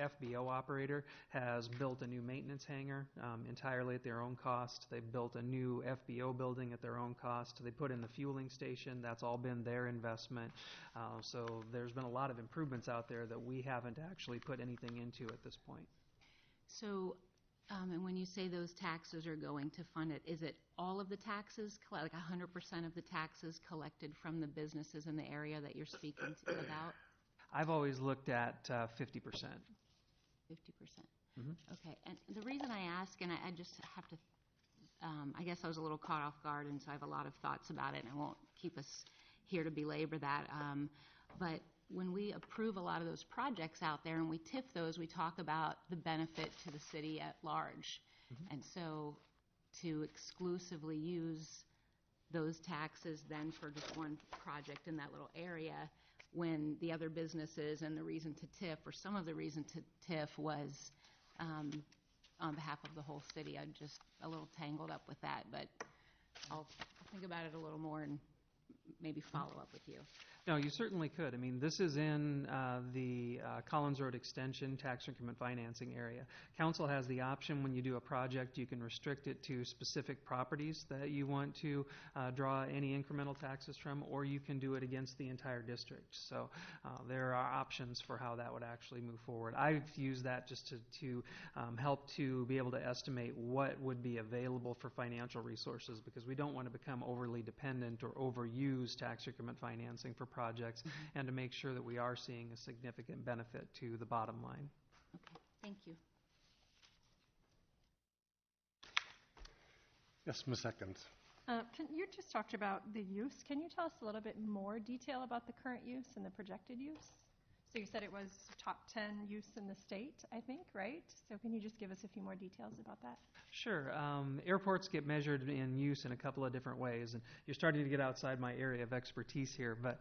Speaker 12: FBO operator has built a new maintenance hangar entirely at their own cost. They've built a new FBO building at their own cost. They put in the fueling station. That's all been their investment. So there's been a lot of improvements out there that we haven't actually put anything into at this point.
Speaker 11: So, and when you say those taxes are going to fund it, is it all of the taxes, like 100% of the taxes collected from the businesses in the area that you're speaking about?
Speaker 12: I've always looked at 50%.
Speaker 11: 50%.
Speaker 12: Mm-hmm.
Speaker 11: Okay, and the reason I ask, and I just have to, I guess I was a little caught off guard, and so I have a lot of thoughts about it, and I won't keep us here to belabor that. But when we approve a lot of those projects out there and we TIF those, we talk about the benefit to the city at large. Mm-hmm. And so to exclusively use those taxes then for just one project in that little area, when the other businesses and the reason to TIF, or some of the reason to TIF, was on behalf of the whole city. I'm just a little tangled up with that, but I'll think about it a little more and maybe follow up with you.
Speaker 12: No, you certainly could. I mean, this is in the Collins Road Extension tax increment financing area. Council has the option when you do a project, you can restrict it to specific properties that you want to draw any incremental taxes from, or you can do it against the entire district. So there are options for how that would actually move forward. I've used that just to help to be able to estimate what would be available for financial resources, because we don't want to become overly dependent or overuse tax increment financing for projects, mm-hmm. and to make sure that we are seeing a significant benefit to the bottom line.
Speaker 11: Okay, thank you.
Speaker 8: Yes, Ms. Atkins.
Speaker 3: You just talked about the use. Can you tell us a little bit more detail about the current use and the projected use? So you said it was top 10 use in the state, I think, right? So can you just give us a few more details about that?
Speaker 12: Sure. Airports get measured in use in a couple of different ways, and you're starting to get outside my area of expertise here, but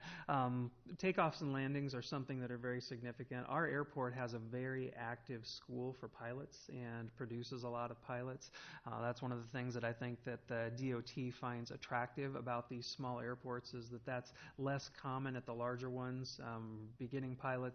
Speaker 12: takeoffs and landings are something that are very significant. Our airport has a very active school for pilots and produces a lot of pilots. That's one of the things that I think that the DOT finds attractive about these small airports, is that that's less common at the larger ones. Beginning pilots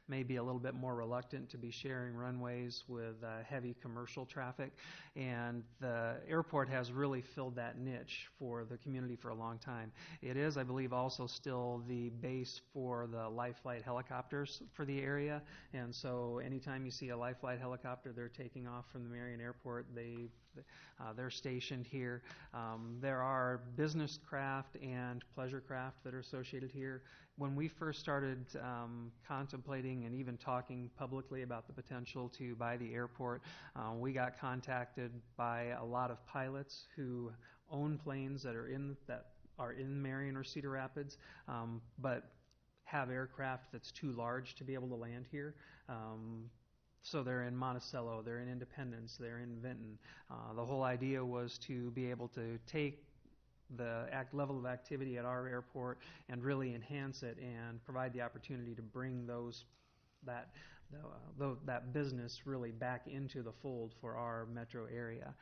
Speaker 12: may be a little bit more reluctant to be sharing runways with heavy commercial traffic, and the airport has really filled that niche for the community for a long time. It is, I believe, also still the base for the Life Flight helicopters for the area, and so anytime you see a Life Flight helicopter, they're taking off from the Marion Airport. They're stationed here. There are business craft and pleasure craft that are associated here. When we first started contemplating and even talking publicly about the potential to buy the airport, we got contacted by a lot of pilots who own planes that are in Marion or Cedar Rapids, but have aircraft that's too large to be able to land here. So they're in Monticello, they're in Independence, they're in Vinton. The whole idea was to be able to take the level of activity at our airport and really enhance it and provide the opportunity to bring that that business really back into the fold for our metro area.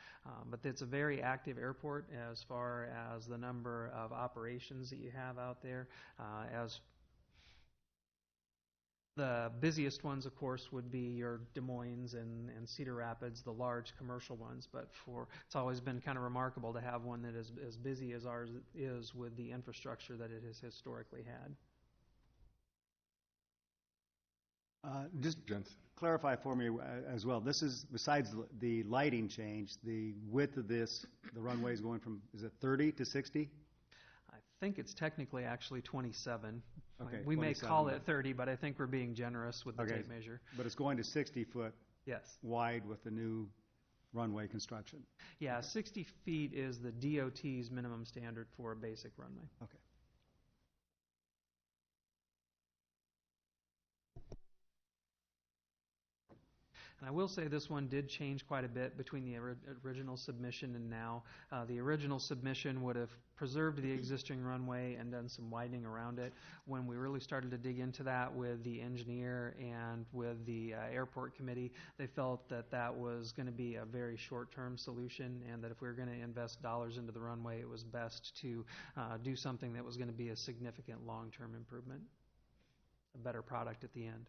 Speaker 12: But it's a very active airport as far as the number of operations that you have out there. As the busiest ones, of course, would be your Des Moines and Cedar Rapids, the large commercial ones. But it's always been kind of remarkable to have one that is as busy as ours is with the infrastructure that it has historically had.
Speaker 10: Just clarify for me as well. This is, besides the lighting change, the width of this, the runway is going from, is it 30 to 60?
Speaker 12: I think it's technically actually 27.
Speaker 10: Okay,
Speaker 12: We may
Speaker 10: 27,
Speaker 12: call it 30, but I think we're being generous with the tape measure.
Speaker 10: But it's going to 60 foot
Speaker 12: Yes.
Speaker 10: wide with the new runway construction.
Speaker 12: Yeah, 60 feet is the DOT's minimum standard for a basic runway.
Speaker 10: Okay.
Speaker 12: And I will say this one did change quite a bit between the original submission and now. The original submission would have preserved the existing runway and done some widening around it. When we really started to dig into that with the engineer and with the airport committee, they felt that that was going to be a very short-term solution, and that if we were going to invest dollars into the runway, it was best to do something that was going to be a significant long-term improvement, a better product at the end.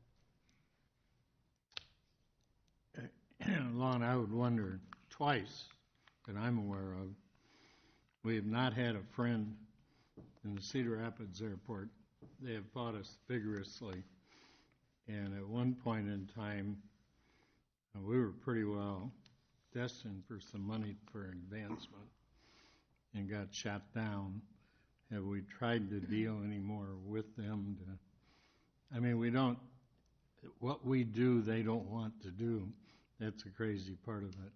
Speaker 9: Lon, I would wonder twice that I'm aware of. We have not had a friend in the Cedar Rapids airport. They have fought us vigorously. And at one point in time, we were pretty well destined for some money for advancement and got shot down. Have we tried to deal anymore with them? I mean, we don't, what we do, they don't want to do. That's a crazy part of it.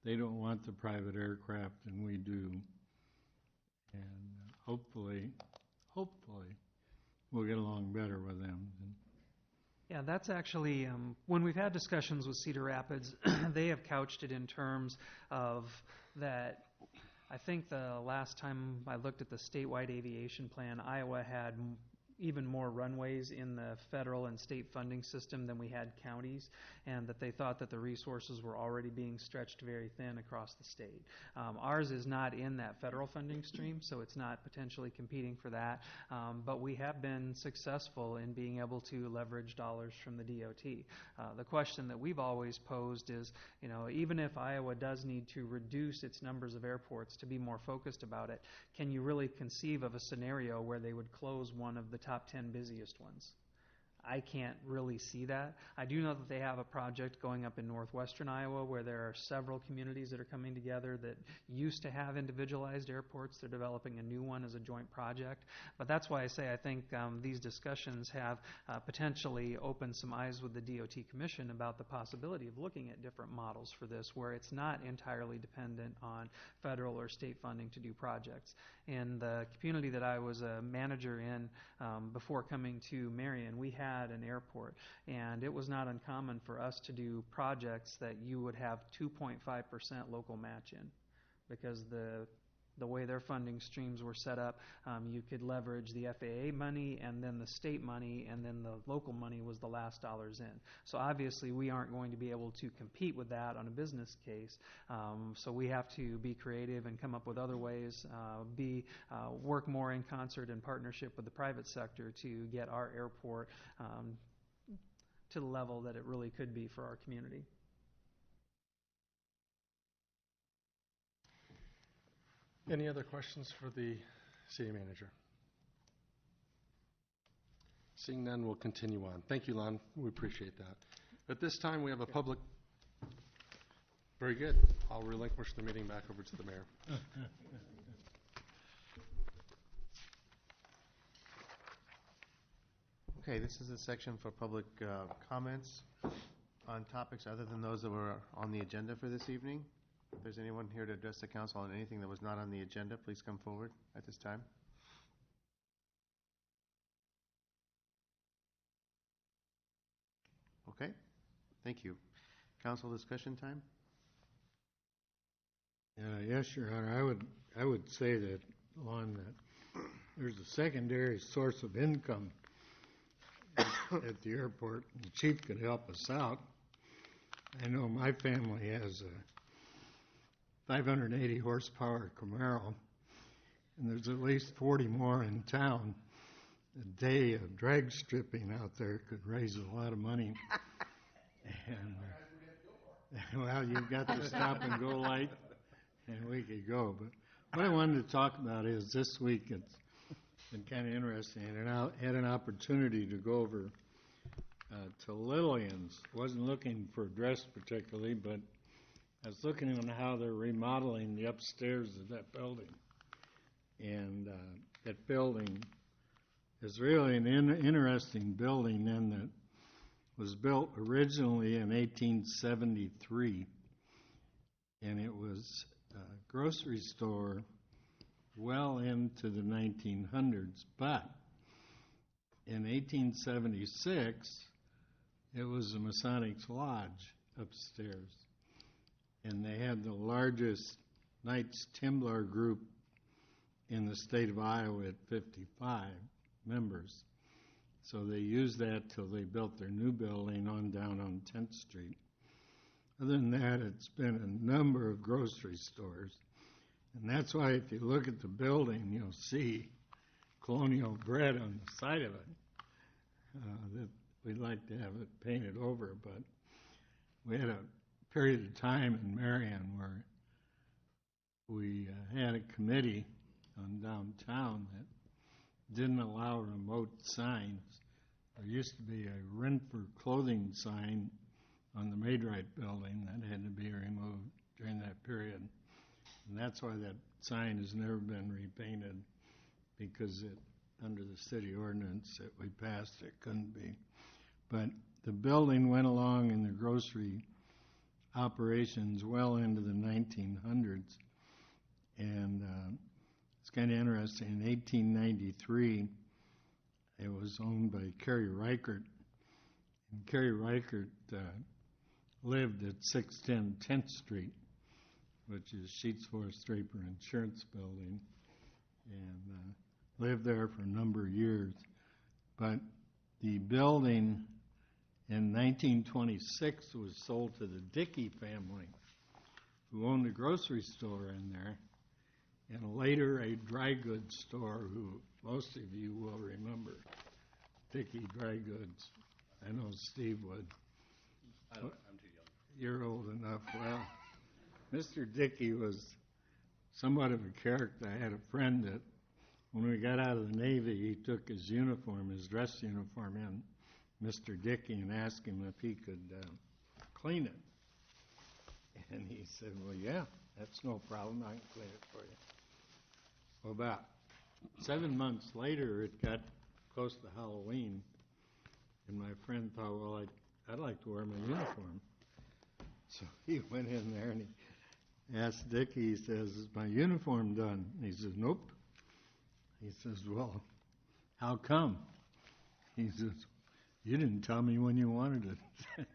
Speaker 9: They don't want the private aircraft, and we do. And hopefully, we'll get along better with them.
Speaker 12: Yeah, that's actually, when we've had discussions with Cedar Rapids, they have couched it in terms of that. I think the last time I looked at the statewide aviation plan, Iowa had even more runways in the federal and state funding system than we had counties, and that they thought that the resources were already being stretched very thin across the state. Ours is not in that federal funding stream, so it's not potentially competing for that, but we have been successful in being able to leverage dollars from the DOT. The question that we've always posed is, even if Iowa does need to reduce its numbers of airports to be more focused about it, can you really conceive of a scenario where they would close one of the top 10 busiest ones? I can't really see that. I do know that they have a project going up in northwestern Iowa where there are several communities that are coming together that used to have individualized airports. They're developing a new one as a joint project. But that's why I say I think these discussions have potentially opened some eyes with the DOT Commission about the possibility of looking at different models for this, where it's not entirely dependent on federal or state funding to do projects. In the community that I was a manager in before coming to Marion, we had an airport, and it was not uncommon for us to do projects that you would have 2.5% local match in, because the way their funding streams were set up, you could leverage the FAA money and then the state money, and then the local money was the last dollars in. So obviously we aren't going to be able to compete with that on a business case. So we have to be creative and come up with other ways, work more in concert and partnership with the private sector to get our airport to the level that it really could be for our community.
Speaker 8: Any other questions for the city manager? Seeing none, we'll continue on. Thank you, Lon. We appreciate that. At this time, we have a public... Very good. I'll relinquish the meeting back over to the mayor.
Speaker 1: Okay, this is a section for public comments on topics other than those that were on the agenda for this evening. If there's anyone here to address the council on anything that was not on the agenda, please come forward at this time. Okay, thank you. Council discussion time?
Speaker 9: Yes, Your Honor. I would say that, Lon, that there's a secondary source of income at the airport. The chief could help us out. I know my family has a 580 horsepower Camaro, and there's at least 40 more in town. A day of drag stripping out there could raise a lot of money. And well, you've got the stop and go light, and we could go. But what I wanted to talk about is this week it's been kind of interesting. And I had an opportunity to go over to Lillian's. Wasn't looking for a dress particularly, but I was looking on how they're remodeling the upstairs of that building. And that building is really an interesting building in that was built originally in 1873, and it was a grocery store well into the 1900s, but in 1876, it was a Masonics Lodge upstairs, and they had the largest Knights Templar group in the state of Iowa at 55 members. So they used that till they built their new building on down on 10th Street. Other than that, it's been a number of grocery stores. And that's why if you look at the building, you'll see Colonial Bread on the side of it. That we'd like to have it painted over, but we had a period of time in Marion where we had a committee on downtown that didn't allow remote signs. There used to be a rent for clothing sign on the Maidright building that had to be removed during that period. And that's why that sign has never been repainted, because it, under the city ordinance that we passed, it couldn't be. But the building went along in the grocery operations well into the 1900s. And it's kind of interesting. In 1893, it was owned by Kerry Reichert. And Kerry Reichert lived at 610 10th Street, which is Sheets Forest Draper Insurance Building, and lived there for a number of years. But the building in 1926 was sold to the Dickey family, who owned a grocery store in there, and later a dry goods store, who most of you will remember, Dickey Dry Goods. I know Steve would.
Speaker 13: I'm too young.
Speaker 9: You're old enough. Well, Mr. Dickey was somewhat of a character. I had a friend that when we got out of the Navy, he took his uniform, his dress uniform in, Mr. Dickey, and asked him if he could clean it. And he said, well, yeah, that's no problem. I can clean it for you. Well, about 7 months later, it got close to Halloween, and my friend thought, well, I'd like to wear my uniform. So he went in there and he asked Dickie, he says, is my uniform done? And he says, nope. He says, well, how come? He says, you didn't tell me when you wanted it.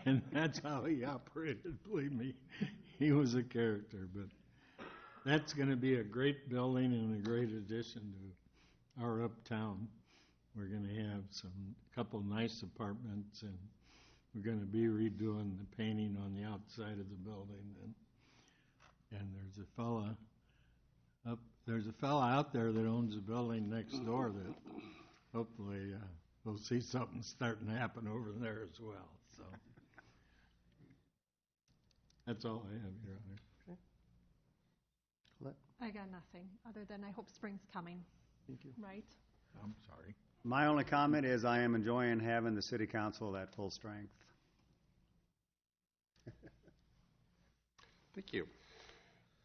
Speaker 9: And that's how he operated, believe me. He was a character, but that's going to be a great building and a great addition to our uptown. We're going to have a couple nice apartments, and we're going to be redoing the painting on the outside of the building. And there's a fella out there that owns a building next door that hopefully we'll see something starting to happen over there as well. So that's all I have, Your Honor.
Speaker 3: I got nothing, other than I hope spring's coming.
Speaker 10: Thank you.
Speaker 3: Right?
Speaker 9: I'm sorry.
Speaker 10: My only comment is I am enjoying having the city council at full strength.
Speaker 8: Thank you.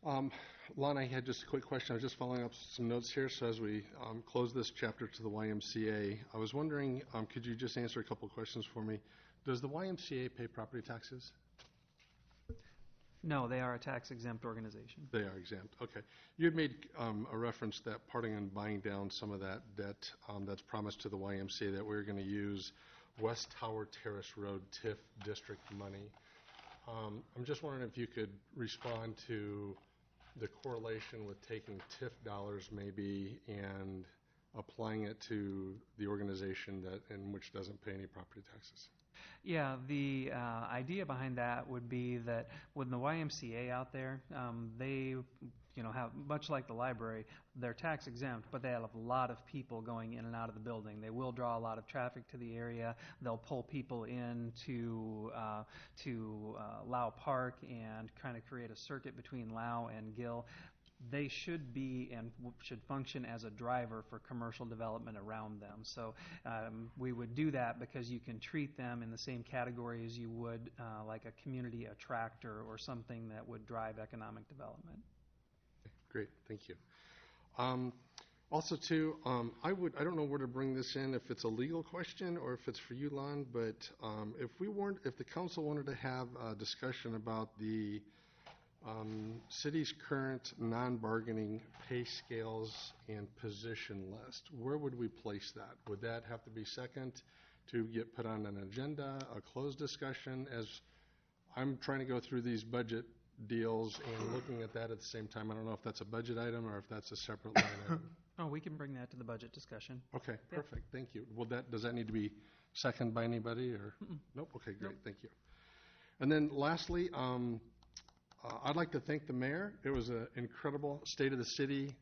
Speaker 8: Lon, I had just a quick question. I was just following up some notes here. So as we close this chapter to the YMCA, I was wondering, could you just answer a couple questions for me? Does the YMCA pay property taxes?
Speaker 12: No, they are a tax-exempt organization.
Speaker 8: They are exempt. Okay. You had made a reference that parting and buying down some of that debt that's promised to the YMCA, that we're going to use West Tower Terrace Road TIF district money. I'm just wondering if you could respond to the correlation with taking TIF dollars maybe and applying it to the organization in which doesn't pay any property taxes?
Speaker 12: Yeah, the idea behind that would be that with the YMCA out there, they, have, much like the library, they're tax exempt, but they have a lot of people going in and out of the building. They will draw a lot of traffic to the area. They'll pull people in to Lau Park and kind of create a circuit between Lau and Gill. They should be and should function as a driver for commercial development around them. So we would do that because you can treat them in the same category as you would like a community attractor or something that would drive economic development.
Speaker 8: Great, thank you. Also, too, I don't know where to bring this in, if it's a legal question or if it's for you, Lon, but if the council wanted to have a discussion about the city's current non-bargaining pay scales and position list, where would we place that? Would that have to be second to get put on an agenda, a closed discussion? As I'm trying to go through these budget deals and looking at that at the same time, I don't know if that's a budget item or if that's a separate line item.
Speaker 12: Oh, we can bring that to the budget discussion.
Speaker 8: Okay, perfect, thank you. Does that need to be seconded by anybody or?
Speaker 12: Mm-mm.
Speaker 8: Nope, okay, great,
Speaker 12: Nope.
Speaker 8: thank you. And then lastly, I'd like to thank the mayor. It was an incredible State of the City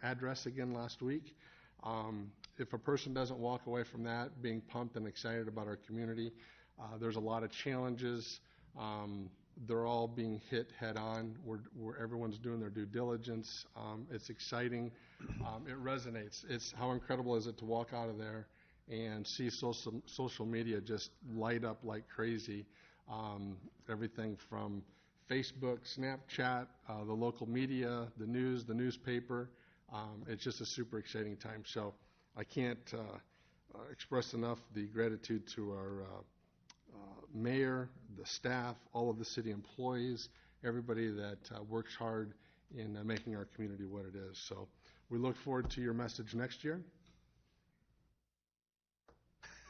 Speaker 8: address again last week. If a person doesn't walk away from that being pumped and excited about our community, there's a lot of challenges. They're all being hit head on, where everyone's doing their due diligence. It's exciting. It resonates. How incredible is it to walk out of there and see social media just light up like crazy. Everything from Facebook, Snapchat, the local media, the news, the newspaper. It's just a super exciting time. So I can't express enough the gratitude to our mayor, the staff, all of the city employees, everybody that works hard in making our community what it is. So we look forward to your message next year.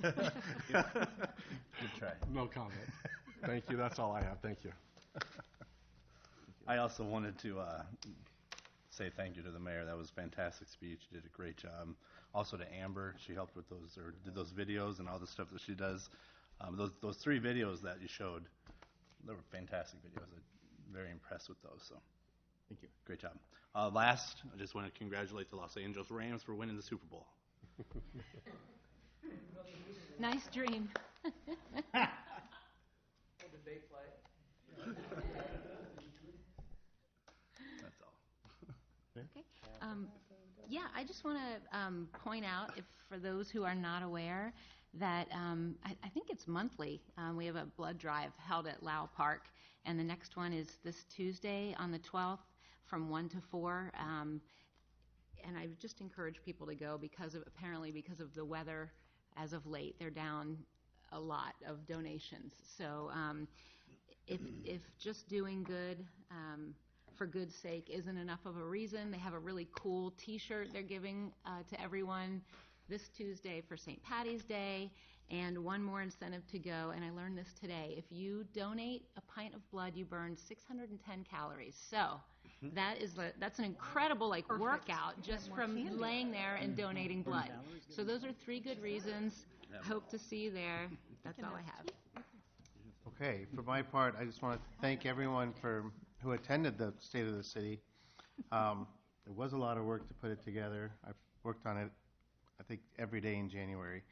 Speaker 13: Good try.
Speaker 8: No comment. Thank you. That's all I have. Thank you.
Speaker 13: I also wanted to say thank you to the mayor. That was a fantastic speech. You did a great job. Also to Amber, she helped with those, or did those videos and all the stuff that she does. Those 3 videos that you showed, they were fantastic videos. I'm very impressed with those. So,
Speaker 1: thank you.
Speaker 13: Great job. Last, I just want to congratulate the Los Angeles Rams for winning the Super Bowl.
Speaker 11: Nice dream.
Speaker 14: Did they play?
Speaker 13: That's all.
Speaker 11: Okay. Yeah, I just want to point out, for those who are not aware, that I think it's monthly. We have a blood drive held at Lau Park, and the next one is this Tuesday on the 12th from 1 to 4. And I would just encourage people to go because of the weather as of late. They're down a lot of donations. So if just doing good for good's sake isn't enough of a reason, they have a really cool T-shirt they're giving to everyone this Tuesday for St. Patty's Day, and one more incentive to go. And I learned this today. If you donate a pint of blood, you burn 610 calories. So that's an incredible workout just from laying there and donating blood. So those are 3 good reasons. Hope to see you there. That's all I have.
Speaker 1: Okay, for my part, I just want to thank everyone who attended the State of the City. It was a lot of work to put it together. I've worked on it, I think, every day in January.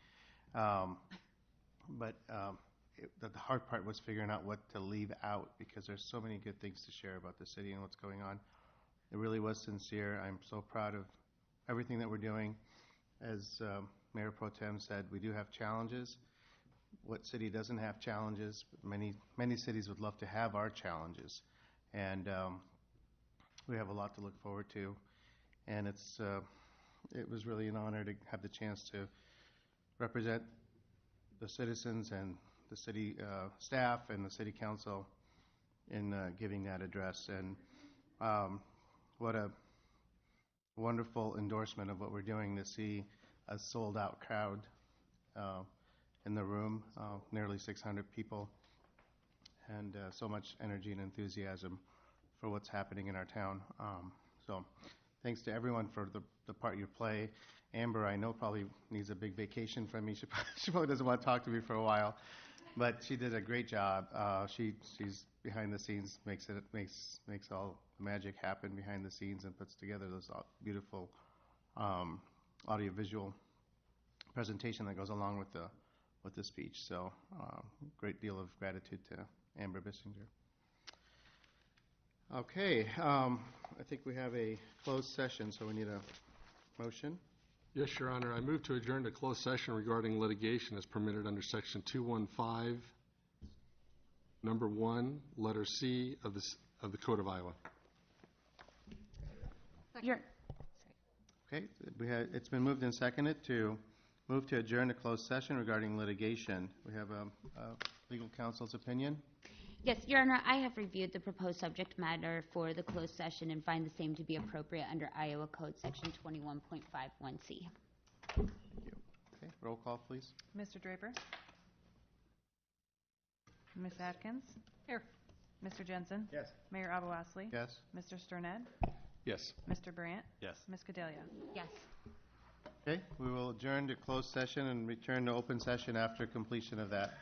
Speaker 1: But the hard part was figuring out what to leave out, because there's so many good things to share about the city and what's going on. It really was sincere. I'm so proud of everything that we're doing. As Mayor Pro Tem said, we do have challenges. What city doesn't have challenges? Many cities would love to have our challenges. And we have a lot to look forward to. And it was really an honor to have the chance to represent the citizens and the city staff and the city council in giving that address. And what a wonderful endorsement of what we're doing to see a sold-out crowd in the room, nearly 600 people, and so much energy and enthusiasm for what's happening in our town. So thanks to everyone for the part you play. Amber, I know, probably needs a big vacation from me. She probably doesn't want to talk to me for a while, but she did a great job. She's behind the scenes, makes all the magic happen behind the scenes, and puts together those beautiful audiovisual presentation that goes along with the speech. So, great deal of gratitude to Amber Bissinger. Okay, I think we have a closed session, so we need a motion.
Speaker 8: Yes, Your Honor. I move to adjourn to closed session regarding litigation as permitted under Section 215, Number 1, Letter C of the Code of Iowa.
Speaker 1: Okay, it's been moved and seconded to move to adjourn to closed session regarding litigation. We have a legal counsel's opinion.
Speaker 18: Yes, Your Honor, I have reviewed the proposed subject matter for the closed session and find the same to be appropriate under Iowa Code Section 21.51C.
Speaker 1: Thank you. Okay, roll call, please.
Speaker 20: Mr. Draper? Ms. Atkins? Here. Mr. Jensen?
Speaker 4: Yes.
Speaker 20: Mayor Abawasley?
Speaker 1: Yes.
Speaker 20: Mr. Sterned?
Speaker 8: Yes.
Speaker 20: Mr. Brandt?
Speaker 13: Yes.
Speaker 20: Ms. Gedalia?
Speaker 18: Yes.
Speaker 1: Okay, we will adjourn to closed session and return to open session after completion of that.